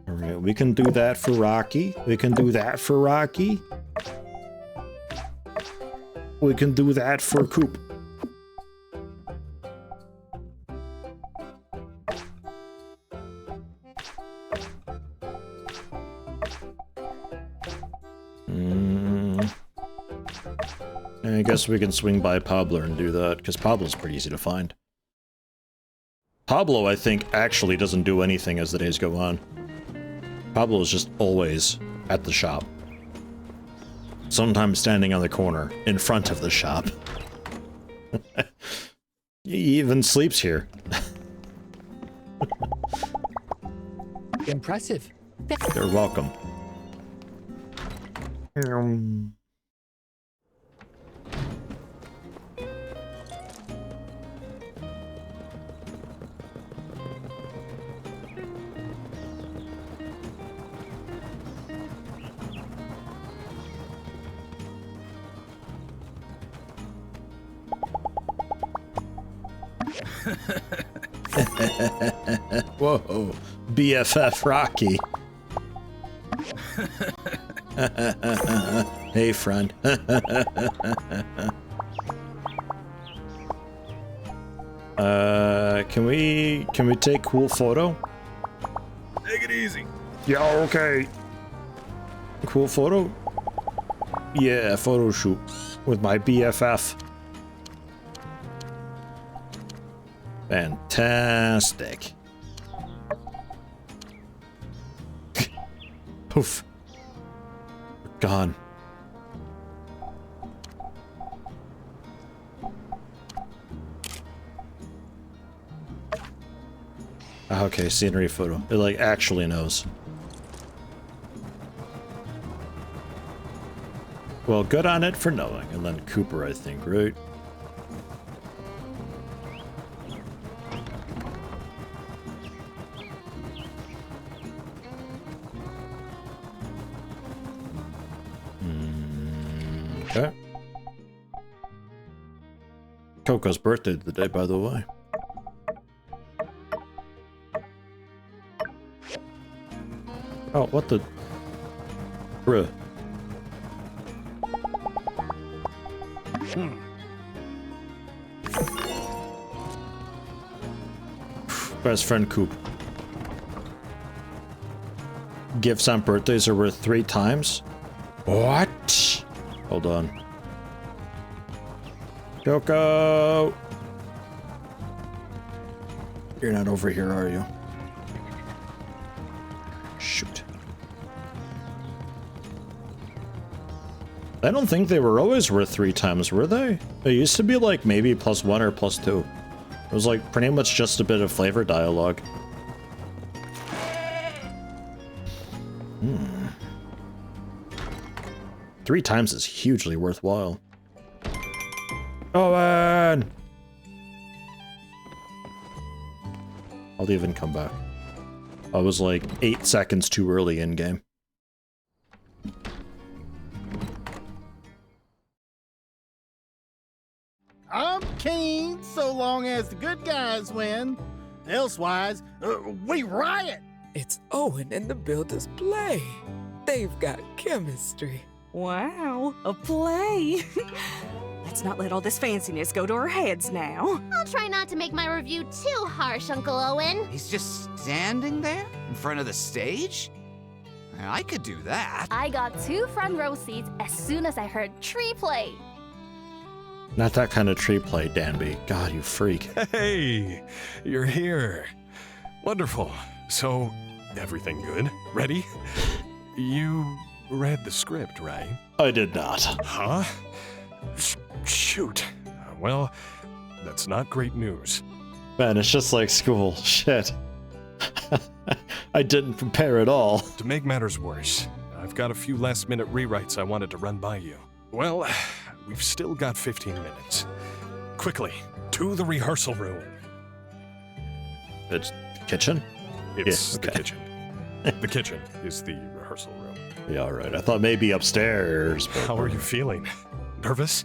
Alright, we can do that for Rocky. We can do that for Rocky. We can do that for Coop. I guess we can swing by Pablo and do that, because Pablo's pretty easy to find. Pablo, I think, actually doesn't do anything as the days go on. Pablo is just always at the shop. Sometimes standing on the corner, in front of the shop. He even sleeps here. impressive. You're welcome. Whoa, BFF Rocky. Hey, friend. Can we take cool photo? Take it easy. Yeah, okay. Cool photo? Yeah, photo shoot with my BFF. Fantastic. Poof. Gone. Okay, scenery photo. It like actually knows. Well, good on it for knowing. And then Cooper, I think, right? Okay. Coco's birthday today, by the way. Oh, what the... Bruh. Best friend Coop. Gifts on birthdays are worth 3 times? What? Hold on. Coco! You're not over here, are you? Shoot. I don't think they were always worth 3 times, were they? It used to be like maybe +1 or +2. It was like pretty much just a bit of flavor dialogue. 3 times is hugely worthwhile. Owen! I'll even come back. I was like 8 seconds too early in game. I'm keen so long as the good guys win. Elsewise, we riot. It's Owen and the Builders play. They've got chemistry. Wow, a play. Let's not let all this fanciness go to our heads now. I'll try not to make my review too harsh, Uncle Owen. He's just standing there in front of the stage? I could do that. I got 2 front row seats as soon as I heard tree play. Not that kind of tree play, Danby. God, you freak. Hey, you're here. Wonderful. So, everything good? Ready? You read the script, right? I did not. Huh? Shoot. Well, that's not great news. Man, it's just like school. Shit. I didn't prepare at all. To make matters worse, I've got a few last-minute rewrites I wanted to run by you. Well, we've still got 15 minutes. Quickly, to the rehearsal room. It's the kitchen? It's Yeah, okay. the kitchen. The kitchen is the rehearsal room. Yeah, all right. I thought maybe upstairs. But... How are you feeling? Nervous?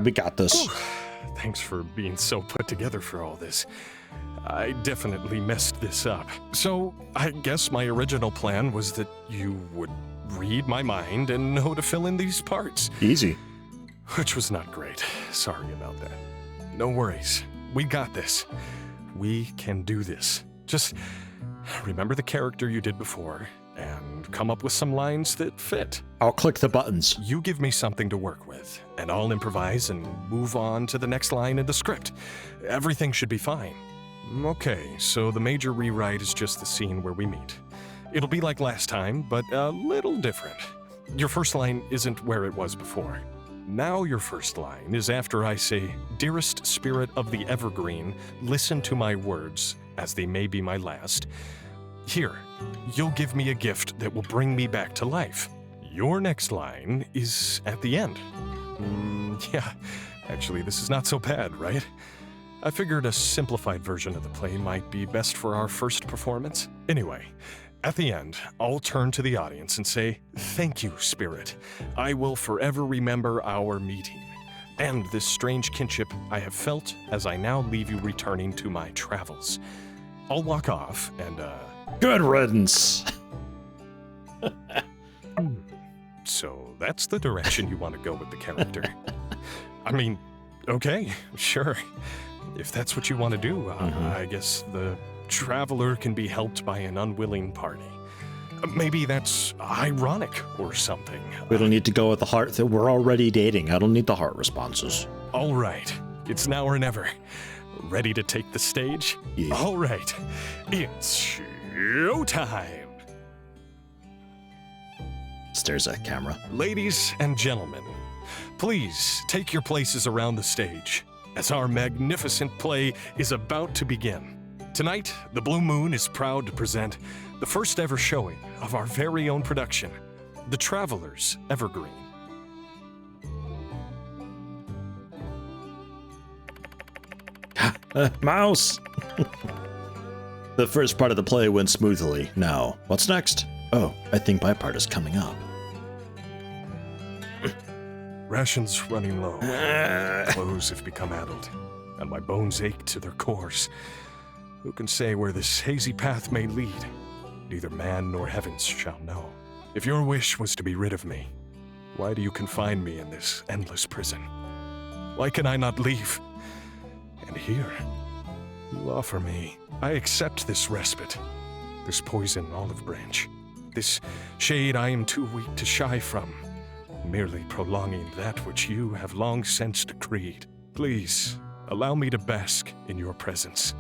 We got this. Whew. Thanks for being so put together for all this. I definitely messed this up. So, I guess my original plan was that you would read my mind and know to fill in these parts. Easy. Which was not great. Sorry about that. No worries. We got this. We can do this. Just remember the character you did before and come up with some lines that fit. I'll click the buttons. You give me something to work with, and I'll improvise and move on to the next line in the script. Everything should be fine. Okay, so the major rewrite is just the scene where we meet. It'll be like last time, but a little different. Your first line isn't where it was before. Now your first line is after I say, "Dearest spirit of the evergreen, listen to my words, as they may be my last. Here, you'll give me a gift that will bring me back to life." Your next line is at the end. Yeah, actually, this is not so bad, right? I figured a simplified version of the play might be best for our first performance. Anyway, at the end, I'll turn to the audience and say, "Thank you, Spirit. I will forever remember our meeting, and this strange kinship I have felt as I now leave you returning to my travels." I'll walk off and, Good riddance. So that's the direction you want to go with the character. I mean, okay, sure. If that's what you want to do, I guess the traveler can be helped by an unwilling party. Maybe that's ironic or something. We don't need to go with the heart that we're already dating. I don't need the heart responses. All right, it's now or never. Ready to take the stage? Yeah. All right, it's showtime. Stares at camera. Ladies and gentlemen, please take your places around the stage as our magnificent play is about to begin. Tonight, the Blue Moon is proud to present the first ever showing of our very own production, The Traveler's Evergreen. Mouse! The first part of the play went smoothly. Now, what's next? Oh, I think my part is coming up. Rations running low. Clothes have become addled, and my bones ache to their cores. Who can say where this hazy path may lead? Neither man nor heavens shall know. If your wish was to be rid of me, why do you confine me in this endless prison? Why can I not leave? And here, you offer me. I accept this respite, this poison olive branch, this shade I am too weak to shy from, merely prolonging that which you have long since decreed. Please, allow me to bask in your presence.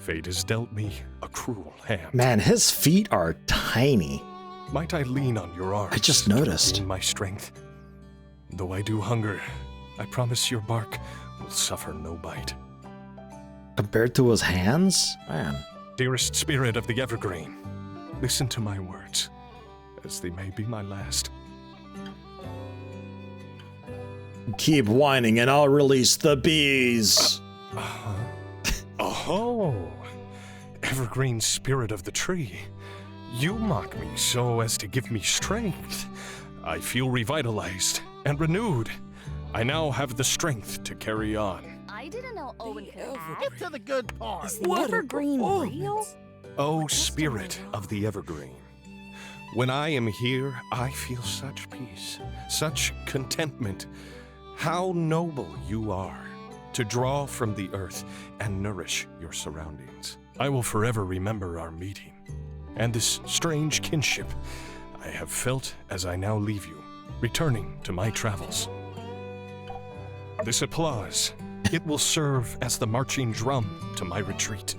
Fate has dealt me a cruel hand. Man, his feet are tiny. Might I lean on your arms? I just noticed. To gain my strength. Though I do hunger, I promise your bark will suffer no bite. Compared to his hands? Man. Dearest spirit of the evergreen, listen to my words, as they may be my last. Keep whining and I'll release the bees. Oh, evergreen spirit of the tree. You mock me so as to give me strength. I feel revitalized and renewed. I now have the strength to carry on. I didn't know Owen could act. Get to the good part. Is the evergreen real? Oh, spirit of the evergreen. When I am here, I feel such peace, such contentment. How noble you are to draw from the earth and nourish your surroundings. I will forever remember our meeting and this strange kinship I have felt as I now leave you, returning to my travels. This applause, it will serve as the marching drum to my retreat.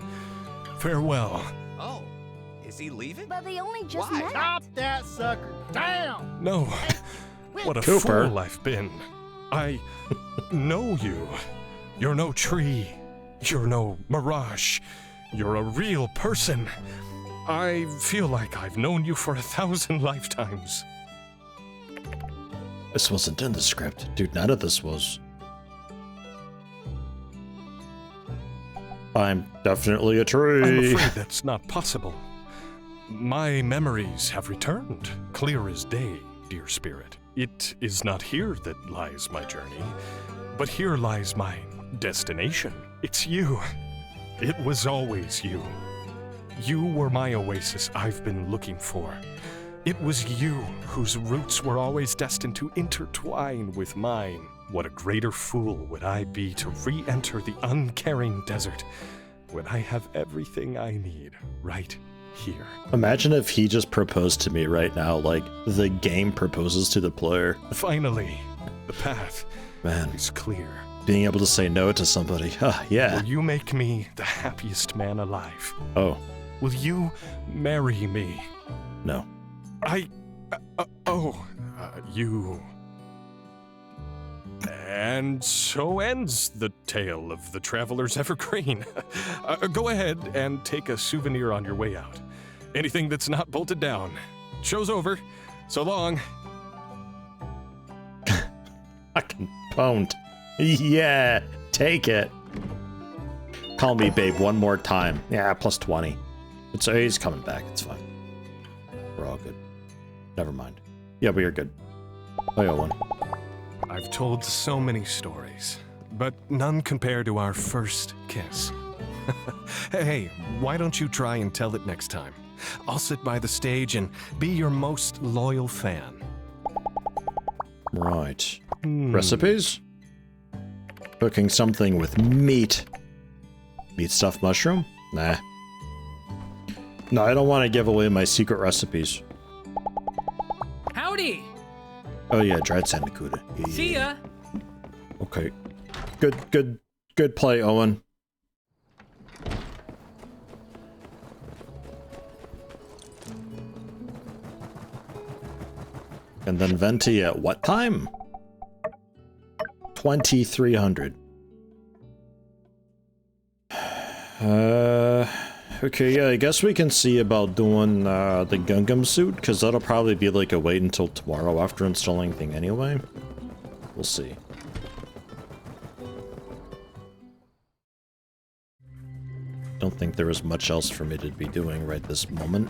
Farewell. Oh, is he leaving? But they only just Why? met. Chop that sucker down. No, what a Cooper. fool I've been. I know you. You're no tree. You're no mirage. You're a real person. I feel like I've known you for 1,000 lifetimes. This wasn't in the script. Dude, none of this was. I'm definitely a tree. I'm afraid that's not possible. My memories have returned, clear as day, dear spirit. It is not here that lies my journey, but here lies my destination. It's you. It was always you. You were my oasis I've been looking for. It was you whose roots were always destined to intertwine with mine. What a greater fool would I be to re-enter the uncaring desert when I have everything I need right here. Imagine if he just proposed to me right now, like the game proposes to the player. Finally, the path is clear. Being able to say no to somebody. Yeah. Will you make me the happiest man alive? Oh. Will you marry me? No. You. And so ends the tale of the Traveler's Evergreen. Go ahead and take a souvenir on your way out. Anything that's not bolted down. Show's over. So long. Fucking pwned. Yeah, take it. Call me babe one more time. Yeah, plus 20. He's coming back. It's fine. We're all good. Never mind. Yeah, we are good. Bye, Owen. I've told so many stories, but none compare to our first kiss. Hey, why don't you try and tell it next time? I'll sit by the stage and be your most loyal fan. Right. Recipes? Cooking something with meat. Meat stuffed mushroom? Nah. No, I don't want to give away my secret recipes. Howdy! Oh yeah, dried sandakuda. Yeah. See ya! Okay. Good play, Owen. And then Venti at what time? 2300. Okay, yeah, I guess we can see about doing the Gungam suit, because that'll probably be like a wait until tomorrow after installing thing anyway. We'll see. Don't think there was much else for me to be doing right this moment.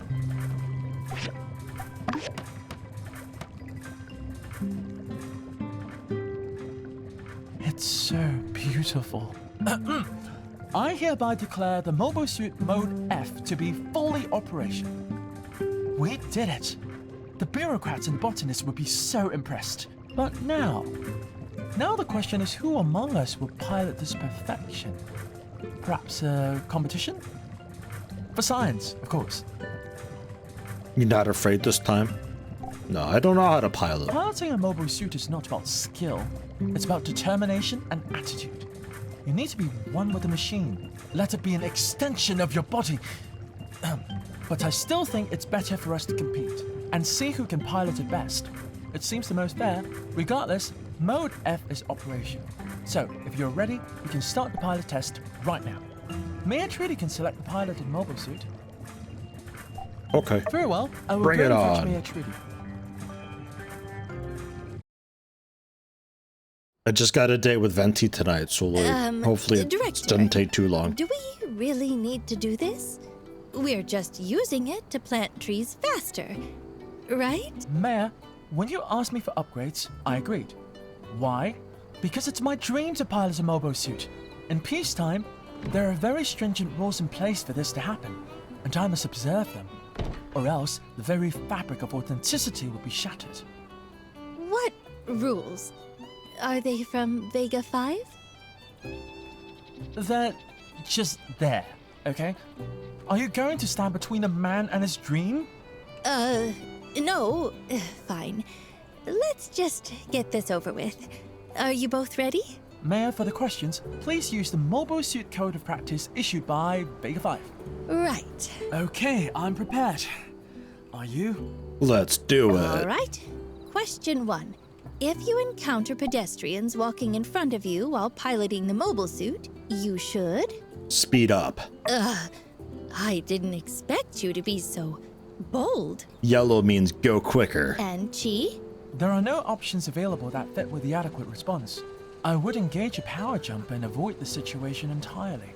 It's so beautiful. I hereby declare the mobile suit mode F to be fully operational. We did it. The bureaucrats and botanists would be so impressed. But now the question is, who among us will pilot this perfection? Perhaps a competition? For science, of course. You're not afraid this time? No, I don't know how to pilot. Piloting a mobile suit is not about skill. It's about determination and attitude. You need to be one with the machine. Let it be an extension of your body. But I still think it's better for us to compete and see who can pilot it best. It seems the most fair. Regardless, Mode F is operational. So, if you're ready, we can start the pilot test right now. Mayor Trudy can select the piloted mobile suit. Okay. Very well. I will Bring go it and fetch on. Mayor Trudy. I just got a date with Venti tonight, so like, hopefully it Director, doesn't take too long. Do we really need to do this? We're just using it to plant trees faster, right? Mayor, when you asked me for upgrades, I agreed. Why? Because it's my dream to pilot a mobile suit. In peacetime, there are very stringent rules in place for this to happen, and I must observe them, or else the very fabric of authenticity will be shattered. What rules? Are they from Vega 5? They're just there, okay? Are you going to stand between a man and his dream? No. Fine. Let's just get this over with. Are you both ready? Mayor, for the questions, please use the Mobile Suit Code of Practice issued by Vega 5. Right. Okay, I'm prepared. Are you? Let's do it. All right. Question 1. If you encounter pedestrians walking in front of you while piloting the mobile suit, you should... Speed up. I didn't expect you to be so bold. Yellow means go quicker. And Chi? There are no options available that fit with the adequate response. I would engage a power jump and avoid the situation entirely.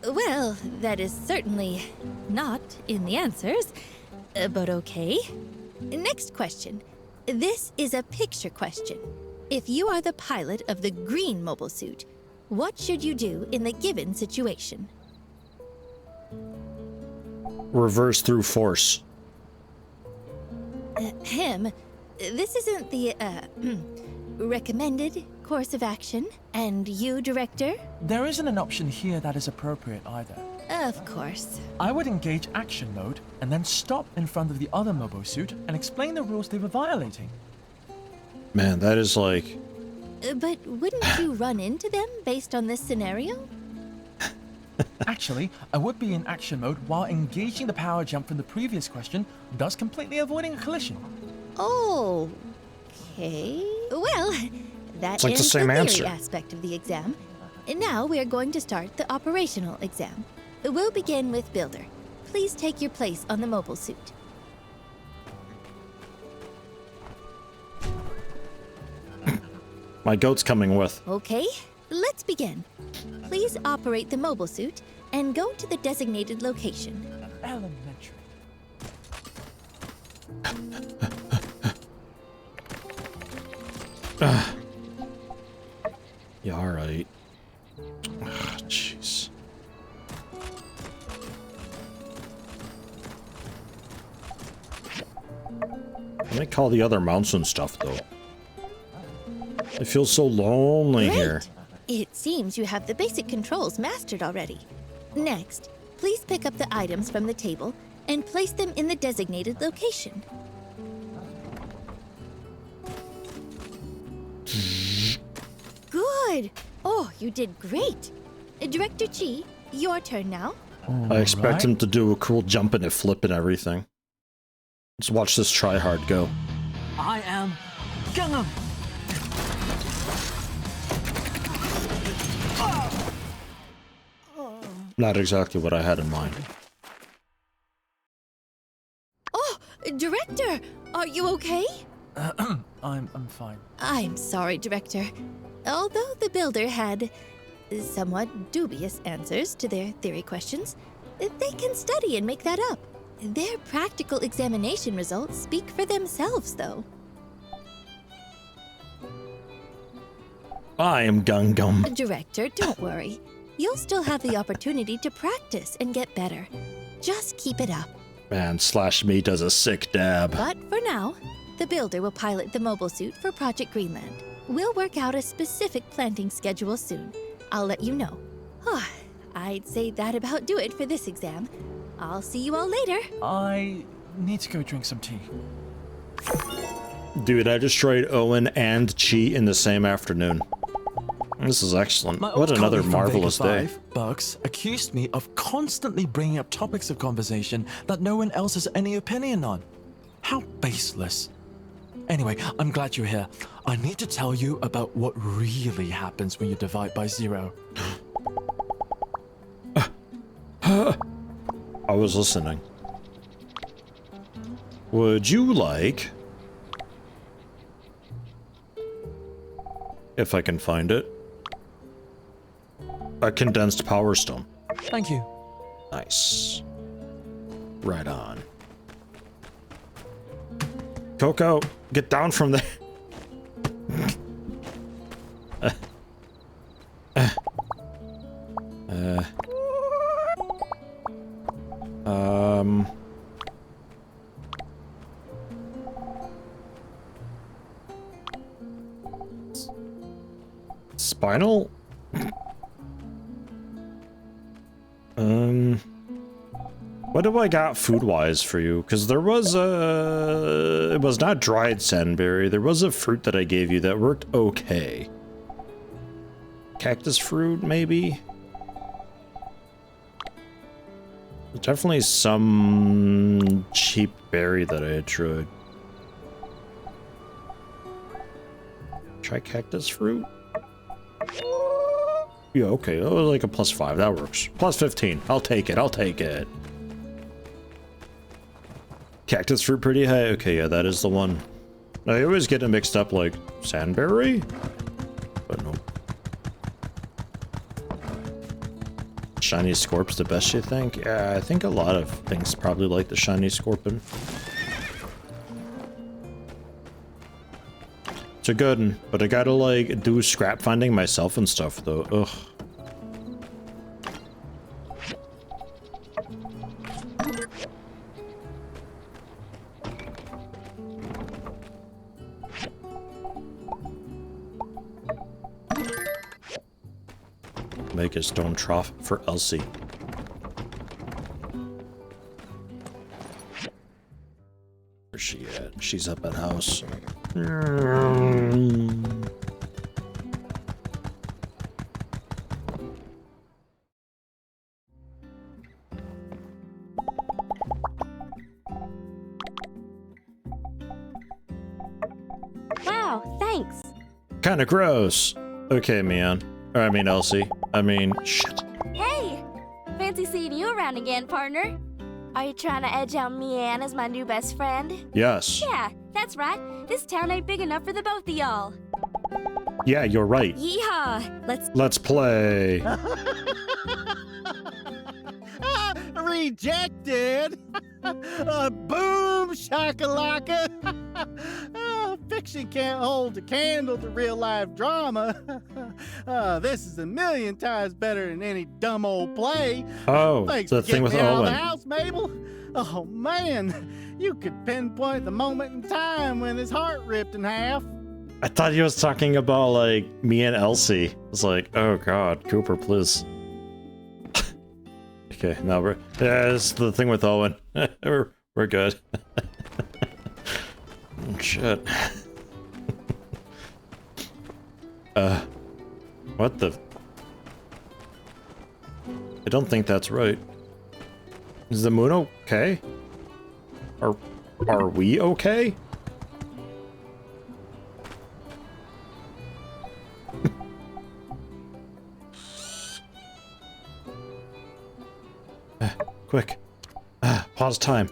Well, that is certainly not in the answers, but okay. Next question. This is a picture question. If you are the pilot of the green mobile suit, what should you do in the given situation? Reverse through force. This isn't the, recommended course of action. And you, Director? There isn't an option here that is appropriate either. Of course. I would engage action mode and then stop in front of the other mobile suit and explain the rules they were violating. Man, that is like... But wouldn't you run into them based on this scenario? Actually, I would be in action mode while engaging the power jump from the previous question, thus completely avoiding a collision. Okay. Well, that It's like the ends same theory answer. aspect of the exam. And now we are going to start the operational exam. We'll begin with Builder. Please take your place on the mobile suit. My goat's coming with. Okay, let's begin. Please operate the mobile suit and go to the designated location. Elementary. Yeah, alright. Jeez. Let me call the other mounts and stuff, though. It feels so lonely here. It seems you have the basic controls mastered already. Next, please pick up the items from the table and place them in the designated location. Good! Oh, you did great! Director Chi, your turn now. I expect him to do a cool jump and a flip and everything. Let's watch this tryhard go. I am Gungam. Not exactly what I had in mind. Oh, Director, are you okay? I'm fine. I'm sorry, Director. Although the Builder had somewhat dubious answers to their theory questions, they can study and make that up. Their practical examination results speak for themselves, though. I am Gungam. Director, don't worry. You'll still have the opportunity to practice and get better. Just keep it up. Man, Slash Me does a sick dab. But for now, the Builder will pilot the mobile suit for Project Greenland. We'll work out a specific planting schedule soon. I'll let you know. I'd say that about do it for this exam. I'll see you all later. I need to go drink some tea. Dude, I destroyed Owen and Chi in the same afternoon. This is excellent. My What old another colleague from marvelous Vega day. 5, Bugs, accused me of constantly bringing up topics of conversation that no one else has any opinion on. How baseless. Anyway, I'm glad you're here. I need to tell you about what really happens when you divide by 0. I was listening. Would you like... if I can find it. A condensed power stone. Thank you. Nice. Right on. Coco, get down from there. Spinal? What do I got food-wise for you? Because there was a... it was not dried sandberry. There was a fruit that I gave you that worked okay. Cactus fruit, maybe? There's definitely some cheap berry that I had tried. Try cactus fruit? Yeah, okay. That was like a +5. That works. +15. I'll take it. I'll take it. Cactus fruit pretty high? Okay, yeah, that is the one. I always get it mixed up like sandberry? But no. Shiny Scorp's the best, you think? Yeah, I think a lot of things probably like the Shiny Scorpion. It's a good one, but I gotta like do scrap finding myself and stuff though. Ugh. Make a stone trough for Elsie. Where's she at? She's up at house. Wow, thanks. Kinda gross. Okay, man. Or I mean Elsie. I mean, shit. Hey! Fancy seeing you around again, partner. Are you trying to edge out Mian as my new best friend? Yes. Yeah, that's right. This town ain't big enough for the both of y'all. Yeah, you're right. Yeehaw! Let's play. Rejected! Boom shakalaka! Oh, fiction can't hold a candle to real life drama. This is a million times better than any dumb old play. Oh, thanks the for thing getting with me out of the Owen. house, Mabel. Oh man, you could pinpoint the moment in time when his heart ripped in half. I thought he was talking about like me and Elsie. I was like, oh god, Cooper, please. Okay, now we're it's the thing with Owen. we're good. Oh, shit. What the? I don't think that's right. Is the moon okay? Are we okay? Quick. Pause time.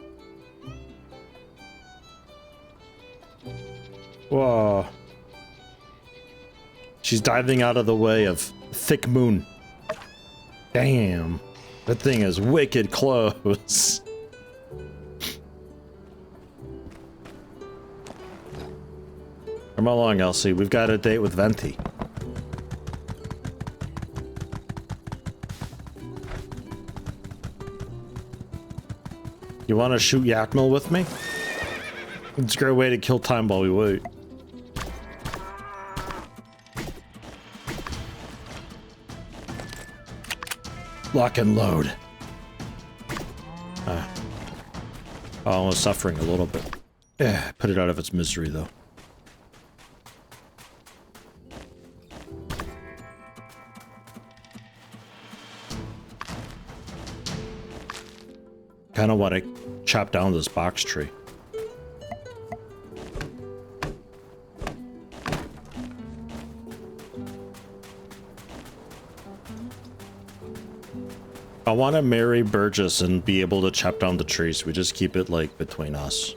Whoa. She's diving out of the way of thick moon. Damn. That thing is wicked close. Come along, Elsie. We've got a date with Venti. You want to shoot Yakmel with me? It's a great way to kill time while we wait. Lock and load. Oh, it's suffering a little bit. Yeah, put it out of its misery, though. Kind of want to chop down this box tree. I want to marry Burgess and be able to chop down the trees. We just keep it like between us.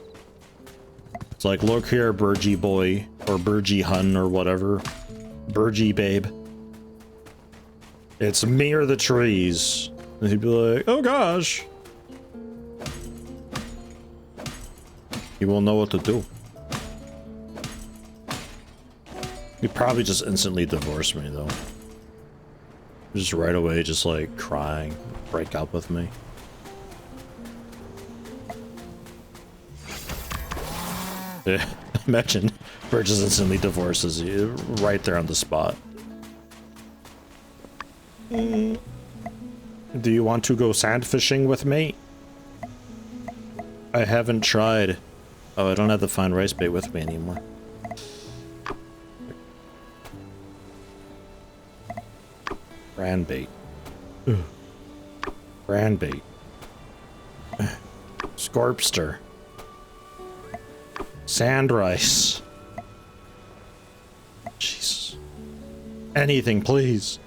It's like, look here, Burgie boy, or Burgie hun, or whatever. Burgie babe. It's me or the trees. And he'd be like, oh gosh. He won't know what to do. He'd probably just instantly divorce me though. Just right away, just like crying, break up with me. Yeah, imagine Burgess instantly divorces you right there on the spot. Do you want to go sand fishing with me? I haven't tried. Oh, I don't have the fine rice bait with me anymore. Brand bait. Brand bait. Scorpster. Sand rice. Jesus. Anything, please.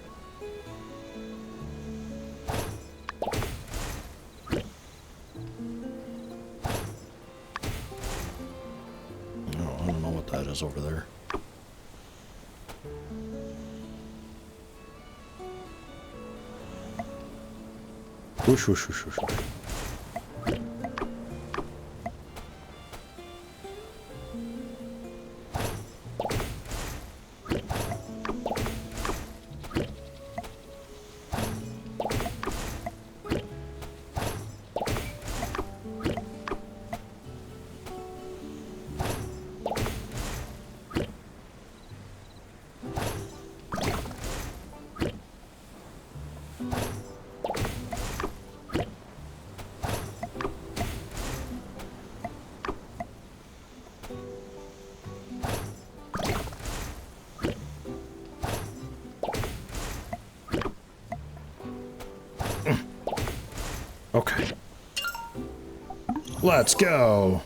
Oh, I don't know what that is over there. Whoosh, whoosh, whoosh, whoosh. Okay. Let's go.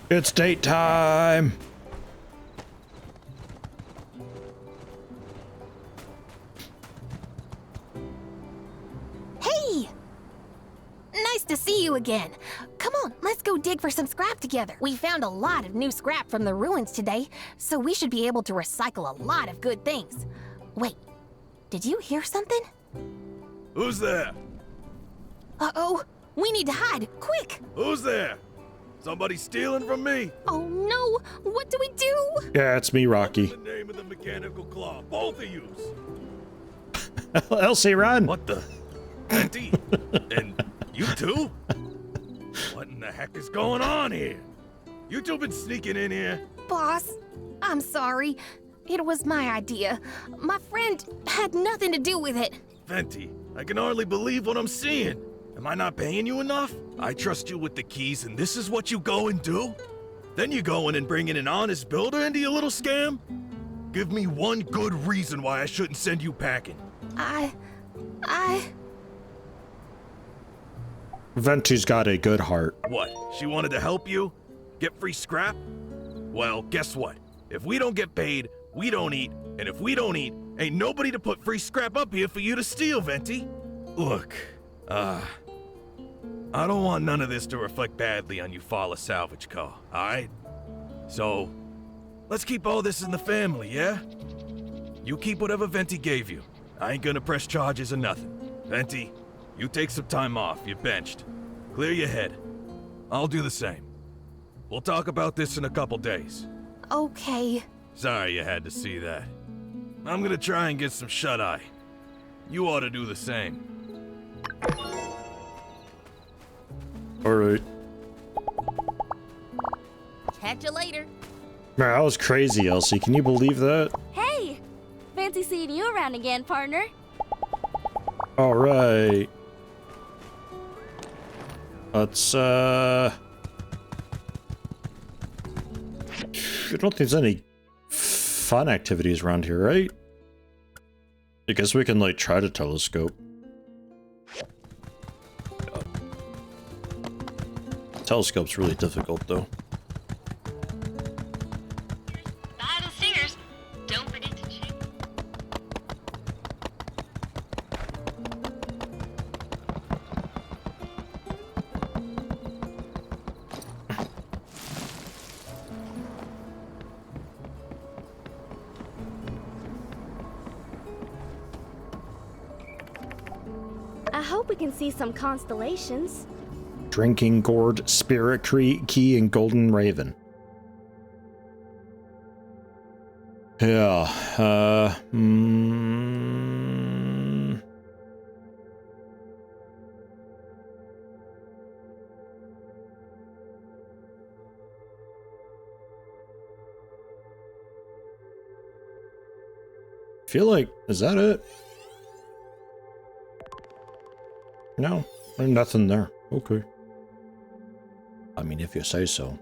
It's date time. Hey! Nice to see you again. Come on, let's go dig for some scrap together. We found a lot of new scrap from the ruins today, so we should be able to recycle a lot of good things. Wait, did you hear something? Who's there? Uh-oh, we need to hide, quick! Who's there? Somebody stealing from me? Oh no, what do we do? Yeah, it's me, Rocky. The name of the mechanical claw, both of yous. Elsie, run! What the? Venti? And you too? What in the heck is going on here? You two been sneaking in here? Boss, I'm sorry. It was my idea. My friend had nothing to do with it. Venti, I can hardly believe what I'm seeing. Am I not paying you enough? I trust you with the keys and this is what you go and do? Then you go in and bring in an honest builder into your little scam? Give me one good reason why I shouldn't send you packing. Venti's got a good heart. What? She wanted to help you? Get free scrap? Well, guess what? If we don't get paid, we don't eat, and if we don't eat, ain't nobody to put free scrap up here for you to steal, Venti. Look, I don't want none of this to reflect badly on you Fala salvage car, alright? So, let's keep all this in the family, yeah? You keep whatever Venti gave you. I ain't gonna press charges or nothing. Venti, you take some time off, you're benched. Clear your head. I'll do the same. We'll talk about this in a couple days. Okay. Sorry you had to see that. I'm gonna try and get some shut-eye. You ought to do the same. Alright. Catch you later. Man, that was crazy, Elsie. Can you believe that? Hey! Fancy seeing you around again, partner. Alright. Let's, I don't think there's any fun activities around here, right? I guess we can, like, try to telescope. Telescope's really difficult, though. By the stairs. Don't forget to check. hope we can see some constellations. Drinking Gourd, Spirit Key, and Golden Raven. Yeah, feel like, is that it? No, there's nothing there. Okay. I mean, if you say so.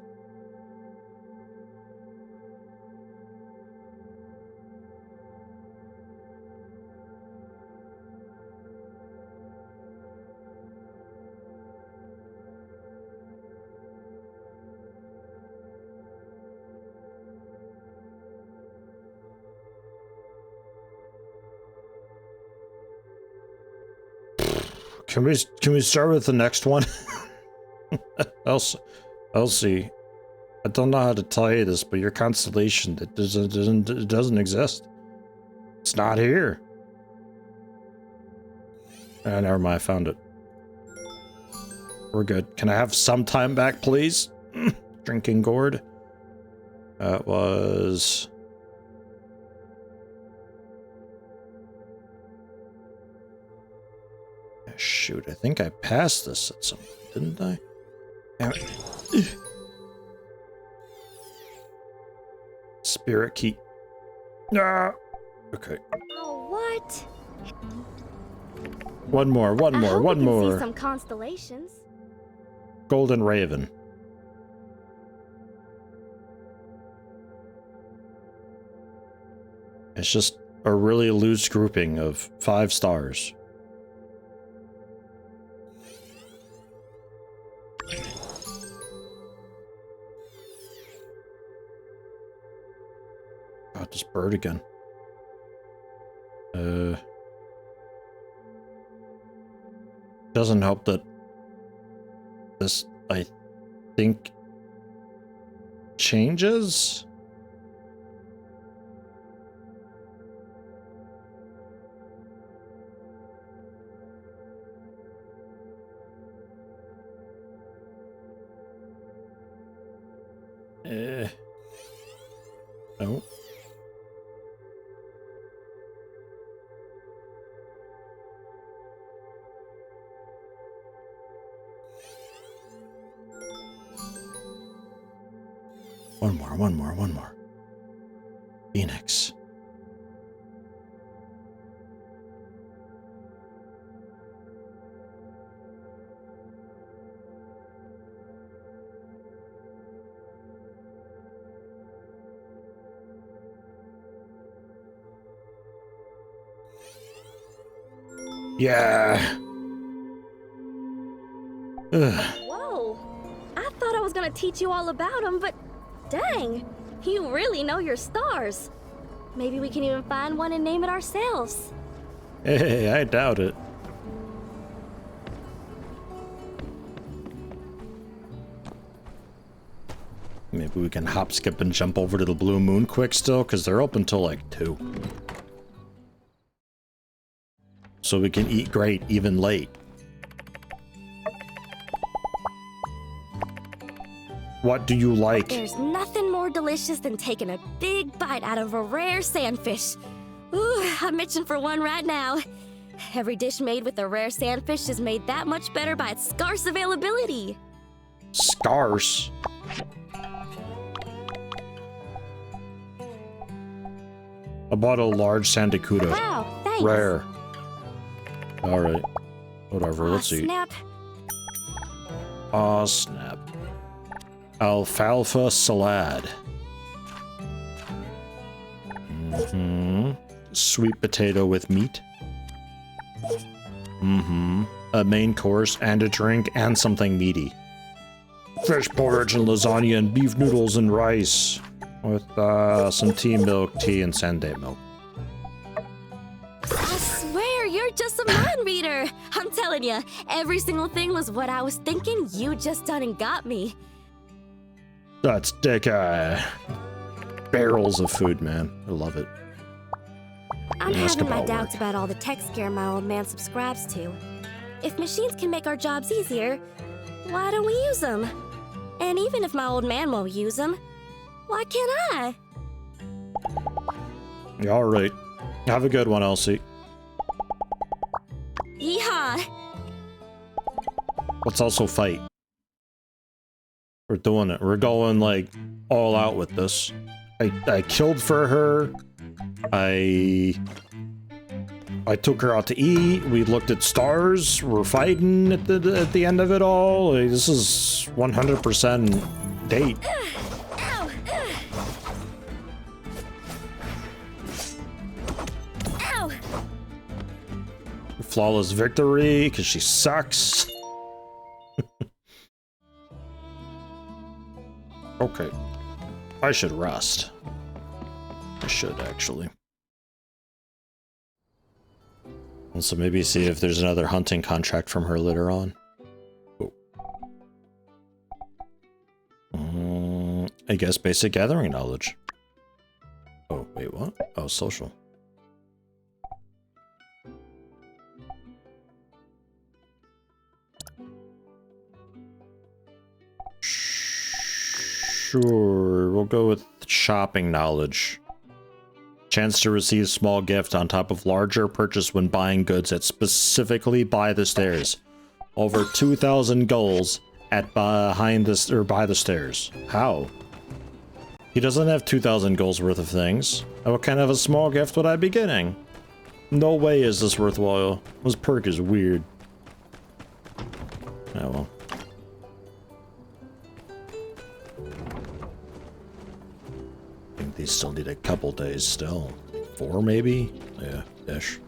Can we start with the next one? Elsie, I don't know how to tell you this, but your constellation, it doesn't exist. It's not here. Ah, never mind, I found it. We're good. Can I have some time back, please? Drinking Gourd. That was... Shoot, I think I passed this at some point, didn't I? Spirit Key. Ah! Okay. Oh, what? One more. I hope we can see some constellations. Golden Raven. It's just a really loose grouping of 5 stars. God, this bird again. Doesn't help that this, I think, changes? No. One more. Phoenix. Yeah. Whoa! I thought I was gonna teach you all about them, but dang, you really know your stars. Maybe we can even find one and name it ourselves. Hey, I doubt it. Maybe we can hop, skip, and jump over to the Blue Moon quick still, because they're open till like 2. So we can eat great, even late. What do you like? There's nothing more delicious than taking a big bite out of a rare sandfish. Ooh, I'm itching for one right now. Every dish made with a rare sandfish is made that much better by its scarce availability. Scarce? I bought a large sandacuda. Wow, thanks. Rare. Alright. Whatever, let's see. Snap. Aw, snap. Alfalfa salad. Sweet potato with meat. A main course and a drink and something meaty. Fish porridge and lasagna and beef noodles and rice. With some milk tea, and Sunday milk. I swear, you're just a mind reader. I'm telling you, every single thing was what I was thinking. You just done and got me. That's dick barrels of food, man. I love it. I'm having my doubts about all the tech scare my old man subscribes to. If machines can make our jobs easier, why don't we use them? And even if my old man won't use them, why can't I? Yeah, all right. Have a good one, Elsie. Yeehaw! Let's also fight. We're doing it. We're going, like, all out with this. I killed for her. I took her out to eat. We looked at stars. We're fighting at the end of it all. Like, this is 100% date. Ow! Ow! Flawless victory because she sucks. Okay. I should rest. I should, actually. Also, maybe see if there's another hunting contract from her later on. Oh. I guess basic gathering knowledge. Oh, wait, what? Oh, social. Sure, we'll go with shopping knowledge. Chance to receive small gift on top of larger purchase when buying goods at specifically by the stairs. Over 2,000 goals at behind this or by the stairs. How? He doesn't have 2,000 goals worth of things. What kind of a small gift would I be getting? No way is this worthwhile. This perk is weird. Oh well. I think these still need a couple days still. 4 maybe? Yeah, ish.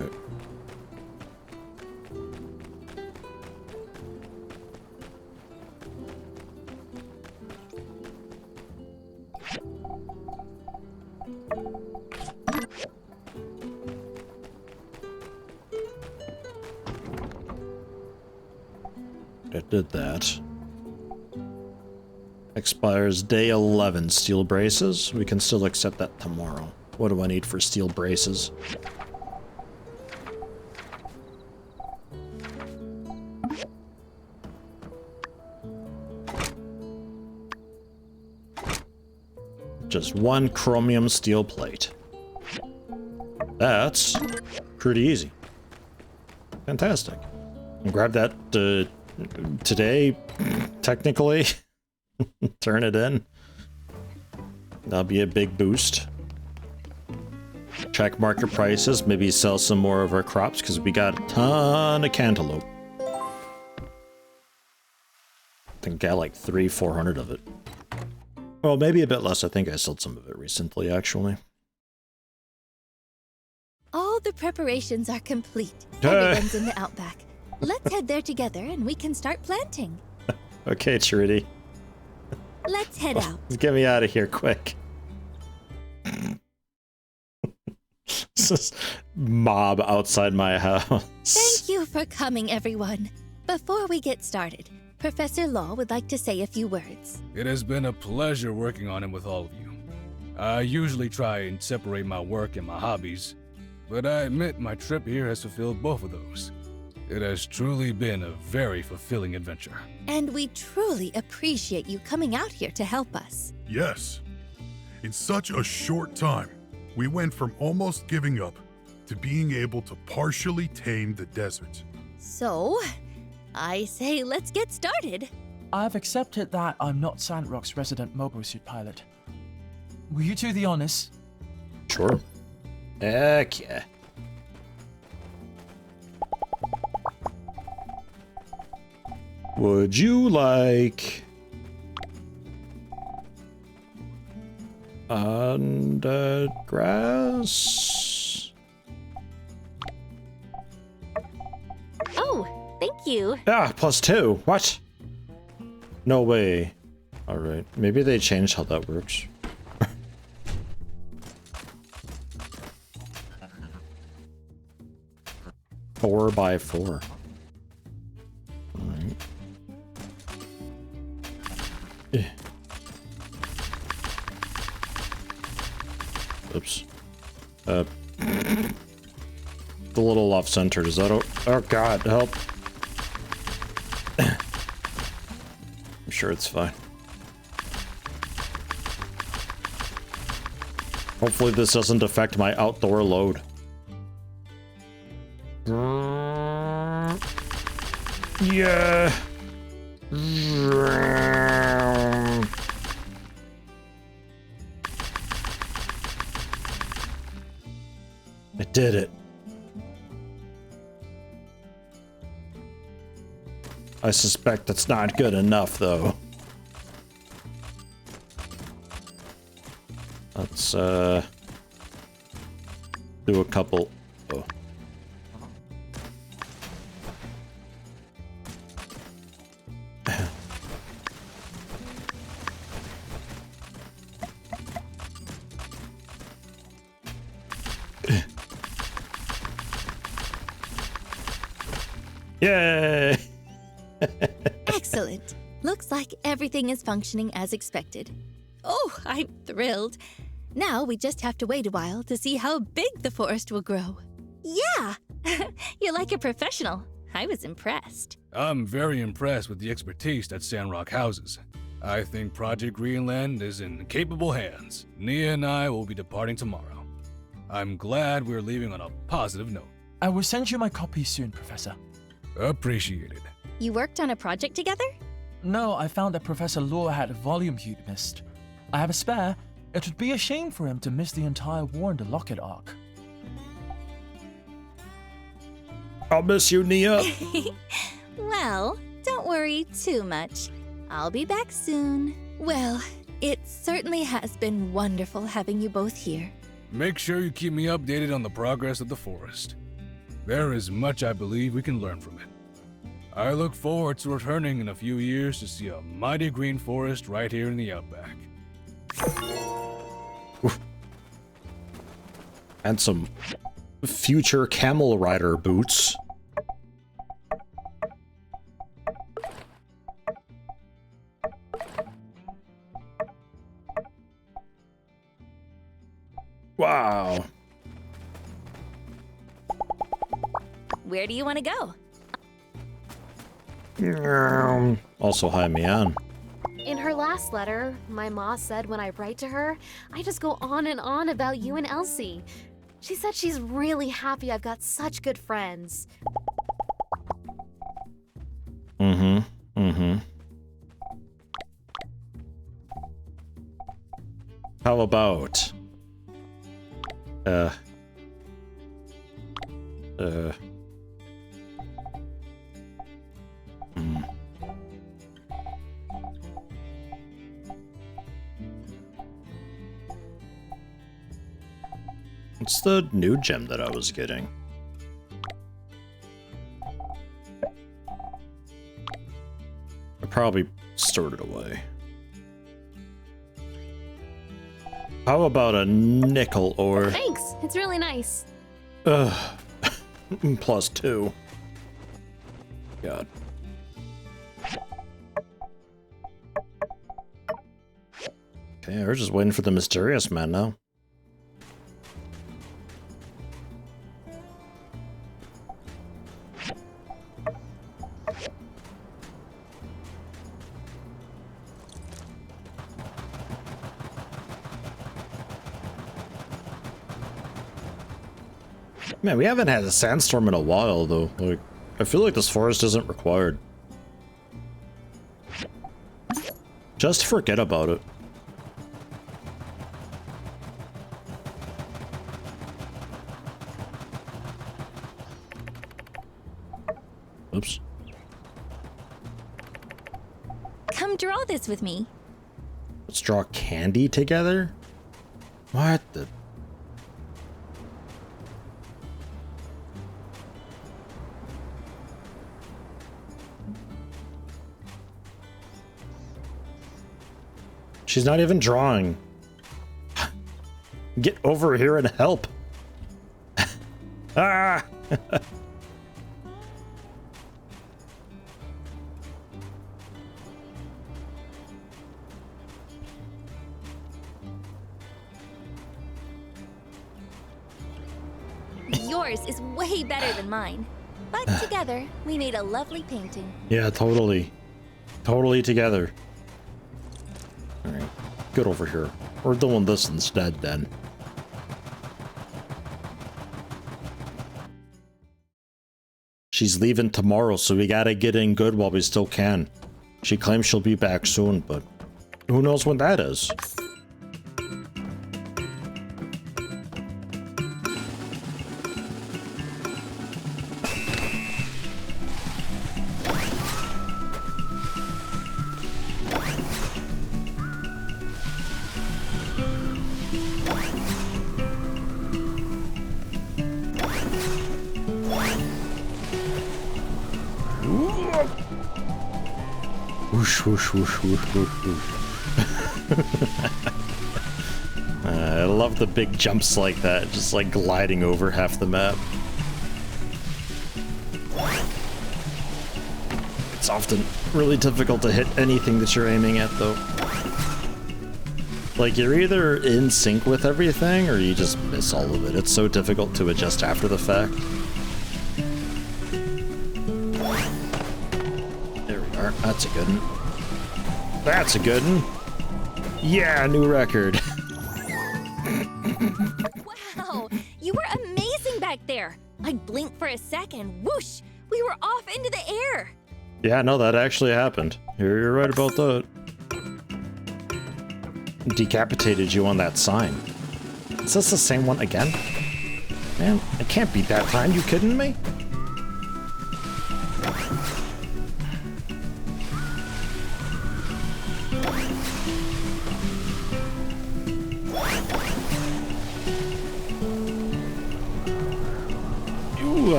Okay. It did that. Expires day 11. Steel braces. We can still accept that tomorrow. What do I need for steel braces? Just 1 chromium steel plate. That's pretty easy. Fantastic. I'll grab that today, technically. Turn it in. That'll be a big boost. Check market prices. Maybe sell some more of our crops because we got a ton of cantaloupe. I think I got like 400 of it. Well, maybe a bit less. I think I sold some of it recently, actually. All the preparations are complete. Everyone's in the outback. Let's head there together and we can start planting. Okay, Trudy. Let's head out. Get me out of here quick. This is mob outside my house. Thank you for coming, everyone. Before we get started, Professor Law would like to say a few words. It has been a pleasure working on him with all of you. I usually try and separate my work and my hobbies, but I admit my trip here has fulfilled both of those. It has truly been a very fulfilling adventure. And we truly appreciate you coming out here to help us. Yes. In such a short time, we went from almost giving up to being able to partially tame the desert. So, I say let's get started. I've accepted that I'm not Sandrock's resident mobile suit pilot. Will you do the honors? Sure. Heck yeah. Would you like grass? Oh, thank you. Ah, +2. What? No way. All right. Maybe they changed how that works. 4 by 4. All right. Oops. The little off-centered, is that oh god, help. I'm sure it's fine. Hopefully this doesn't affect my outdoor load. Yeah. I did it. I suspect that's not good enough, though. Let's, do a couple... Oh. Yay! Excellent. Looks like everything is functioning as expected. Oh, I'm thrilled. Now we just have to wait a while to see how big the forest will grow. Yeah! You're like a professional. I was impressed. I'm very impressed with the expertise that Sandrock houses. I think Project Greenland is in capable hands. Nia and I will be departing tomorrow. I'm glad we're leaving on a positive note. I will send you my copy soon, Professor. Appreciated. You worked on a project together? No, I found that Professor Law had a volume he'd missed. I have a spare. It would be a shame for him to miss the entire war in the Locket arc. I'll miss you, Nia. Well, don't worry too much. I'll be back soon. Well, it certainly has been wonderful having you both here. Make sure you keep me updated on the progress of the forest. There is much I believe we can learn from it. I look forward to returning in a few years to see a mighty green forest right here in the Outback. Oof. And some future camel rider boots. Wow. Where do you want to go? Also, hi, Mian. In her last letter, my ma said when I write to her, I just go on and on about you and Elsie. She said she's really happy I've got such good friends. How about... What's the new gem that I was getting? I probably stored it away. How about a nickel ore? Thanks, it's really nice. Ugh. +2. God. Okay, we're just waiting for the mysterious man now. Man, we haven't had a sandstorm in a while, though. Like, I feel like this forest isn't required. Just forget about it. Oops. Come draw this with me. Let's draw candy together? What the... She's not even drawing. Get over here and help. Ah! yours is way better than mine. But together, we made a lovely painting. Yeah, totally. Totally together. Alright, get over here. We're doing this instead, then. She's leaving tomorrow, so we gotta get in good while we still can. She claims she'll be back soon, but who knows when that is? Whoosh, whoosh, whoosh, whoosh, whoosh, whoosh. I love the big jumps like that, just like gliding over half the map. It's often really difficult to hit anything that you're aiming at, though. Like, you're either in sync with everything, or you just miss all of it. It's so difficult to adjust after the fact. There we are. That's a good one. That's a good one. Yeah, new record. Wow, you were amazing back there. I blinked for a second. Whoosh, we were off into the air. Yeah, no, that actually happened. You're right about that. Decapitated you on that sign. Is this the same one again? Man, it can't be that time. You kidding me?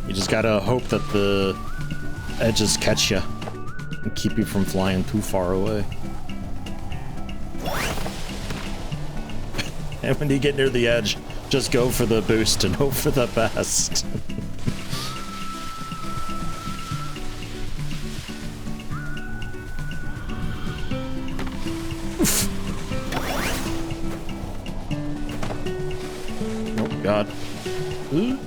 You just gotta hope that the edges catch you and keep you from flying too far away. And when you get near the edge, just go for the boost and hope for the best. Oh god. Ooh.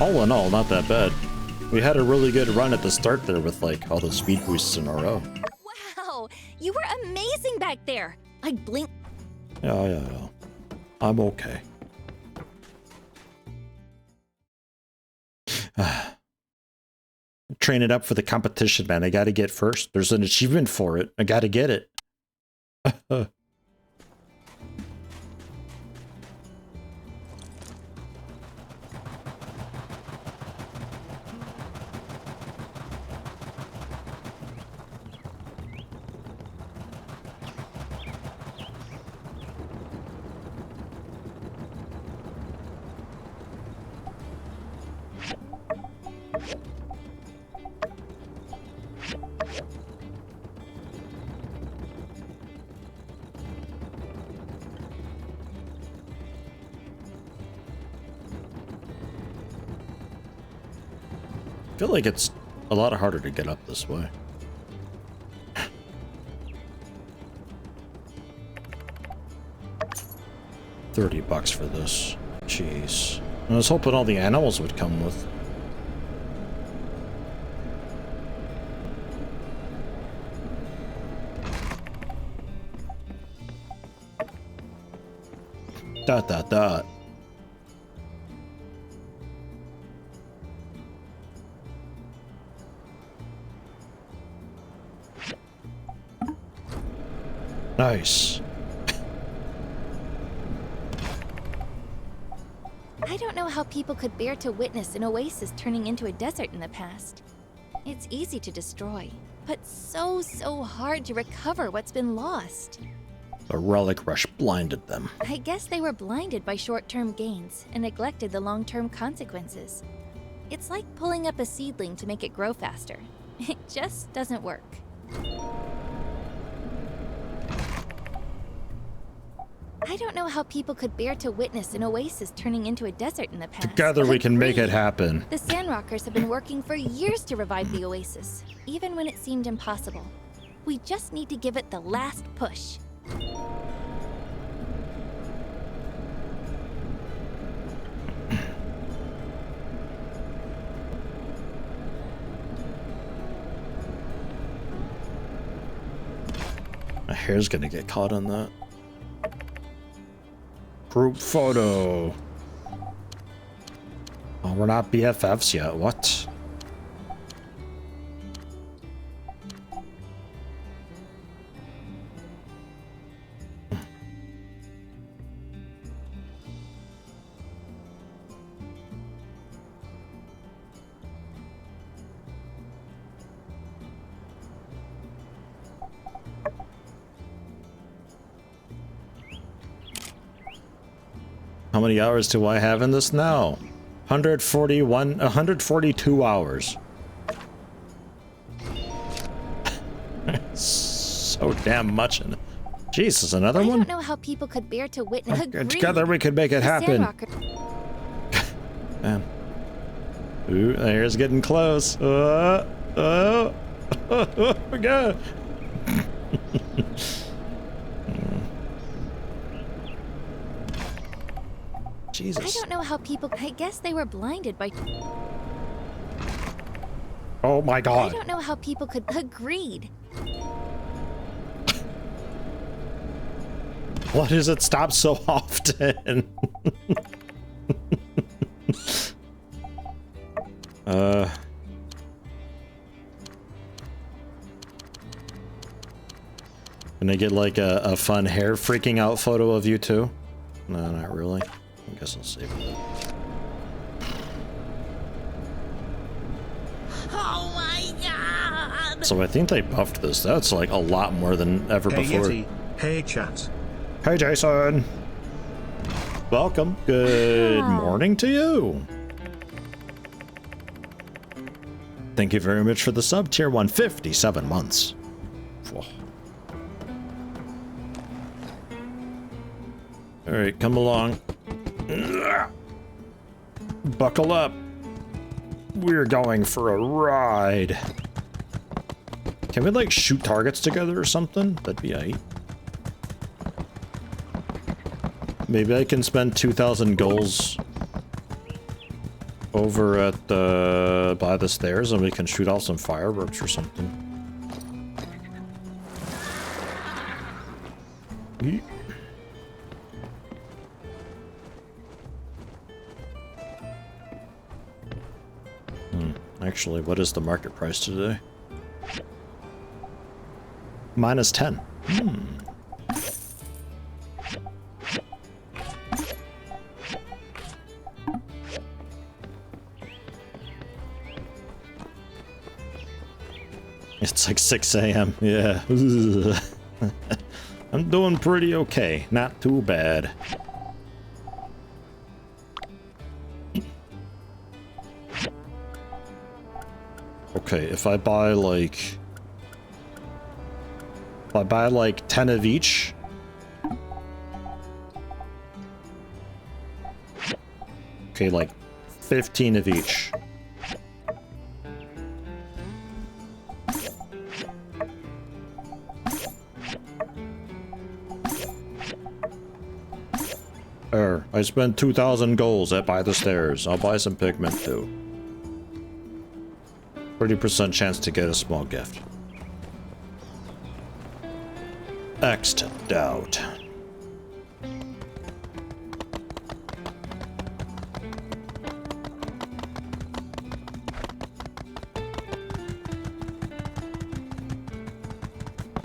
All in all, not that bad. We had a really good run at the start there with like all the speed boosts in a row. Wow, you were amazing back there. I blinked. Yeah. I'm okay. Train it up for the competition, man. I gotta get first. There's an achievement for it. I gotta get it. I feel like it's a lot harder to get up this way. $30 for this. Jeez. I was hoping all the animals would come with. Dot. Nice. I don't know how people could bear to witness an oasis turning into a desert in the past. It's easy to destroy, but so hard to recover what's been lost. The relic rush blinded them. I guess they were blinded by short-term gains and neglected the long-term consequences. It's like pulling up a seedling to make it grow faster. It just doesn't work. I don't know how people could bear to witness an oasis turning into a desert in the past. Together we can make it happen. The Sandrockers have been working for years to revive the oasis, even when it seemed impossible. We just need to give it the last push. My hair's gonna get caught on that. Group photo. Oh, we're not BFFs yet. What? How many hours do I have in this now? 142 hours. So damn much. Jesus, another I one? don't know how people could bear to witness. Together we could make it happen. Man. Ooh, there's getting close. Oh, God. Jesus. I don't know how people. I guess they were blinded by. Oh my God. I don't know how people could. Agreed. Why does it stop so often? Can I get like a fun hair freaking out photo of you too? No, not really. I guess I'll save that. Oh my God! So I think they buffed this. That's like a lot more than ever before. Yeti. Hey, chat. Hey, Jason. Welcome. Good morning to you. Thank you very much for the sub. Tier 1, 57 months. Whoa. All right, come along. Buckle up. We're going for a ride. Can we like shoot targets together or something? That'd be aight. Maybe I can spend 2,000 goals over at the by the stairs and we can shoot off some fireworks or something. Yeet. Actually, what is the market price today? Minus 10. It's like 6 a.m. Yeah. I'm doing pretty okay. Not too bad. Okay, if I buy like 10 of each. Okay, like 15 of each. I spent 2,000 goals at By the Stairs. I'll buy some pigment too. 30% chance to get a small gift. X to doubt.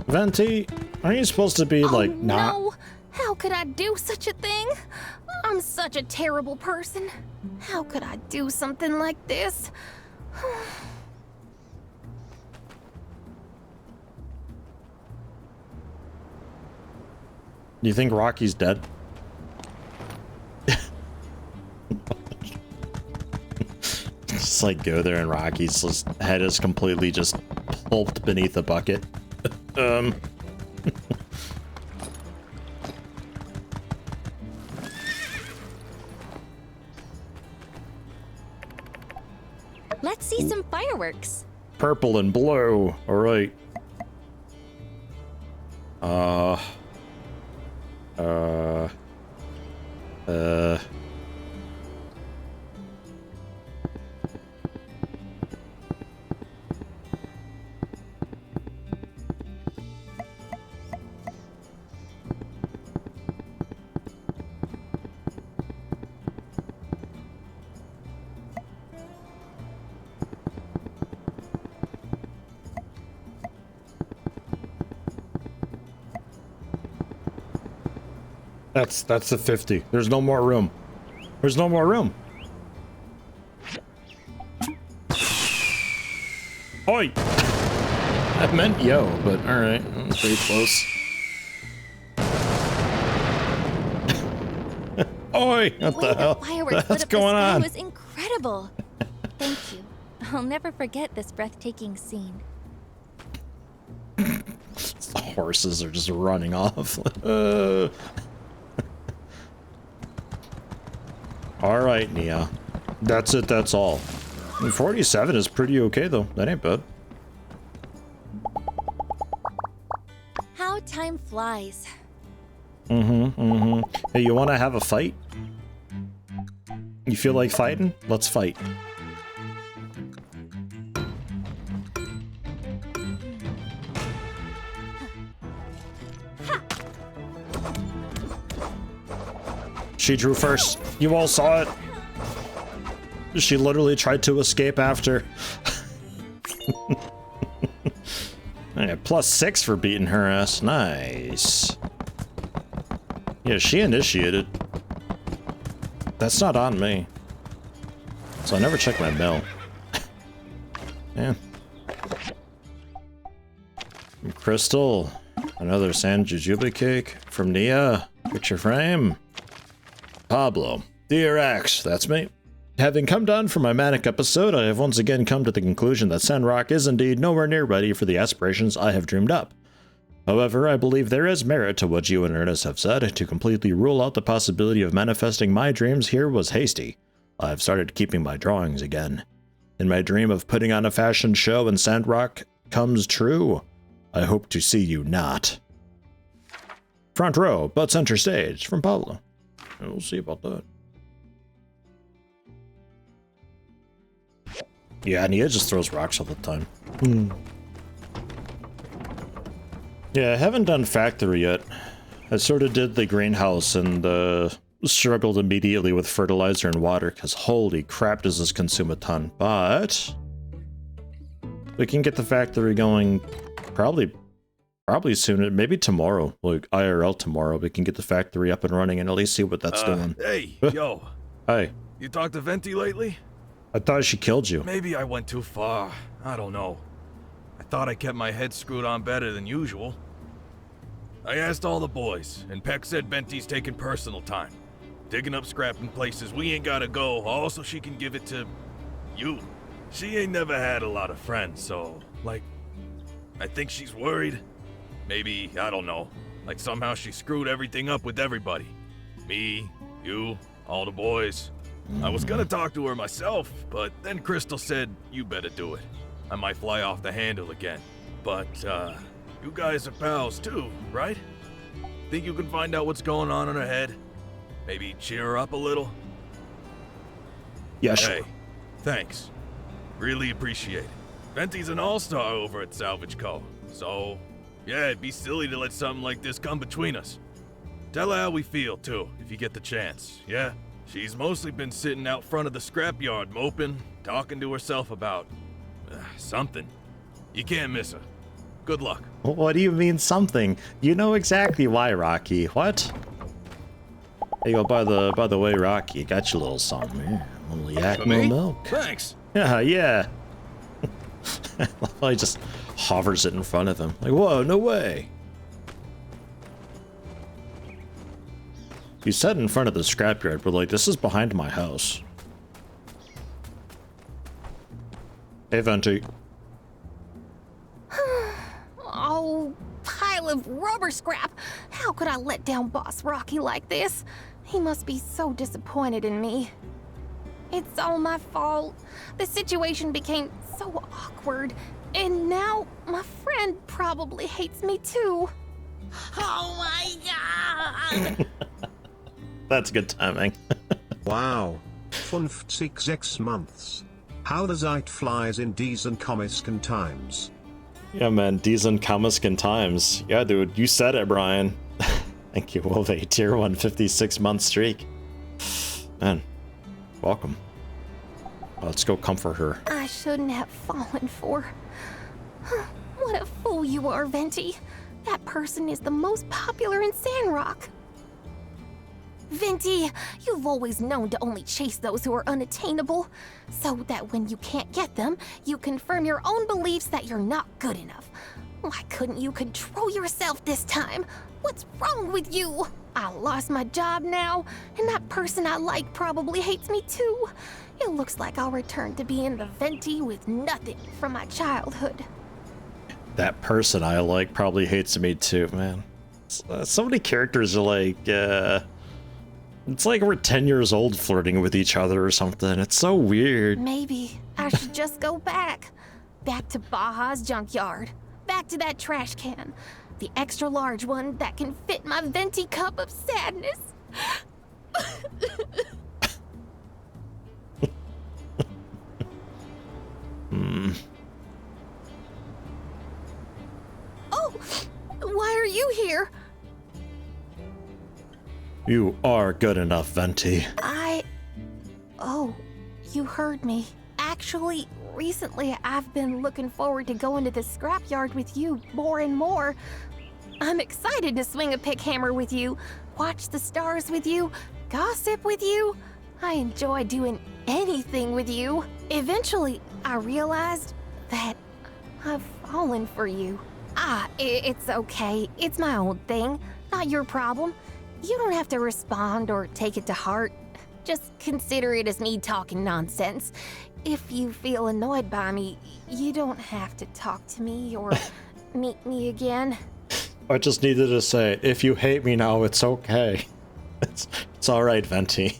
Venti, aren't you supposed to be like not? No! How could I do such a thing? I'm such a terrible person. How could I do something like this? Do you think Rocky's dead? Just like go there and Rocky's head is completely just pulped beneath a bucket. Let's see some fireworks. Purple and blue. All right. That's the 50. There's no more room. There's no more room. Oi! I meant yo, but alright. Pretty close. Oi! What the hell? What's going on? It was incredible. Thank you. I'll never forget this breathtaking scene. The horses are just running off. Alright, Nia. That's it, that's all. 47 is pretty okay, though. That ain't bad. How time flies. Hey, you want to have a fight? You feel like fighting? Let's fight. She drew first. You all saw it. She literally tried to escape after. Yeah, +6 for beating her ass. Nice. Yeah, she initiated. That's not on me. So I never check my mail. Yeah. Crystal. Another San Jujube cake from Nia. Picture frame. Pablo. Dear Axe, that's me. Having come down from my manic episode, I have once again come to the conclusion that Sandrock is indeed nowhere near ready for the aspirations I have dreamed up. However, I believe there is merit to what you and Ernest have said. To completely rule out the possibility of manifesting my dreams here was hasty. I have started keeping my drawings again. In my dream of putting on a fashion show and Sandrock comes true, I hope to see you not. Front row, but center stage, from Pablo. We'll see about that. Yeah, Nia just throws rocks all the time. Yeah, I haven't done factory yet. I sort of did the greenhouse and struggled immediately with fertilizer and water because holy crap does this consume a ton. But we can get the factory going probably soon. Maybe tomorrow, like IRL tomorrow. We can get the factory up and running and at least see what that's doing. Hey, yo. Hey. You talked to Venti lately? I thought she killed you. Maybe I went too far. I don't know. I thought I kept my head screwed on better than usual. I asked all the boys, and Peck said Venti's taking personal time. Digging up scrap in places we ain't gotta go, all so she can give it to you. She ain't never had a lot of friends, so, like, I think she's worried. Maybe, I don't know, like somehow she screwed everything up with everybody. Me, you, all the boys. I was gonna talk to her myself, but then Crystal said, you better do it. I might fly off the handle again. But, you guys are pals too, right? Think you can find out what's going on in her head? Maybe cheer her up a little? Yeah, sure. Hey, thanks. Really appreciate it. Venti's an all-star over at Salvage Co. So, yeah, it'd be silly to let something like this come between us. Tell her how we feel, too, if you get the chance, yeah? She's mostly been sitting out front of the scrapyard moping, talking to herself about something. You can't miss her. Good luck. What do you mean something? You know exactly why, Rocky. What? Hey, yo, by the way, Rocky, got you a little something here. A little yak milk. Thanks. Yeah. He just hovers it in front of him. Like, whoa, no way. You said in front of the scrapyard, but like, this is behind my house. Hey, Venti. Oh, pile of rubber scrap. How could I let down Boss Rocky like this? He must be so disappointed in me. It's all my fault. The situation became so awkward, and now my friend probably hates me too. Oh my god! That's good timing. Wow. 56 months. How the Zeit flies in diesen Komisken times. Yeah, man, diesen Komisken times. Yeah, dude, you said it, Brian. Thank you, Wove. Tier 1 56-month streak. Man, welcome. Let's go comfort her. I shouldn't have fallen for. What a fool you are, Venti. That person is the most popular in Sandrock. Venti, you've always known to only chase those who are unattainable, so that when you can't get them, you confirm your own beliefs that you're not good enough. Why couldn't you control yourself this time? What's wrong with you? I lost my job now, and that person I like probably hates me too. It looks like I'll return to being the Venti with nothing from my childhood. That person I like probably hates me too, man. So many characters are like, it's like we're 10 years old flirting with each other or something. It's so weird. Maybe I should just go back. Back to Baja's junkyard. Back to that trash can. The extra large one that can fit my Venti cup of sadness. Oh, why are you here? You are good enough, Venti. Oh, you heard me. Actually, recently I've been looking forward to going to the scrapyard with you more and more. I'm excited to swing a pick hammer with you, watch the stars with you, gossip with you. I enjoy doing anything with you. Eventually, I realized that I've fallen for you. It's okay. It's my own thing, not your problem. You don't have to respond or take it to heart. Just consider it as me talking nonsense. If you feel annoyed by me, you don't have to talk to me or meet me again. I just needed to say, if you hate me now, it's okay. It's alright, Venti.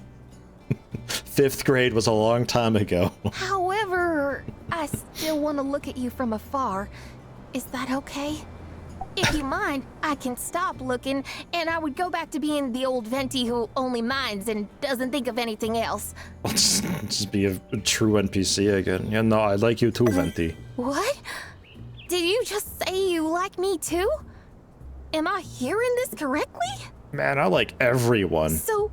5th grade was a long time ago. However, I still want to look at you from afar. Is that okay? If you mind, I can stop looking, and I would go back to being the old Venti who only minds and doesn't think of anything else. I'll just be a true NPC again. Yeah, no, I like you too, Venti. What? Did you just say you like me too? Am I hearing this correctly? Man, I like everyone. So,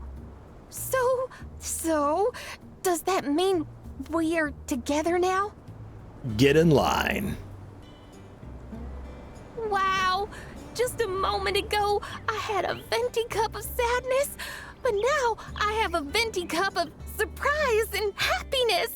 does that mean we are together now? Get in line. Wow, just a moment ago, I had a Venti cup of sadness, but now I have a Venti cup of surprise and happiness.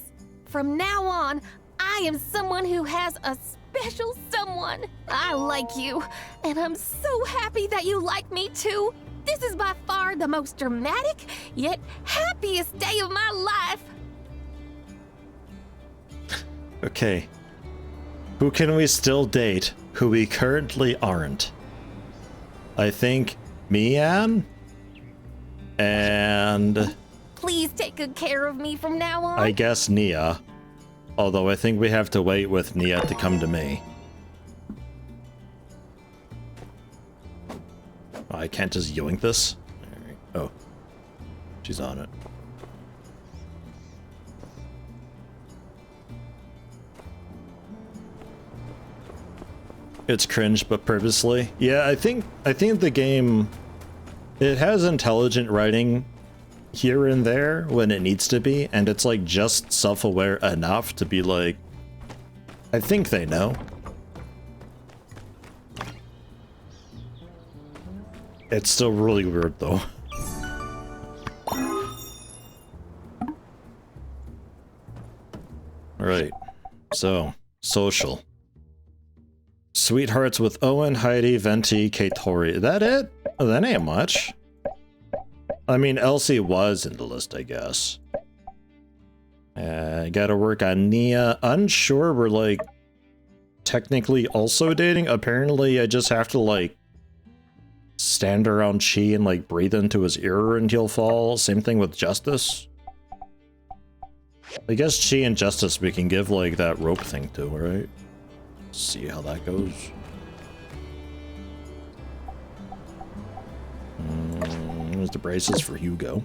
From now on, I am someone who has a special someone. I like you, and I'm so happy that you like me too. This is by far the most dramatic, yet happiest day of my life. Okay. Who can we still date who we currently aren't? I think Mian? And Please take good care of me from now on. I guess Nia. Although I think we have to wait with Nia to come to me. I can't just yoink this? Oh. She's on it. It's cringe, but purposely. Yeah, I think the game, it has intelligent writing here and there when it needs to be, and it's like just self-aware enough to be like, I think they know. It's still really weird though. Alright, so, social. Sweethearts with Owen, Heidi, Venti, Katori. Is that it? Oh, that ain't much. I mean, Elsie was in the list, I guess. Gotta work on Nia. Unsure we're, like, technically also dating. Apparently, I just have to, like, stand around Chi and, like, breathe into his ear and he'll fall. Same thing with Justice. I guess Chi and Justice we can give, like, that rope thing to, right? See how that goes. There's the braces for Hugo.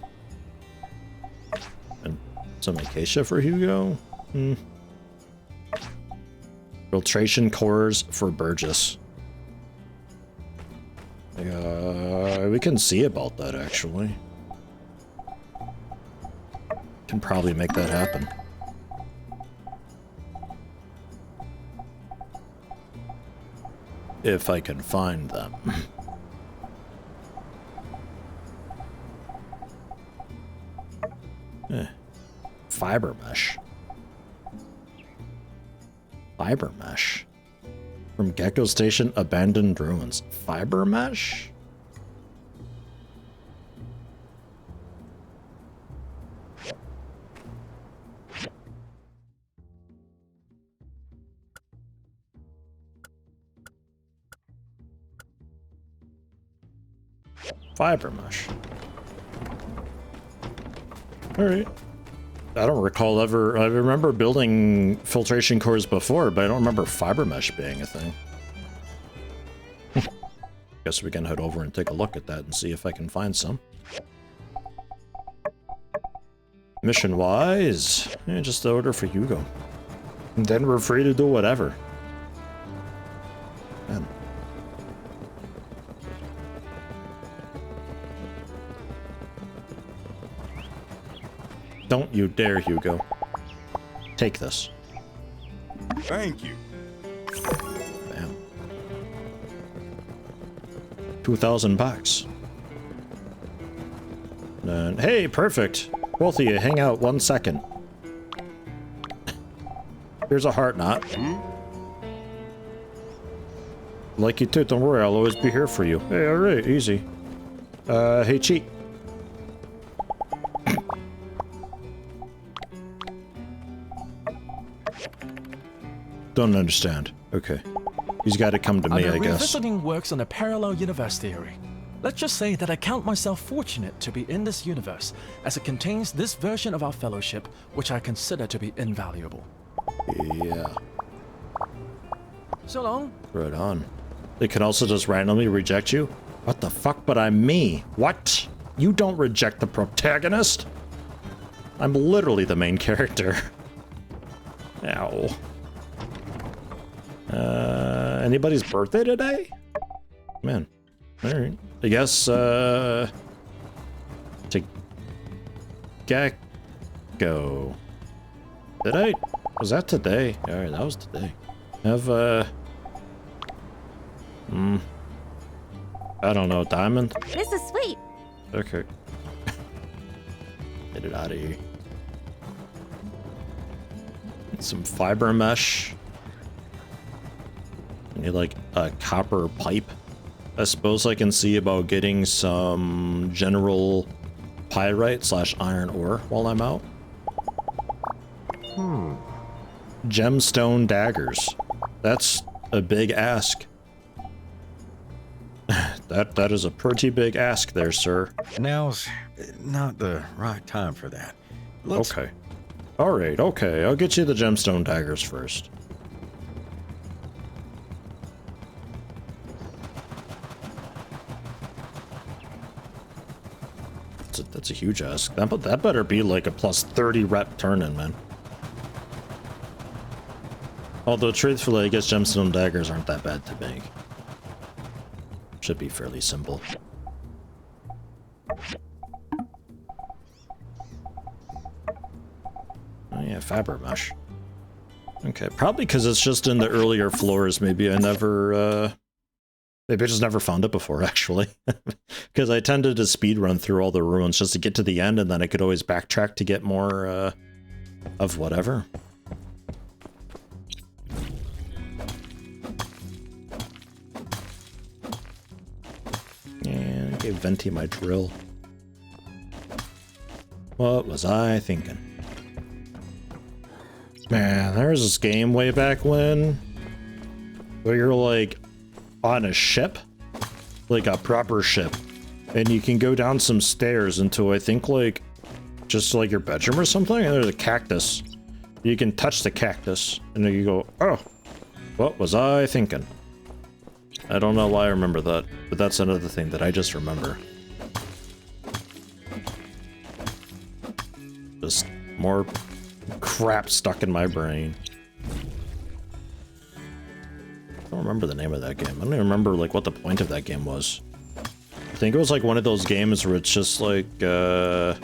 And some acacia for Hugo. Filtration cores for Burgess. We can see about that, actually. Can probably make that happen. If I can find them. Fiber mesh. Fiber mesh. From Gecko Station, Abandoned Ruins. Fiber mesh? Fiber mesh. Alright. I don't recall ever... I remember building filtration cores before, but I don't remember fiber mesh being a thing. Guess we can head over and take a look at that and see if I can find some. Mission-wise, yeah, just the order for Hugo. And then we're free to do whatever. Man. Don't you dare, Hugo. Take this. Thank you. Bam. 2,000 bucks. And hey, perfect. Both of you, hang out 1 second. Here's a heart knot. Like you too, don't worry, I'll always be here for you. Hey, alright, easy. Hey, cheat. Don't understand. Okay. He's got to come to me, I guess. Revisiting works on a parallel universe theory. Let's just say that I count myself fortunate to be in this universe, as it contains this version of our fellowship, which I consider to be invaluable. Yeah. So long. Right on. They can also just randomly reject you? What the fuck, but I'm me. What? You don't reject the protagonist? I'm literally the main character. Ow. Anybody's birthday today? Man. Alright. I guess, to Gecko. Did I? Was that today? Alright, that was today. Have, I don't know, diamond? This is sweet. Okay. Get it out of here. Some fiber mesh. I need like a copper pipe. I suppose I can see about getting some general pyrite / iron ore while I'm out. Gemstone daggers. That's a big ask. That is a pretty big ask there, sir. Now's not the right time for that. Okay. Alright, okay. I'll get you the gemstone daggers first. That's a huge ask. That better be like a plus 30 rep turn-in, man. Although, truthfully, I guess gemstone daggers aren't that bad to make. Should be fairly simple. Oh yeah, faber mesh. Okay, probably because it's just in the earlier floors. Maybe I never, maybe I just never found it before, actually. Because I tended to speed run through all the ruins just to get to the end, and then I could always backtrack to get more, of whatever. Yeah, I gave Venti my drill. What was I thinking? Man, there was this game way back when where you're like on a ship, like a proper ship, and you can go down some stairs into, I think, like just like your bedroom or something, and there's a cactus. You can touch the cactus, and then you go, oh, what was I thinking? I don't know why I remember that, but that's another thing that I just remember. Just more crap stuck in my brain. I don't remember the name of that game. I don't even remember like what the point of that game was. I think it was like one of those games where it's just like kind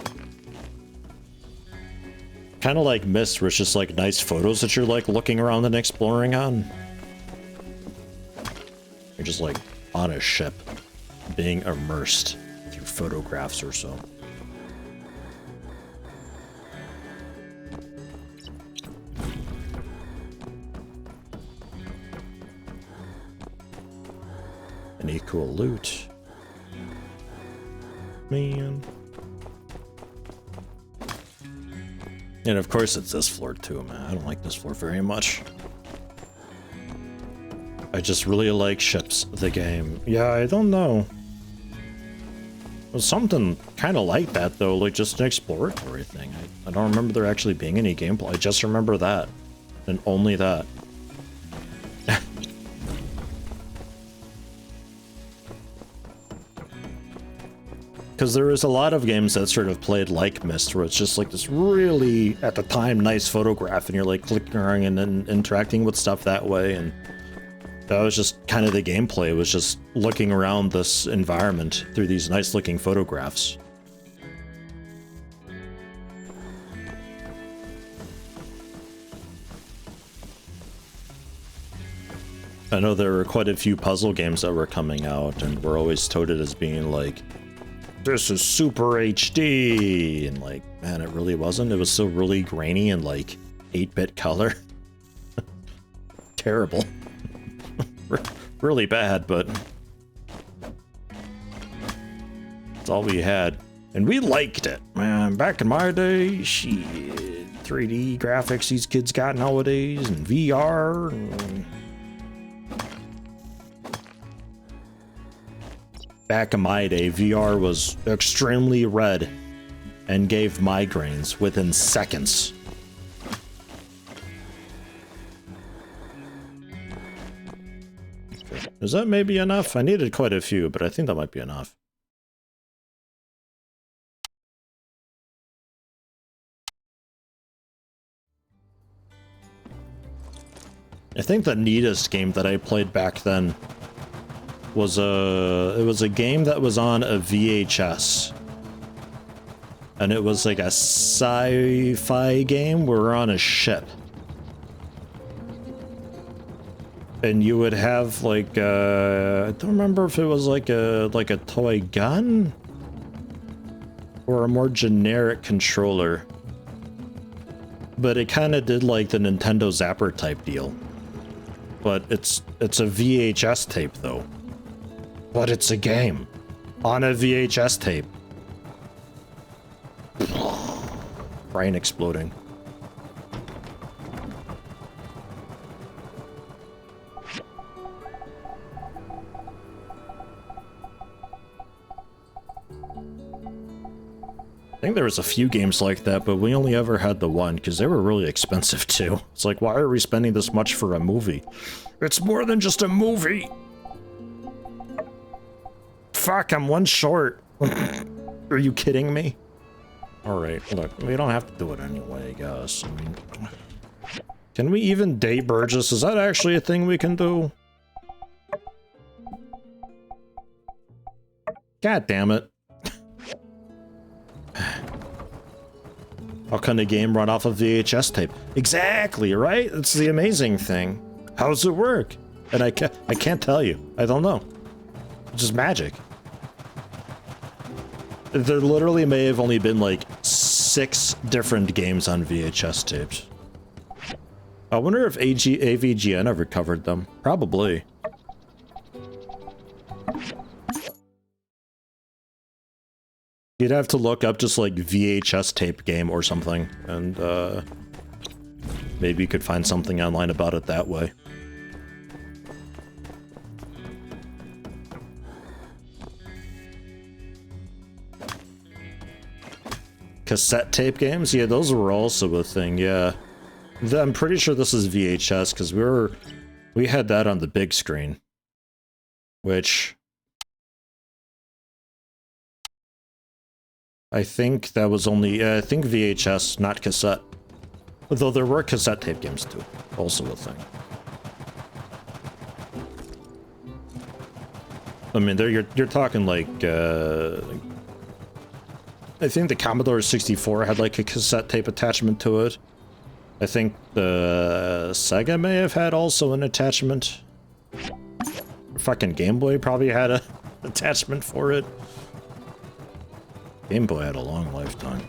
of like Myst, where it's just like nice photos that you're like looking around and exploring on. You're just like on a ship being immersed through photographs or so. Any cool loot? Man. And of course it's this floor too, man. I don't like this floor very much. I just really like ships, the game. Yeah, I don't know. It was something kind of like that though, like just an exploratory thing. I don't remember there actually being any gameplay. I just remember that. And only that. Because there is a lot of games that sort of played like Myst, where it's just like this really, at the time, nice photograph, and you're like clicking around and then interacting with stuff that way, and that was just kind of the gameplay, was just looking around this environment through these nice looking photographs. I know there were quite a few puzzle games that were coming out, and were always touted as being like, this is super HD, and like, man, it really wasn't. It was still really grainy and like 8-bit color. Terrible. Really bad, but that's all we had. And we liked it, man. Back in my day, shit, 3D graphics these kids got nowadays, and VR, and back in my day, VR was extremely red and gave migraines within seconds. Is that maybe enough? I needed quite a few, but I think that might be enough. I think the neatest game that I played back then was a game that was on a VHS, and it was like a sci-fi game where we're on a ship, and you would have like I don't remember if it was like a toy gun or a more generic controller, but it kind of did like the Nintendo Zapper type deal, but it's a VHS tape though. But it's a game on a VHS tape. Brain exploding. I think there was a few games like that, but we only ever had the one because they were really expensive too. It's like, why are we spending this much for a movie? It's more than just a movie. Fuck, I'm one short. Are you kidding me? Alright, look, we don't have to do it anyway, I guess. I mean, can we even date Burgess? Is that actually a thing we can do? God damn it. How can a game run off of VHS tape? Exactly, right? That's the amazing thing. How does it work? And I can't tell you. I don't know. It's just magic. There literally may have only been like 6 different games on VHS tapes. I wonder if AVGN ever covered them. Probably. You'd have to look up just like VHS tape game or something, and maybe you could find something online about it that way. Cassette tape games? Yeah, those were also a thing, yeah. I'm pretty sure this is VHS, because we had that on the big screen. Which I think that was only, I think VHS, not cassette. Though there were cassette tape games too, also a thing. I mean, there you're talking like, I think the Commodore 64 had like a cassette tape attachment to it. I think the Sega may have had also an attachment. Fucking Game Boy probably had a attachment for it. Game Boy had a long lifetime.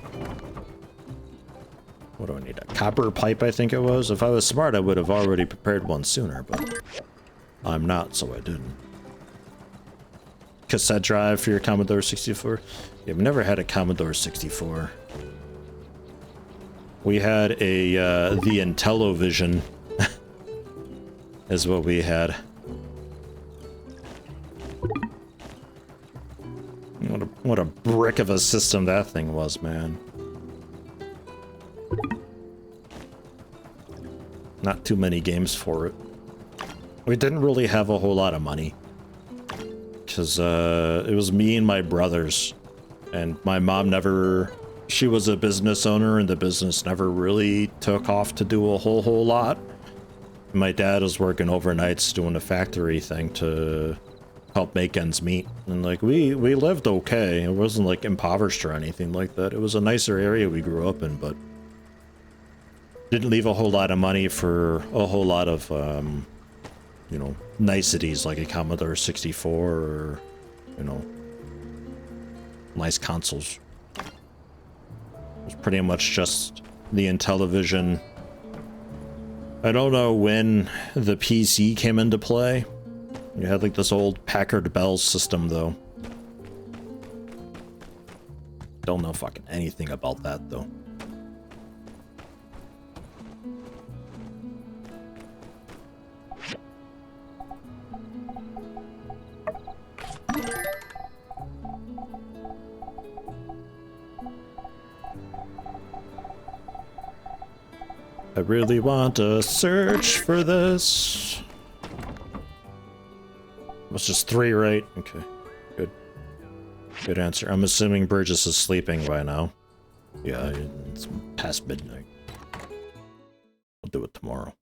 What do I need? A copper pipe, I think it was. If I was smart, I would have already prepared one sooner, but I'm not, so I didn't. Cassette drive for your Commodore 64? Yeah, I've never had a Commodore 64. We had a, the Intellivision is what we had. What a brick of a system that thing was, man. Not too many games for it. We didn't really have a whole lot of money. Because, it was me and my brothers. And my mom never... She was a business owner, and the business never really took off to do a whole lot. My dad was working overnights doing a factory thing to help make ends meet. And, like, we lived okay. It wasn't, like, impoverished or anything like that. It was a nicer area we grew up in, but... didn't leave a whole lot of money for a whole lot of, you know, niceties like a Commodore 64 or, you know, nice consoles. It was pretty much just the Intellivision. I don't know when the PC came into play. You had like this old Packard Bell system though. Don't know fucking anything about that though. I really want to search for this. It was just 3, right? Okay, good. Good answer. I'm assuming Burgess is sleeping by now. Yeah, it's past midnight. I'll do it tomorrow.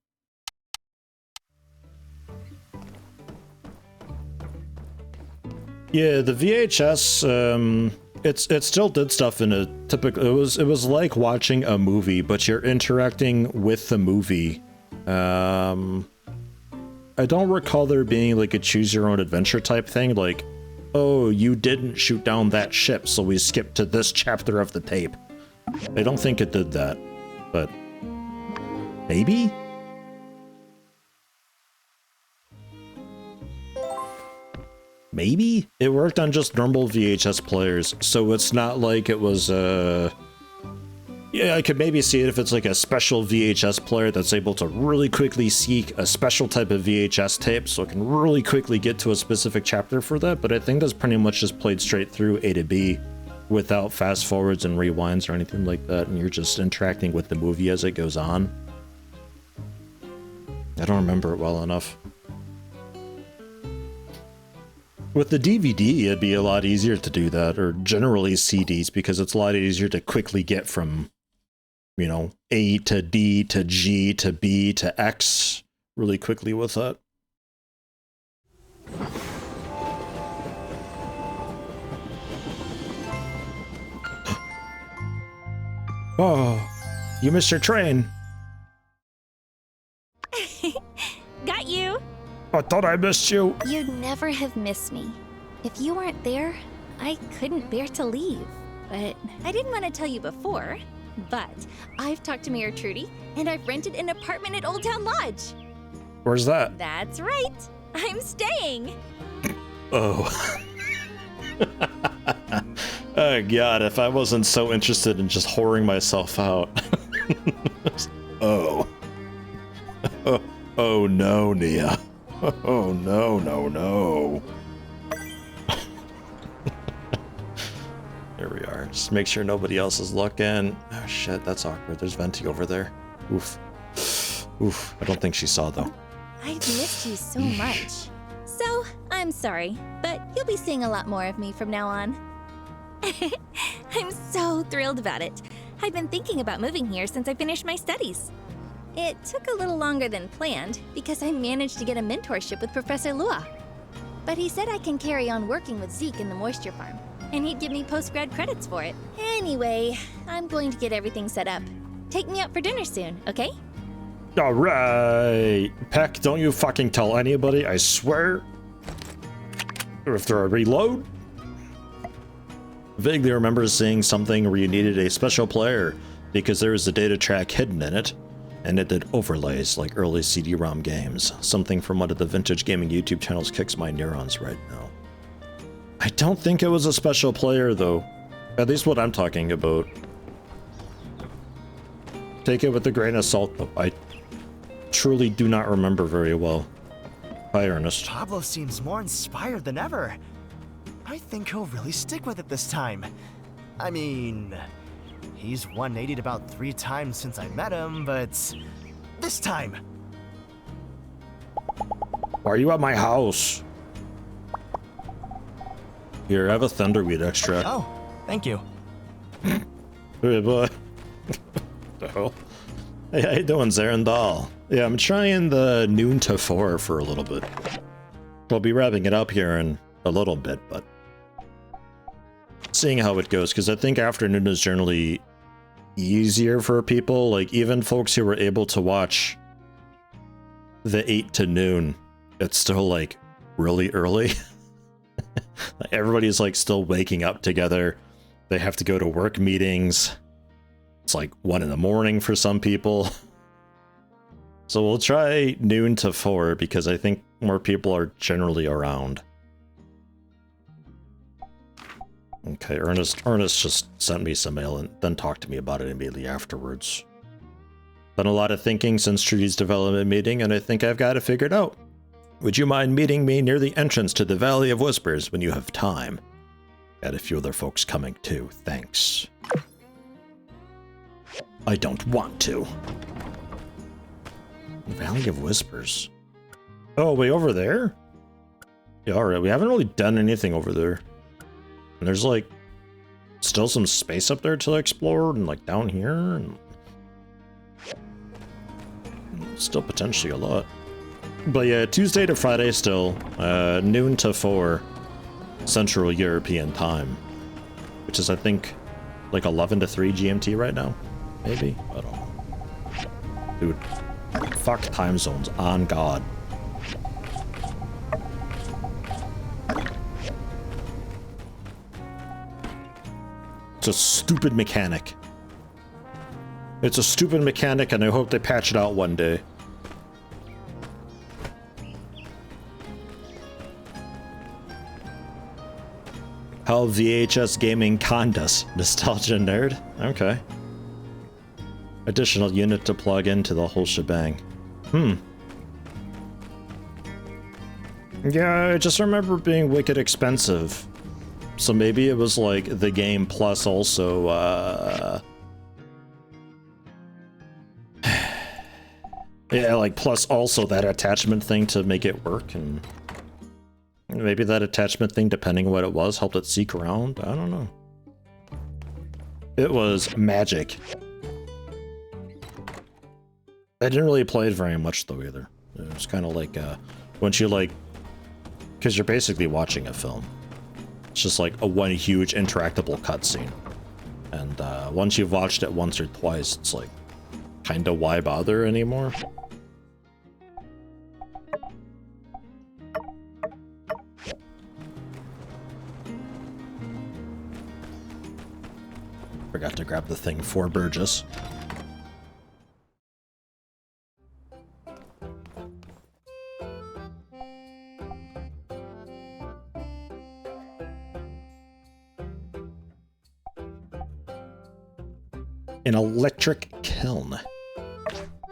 Yeah, the VHS, it still did stuff in a typical... It was like watching a movie, but you're interacting with the movie. I don't recall there being like a choose your own adventure type thing, like, oh, you didn't shoot down that ship, so we skipped to this chapter of the tape. I don't think it did that, but maybe? Maybe? It worked on just normal VHS players, so it's not like it was, yeah, I could maybe see it if it's like a special VHS player that's able to really quickly seek a special type of VHS tape, so it can really quickly get to a specific chapter for that, but I think that's pretty much just played straight through A to B without fast forwards and rewinds or anything like that, and you're just interacting with the movie as it goes on. I don't remember it well enough. With the DVD, it'd be a lot easier to do that, or generally CDs, because it's a lot easier to quickly get from, you know, A to D to G to B to X really quickly with that. Oh, you missed your train. Got you. I thought I missed you. You'd never have missed me. If you weren't there, I couldn't bear to leave. But I didn't want to tell you before. But I've talked to Mayor Trudy, and I've rented an apartment at Old Town Lodge. Where's that? That's right. I'm staying. Oh. Oh god, if I wasn't so interested in just whoring myself out. Oh. Oh no, Nia. Oh no, no, no. There we are. Just make sure nobody else is looking. Oh shit, that's awkward. There's Venti over there. Oof. Oof. I don't think she saw though. I've missed you so much. So, I'm sorry, but you'll be seeing a lot more of me from now on. I'm so thrilled about it. I've been thinking about moving here since I finished my studies. It took a little longer than planned because I managed to get a mentorship with Professor Lua. But he said I can carry on working with Zeke in the moisture farm, and he'd give me post-grad credits for it. Anyway, I'm going to get everything set up. Take me out for dinner soon, okay? All right. Peck, don't you fucking tell anybody, I swear. Or if they're a reload. Vaguely remember seeing something where you needed a special player because there was a data track hidden in it, and it did overlays like early CD-ROM games. Something from one of the vintage gaming YouTube channels kicks my neurons right now. I don't think it was a special player though. At least what I'm talking about. Take it with a grain of salt though. I truly do not remember very well. Hi, Ernest. Pablo seems more inspired than ever. I think he'll really stick with it this time. I mean, he's 180'd about 3 times since I met him, but this time. Why are you at my house? Here, have a thunderweed extract. Oh, thank you. Hey, boy. The hell? Hey, how you doing, Zarandal? Yeah, I'm trying the noon to 4 for a little bit. We'll be wrapping it up here in a little bit, but seeing how it goes, because I think afternoon is generally easier for people. Like, even folks who were able to watch the 8 to noon, it's still, like, really early. Like, everybody's, like, still waking up together. They have to go to work meetings. It's like 1 in the morning for some people. So we'll try noon to 4 because I think more people are generally around. Okay, Ernest just sent me some mail and then talked to me about it immediately afterwards. Done a lot of thinking since Trudy's development meeting, and I think I've got it figured out. Would you mind meeting me near the entrance to the Valley of Whispers when you have time? Got a few other folks coming too, thanks. I don't want to. Valley of Whispers. Oh, way over there? Yeah, alright, we haven't really done anything over there. And there's like still some space up there to explore, and like down here, and still potentially a lot. But yeah, Tuesday to Friday still, noon to 4 Central European time, which is I think like 11 to 3 GMT right now, maybe? I don't know. Dude, fuck time zones, on God. It's a stupid mechanic. It's a stupid mechanic, and I hope they patch it out one day. How VHS gaming conned us. Nostalgia nerd? Okay. Additional unit to plug into the whole shebang. Yeah, I just remember it being wicked expensive. So maybe it was like the game plus also, yeah, like plus also that attachment thing to make it work, and maybe that attachment thing, depending on what it was, helped it seek around. I don't know. It was magic. I didn't really play it very much though either. It was kind of like once you like, because you're basically watching a film. It's just like a one huge interactable cutscene, and once you've watched it once or twice, it's like, kind of why bother anymore? Forgot to grab the thing for Burgess. An electric kiln.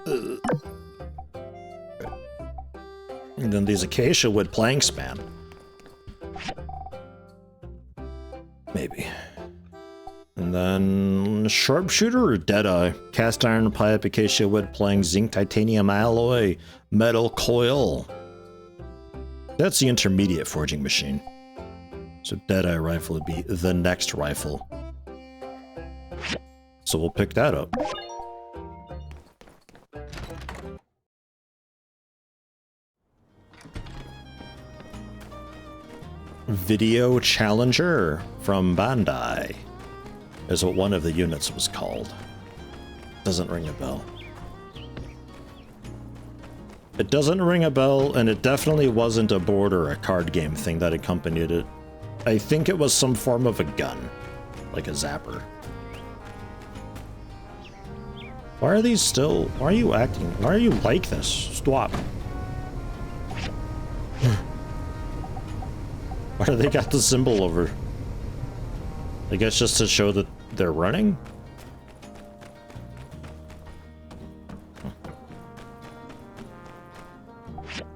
Ugh. And then these acacia wood plank span. Maybe. And then sharpshooter or deadeye. Cast iron pipe, acacia wood plank, zinc titanium alloy, metal coil. That's the intermediate forging machine. So deadeye rifle would be the next rifle. So we'll pick that up. Video Challenger from Bandai is what one of the units was called. Doesn't ring a bell. It doesn't ring a bell, and it definitely wasn't a board or a card game thing that accompanied it. I think it was some form of a gun, like a zapper. Why are these still... Why are you acting... Why are you like this? Stop. Why do they got the symbol over? I guess just to show that they're running?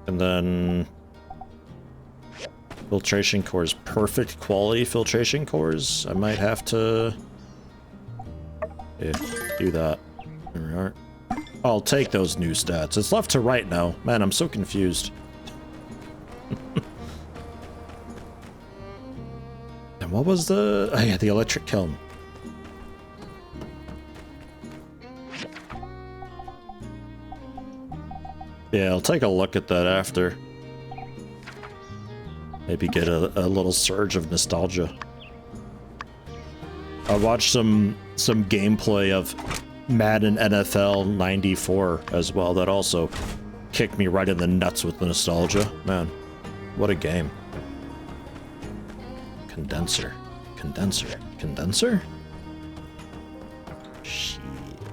And then... Filtration cores. Perfect quality filtration cores. I might have to... Yeah, do that. There we are. I'll take those new stats. It's left to right now. Man, I'm so confused. And what was the... Oh yeah, the electric kiln. Yeah, I'll take a look at that after. Maybe get a little surge of nostalgia. I watched some gameplay of Madden NFL 94 as well. That also kicked me right in the nuts with the nostalgia. Man, what a game. Condenser. Condenser. Condenser? Shit,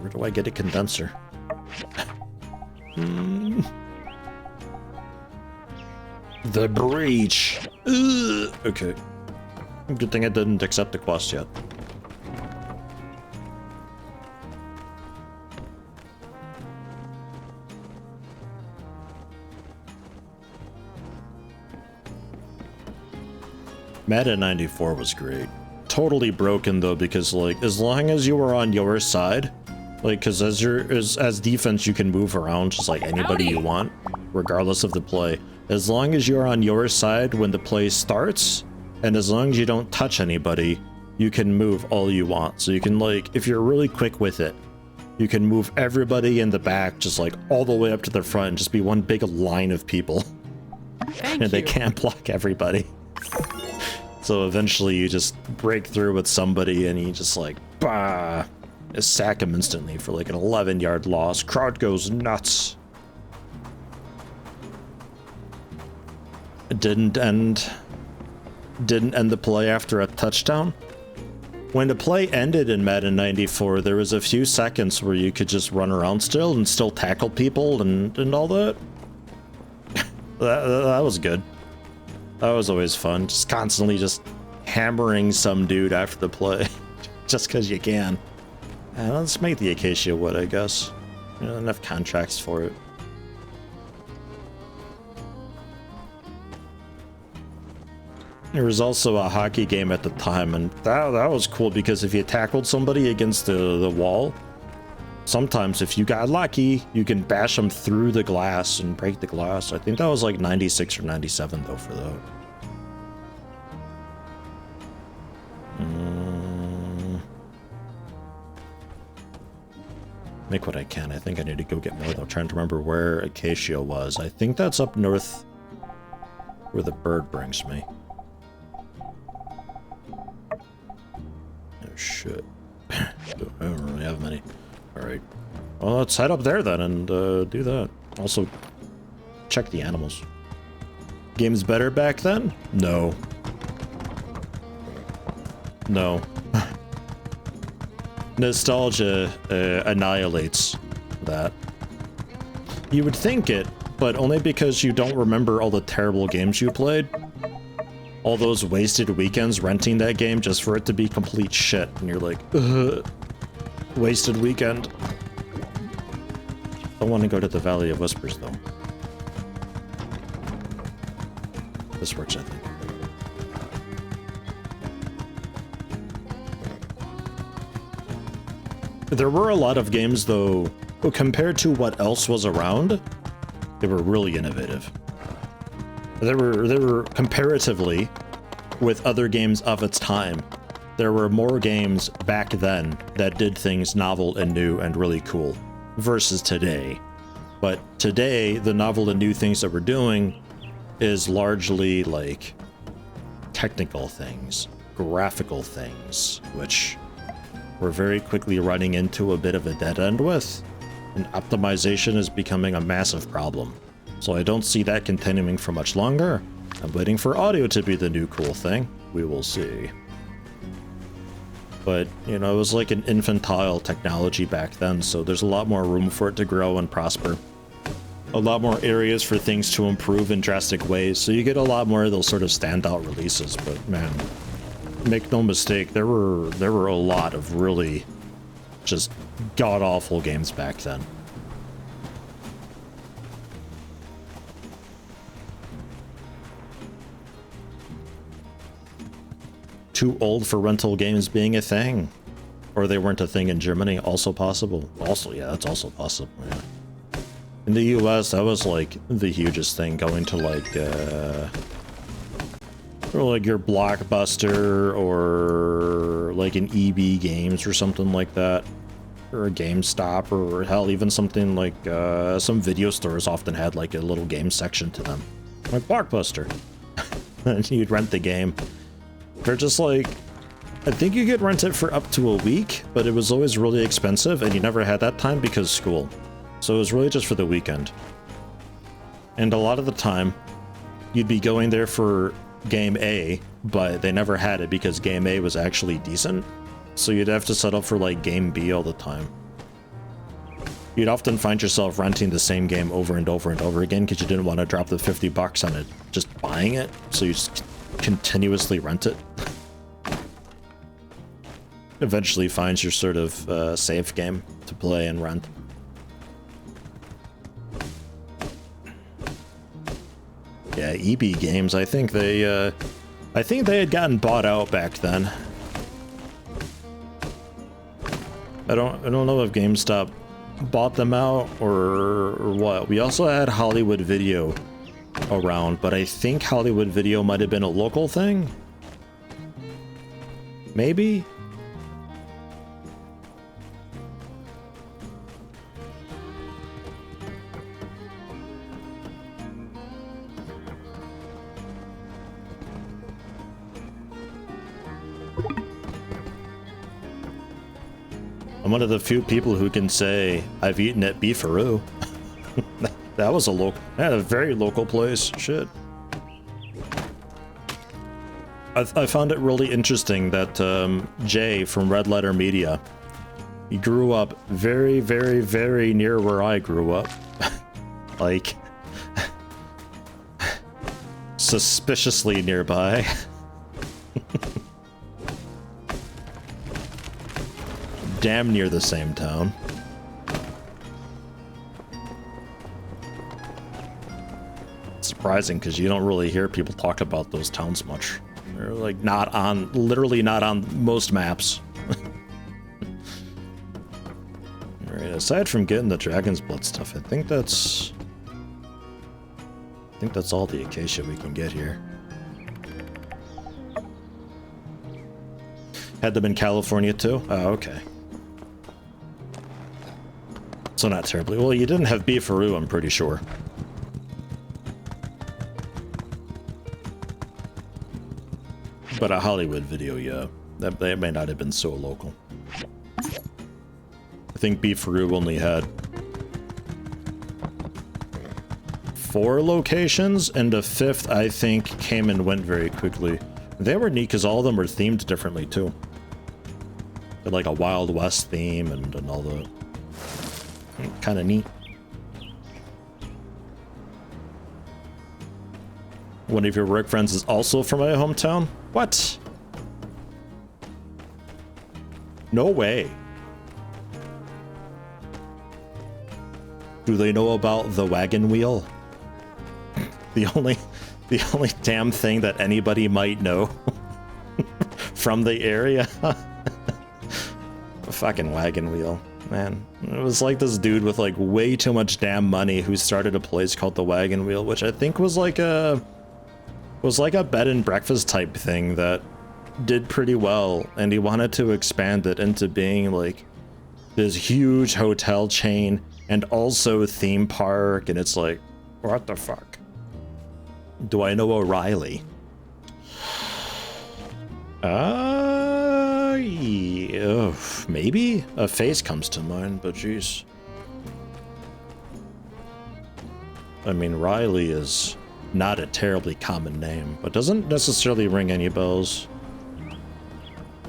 where do I get a condenser? The breach. Ugh. Okay. Good thing I didn't accept the quest yet. Madden 94 was great. Totally broken though, because like as long as you were on your side, like because as defense you can move around just like anybody you want, regardless of the play. As long as you're on your side when the play starts, and as long as you don't touch anybody, you can move all you want. So you can like, if you're really quick with it, you can move everybody in the back just like all the way up to the front and just be one big line of people. And they can't block everybody. So eventually you just break through with somebody and you just like, bah, sack him instantly for like an 11-yard loss. Crowd goes nuts. It didn't end the play after a touchdown. When the play ended in Madden 94, there was a few seconds where you could just run around still and still tackle people and all that. that was good. That was always fun. Just constantly just hammering some dude after the play. Just because you can. Let's make the Acacia Wood, I guess. Enough contracts for it. There was also a hockey game at the time, and that was cool because if you tackled somebody against the wall, sometimes if you got lucky, you can bash them through the glass and break the glass. I think that was like 96 or 97 though for that. Make what I can. I think I need to go get more though. I'm trying to remember where Acacia was. I think that's up north where the bird brings me. Oh shit. I don't really have many. Alright. Well, let's head up there then and do that. Also, check the animals. Games better back then? No. No. Nostalgia annihilates that. You would think it, but only because you don't remember all the terrible games you played. All those wasted weekends renting that game just for it to be complete shit. And you're like, ugh. Wasted weekend. Don't want to go to the Valley of Whispers though. This works, I think. There were a lot of games though, compared to what else was around, they were really innovative. They were comparatively, with other games of its time, there were more games back then that did things novel and new and really cool versus today. But today, the novel and new things that we're doing is largely like technical things, graphical things, which we're very quickly running into a bit of a dead end with, and optimization is becoming a massive problem. So I don't see that continuing for much longer. I'm waiting for audio to be the new cool thing. We will see. But, you know, it was like an infantile technology back then, so there's a lot more room for it to grow and prosper. A lot more areas for things to improve in drastic ways, so you get a lot more of those sort of standout releases, but man, make no mistake, there were a lot of really just god-awful games back then. Too old for rental games being a thing. Or they weren't a thing in Germany, also possible. Also, yeah, that's also possible, yeah. In the US, that was like the hugest thing, going to like, or like your Blockbuster or like an EB Games or something like that. Or a GameStop, or hell, even something like, some video stores often had like a little game section to them. Like Blockbuster. And you'd rent the game. They're just like, I think you could rent it for up to a week, but it was always really expensive, and you never had that time because school. So it was really just for the weekend. And a lot of the time, you'd be going there for game A, but they never had it because game A was actually decent. So you'd have to settle for like game B all the time. You'd often find yourself renting the same game over and over and over again because you didn't want to drop the 50 bucks on it, just buying it. So you just continuously rent it. Eventually finds your sort of safe game to play and rent. Yeah, EB Games, I think they had gotten bought out back then. I don't know if GameStop bought them out or what. We also had Hollywood Video around, but I think Hollywood Video might have been a local thing. Maybe? I'm one of the few people who can say I've eaten at Beefaroo. That was a very local place. Shit. I found it really interesting that Jay from Red Letter Media, he grew up very, very, very near where I grew up. Like, suspiciously nearby. Damn near the same town. It's surprising because you don't really hear people talk about those towns much. They're like literally not on most maps. Alright, aside from getting the Dragon's Blood stuff, I think that's all the acacia we can get here. Had them in California too? Oh, okay. So not terribly. Well, you didn't have Beefaroo, I'm pretty sure. But a Hollywood Video, yeah. That may not have been so local. I think Beefaroo only had 4 locations, and the 5th, I think, came and went very quickly. They were neat because all of them were themed differently, too. They had like a Wild West theme and all the... Kind of neat. One of your work friends is also from my hometown? What? No way. Do they know about the wagon wheel? The only damn thing that anybody might know from the area. A fucking wagon wheel. Man, it was like this dude with like way too much damn money who started a place called the Wagon Wheel, which I think was like a bed and breakfast type thing that did pretty well, and he wanted to expand it into being like this huge hotel chain and also a theme park, and it's like, what the fuck? Do I know O'Reilly? Yeah, maybe a face comes to mind, but jeez. I mean, Riley is not a terribly common name, but doesn't necessarily ring any bells.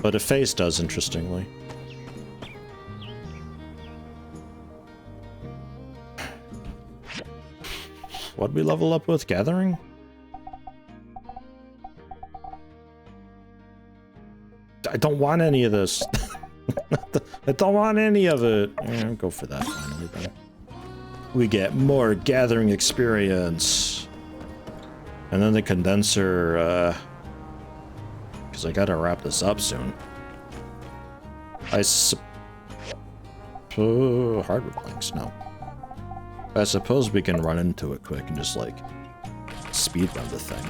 But a face does, interestingly. What'd we level up with? Gathering? I don't want any of this. I don't want any of it. Yeah, go for that finally then. We get more gathering experience. And then the condenser, because I gotta wrap this up soon. Hardware blanks, no. I suppose we can run into it quick and just like speed run the thing.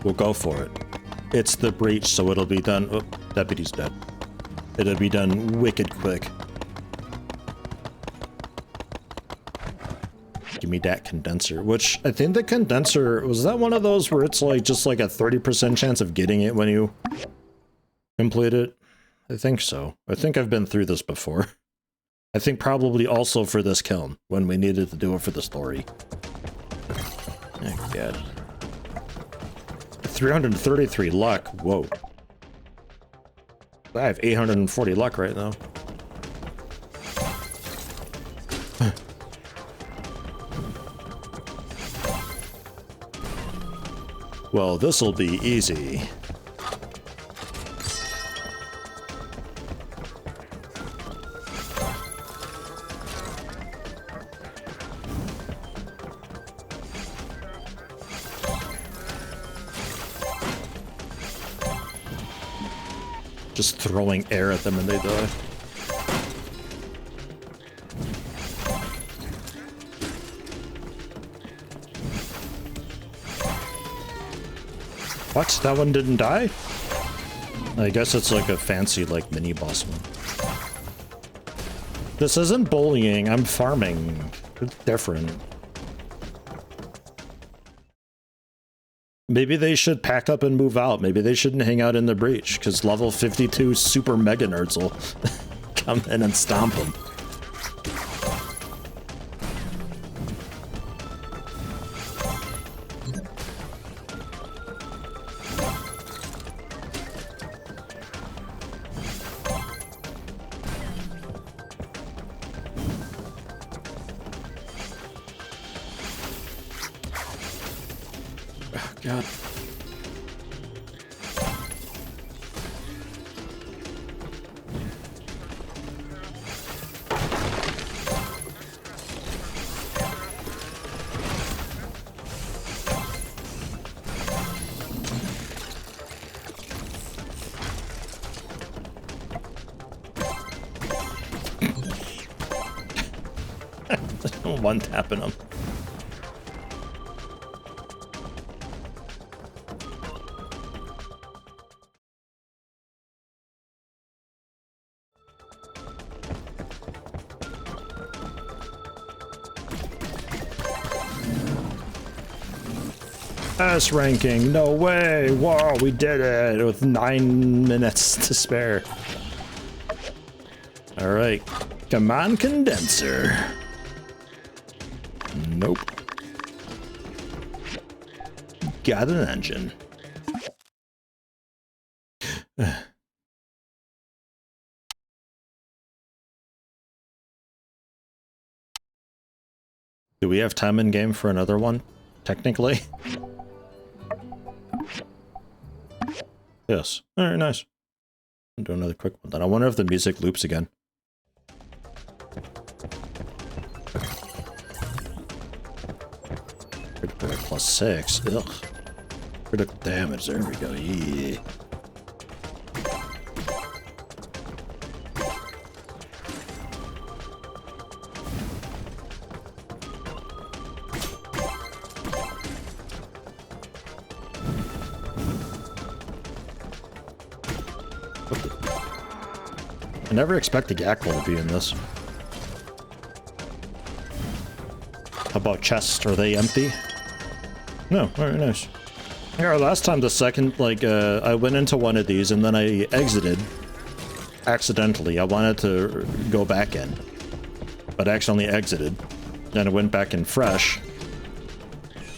We'll go for it. It's the breach, so it'll be done. Oh, deputy's dead. It'll be done wicked quick. Give me that condenser, which I think the condenser, was that one of those where it's like just like a 30% chance of getting it when you complete it? I think so. I think I've been through this before. I think probably also for this kiln when we needed to do it for the story. Oh god. 333 luck. Whoa. I have 840 luck right now. Well, this'll be easy. Just throwing air at them and they die. What? That one didn't die? I guess it's like a fancy, like, mini boss one. This isn't bullying, I'm farming. It's different. Maybe they should pack up and move out. Maybe they shouldn't hang out in the breach, because level 52 super mega nerds will come in and stomp them. God. One tapping them. S ranking, no way! Whoa, we did it with 9 minutes to spare. All right, come on, condenser. Nope. Got an engine. Do we have time in game for another one? Technically. Yes. Alright, nice. I'll do another quick one then. I wonder if the music loops again. Critical +6. Ugh. Critical damage. There we go. Yeah. I never expected Yakul to be in this. How about chests? Are they empty? No, very nice. Yeah, last time the second, like, I went into one of these and then I exited accidentally. I wanted to go back in, but accidentally exited. Then I went back in fresh.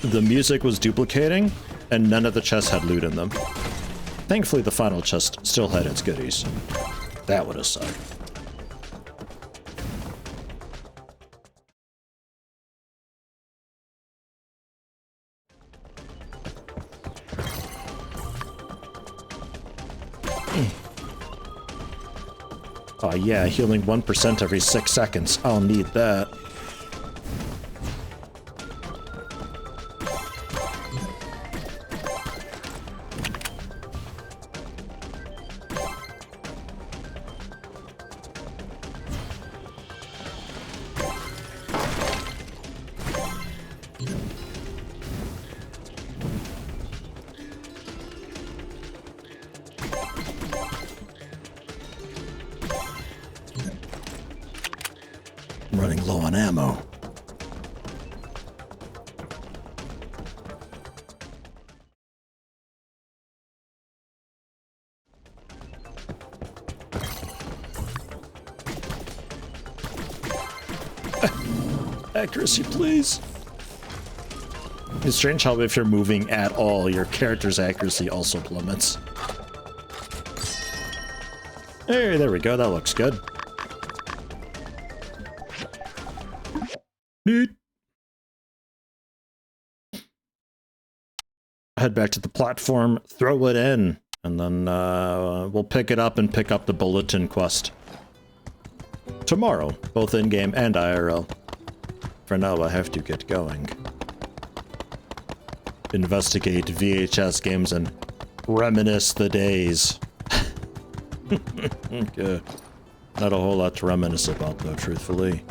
The music was duplicating and none of the chests had loot in them. Thankfully, the final chest still had its goodies. That would have sucked. Oh yeah, healing 1% every 6 seconds. I'll need that. Running low on ammo. Accuracy, please. It's strange how if you're moving at all, your character's accuracy also plummets. Hey, there we go. That looks good. Neat. Head back to the platform, throw it in, and then we'll pick it up and pick up the bulletin quest. Tomorrow, both in-game and IRL. For now, I have to get going. Investigate VHS games and reminisce the days. Okay. Not a whole lot to reminisce about, though, truthfully.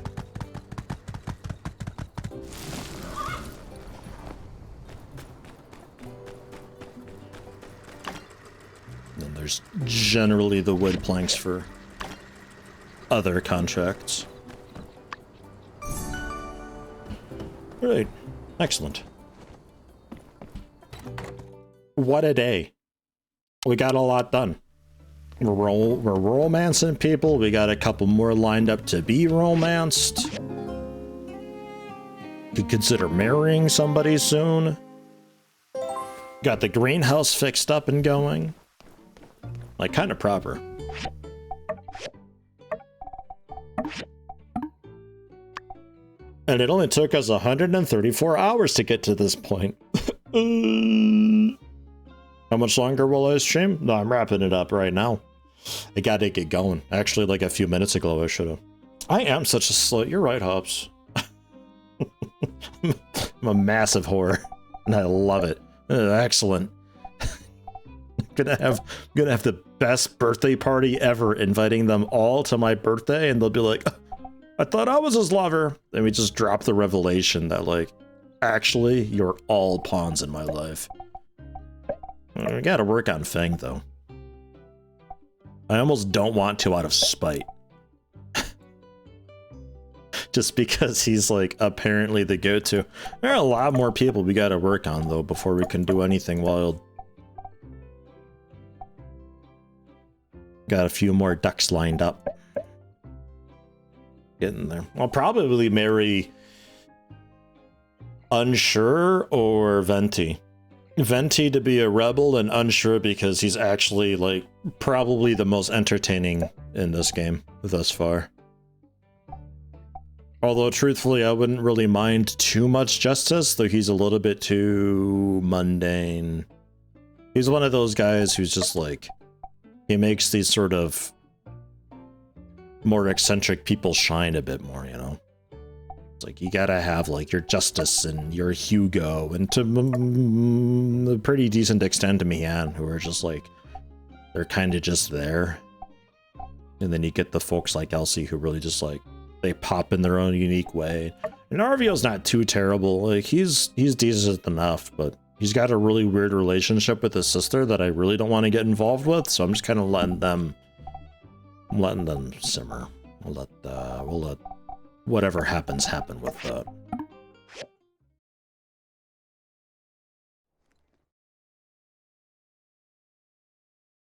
Then there's generally the wood planks for other contracts. Right. Excellent. What a day. We got a lot done. We're romancing people. We got a couple more lined up to be romanced. Could consider marrying somebody soon. Got the greenhouse fixed up and going. Like, kind of proper. And it only took us 134 hours to get to this point. How much longer will I stream? No, I'm wrapping it up right now. I gotta get going. Actually, like a few minutes ago, I should have. I am such a slut. You're right, Hobbs. I'm a massive whore, and I love it. Excellent. gonna have the best birthday party ever, inviting them all to my birthday, and they'll be like, I thought I was his lover. Then we just drop the revelation that, like, actually, you're all pawns in my life. We gotta work on Feng, though. I almost don't want to out of spite. Just because he's, like, apparently the go-to. There are a lot more people we gotta work on, though, before we can do anything wild. Got a few more ducks lined up. Getting there. I'll probably marry Unsure or Venti. Venti to be a rebel, and Unsure because he's actually, like, probably the most entertaining in this game thus far. Although, truthfully, I wouldn't really mind too much Justice, though he's a little bit too mundane. He's one of those guys who's just, like, he makes these sort of more eccentric people shine a bit more, you know? It's like you gotta have like your Justice and your Hugo, and to a pretty decent extent to Mian, who are just like, they're kind of just there. And then you get the folks like Elsie who really just like, they pop in their own unique way. And Arvio's not too terrible. Like he's decent enough, but he's got a really weird relationship with his sister that I really don't want to get involved with. So I'm just kind of letting them simmer. We'll let whatever happens happen with that.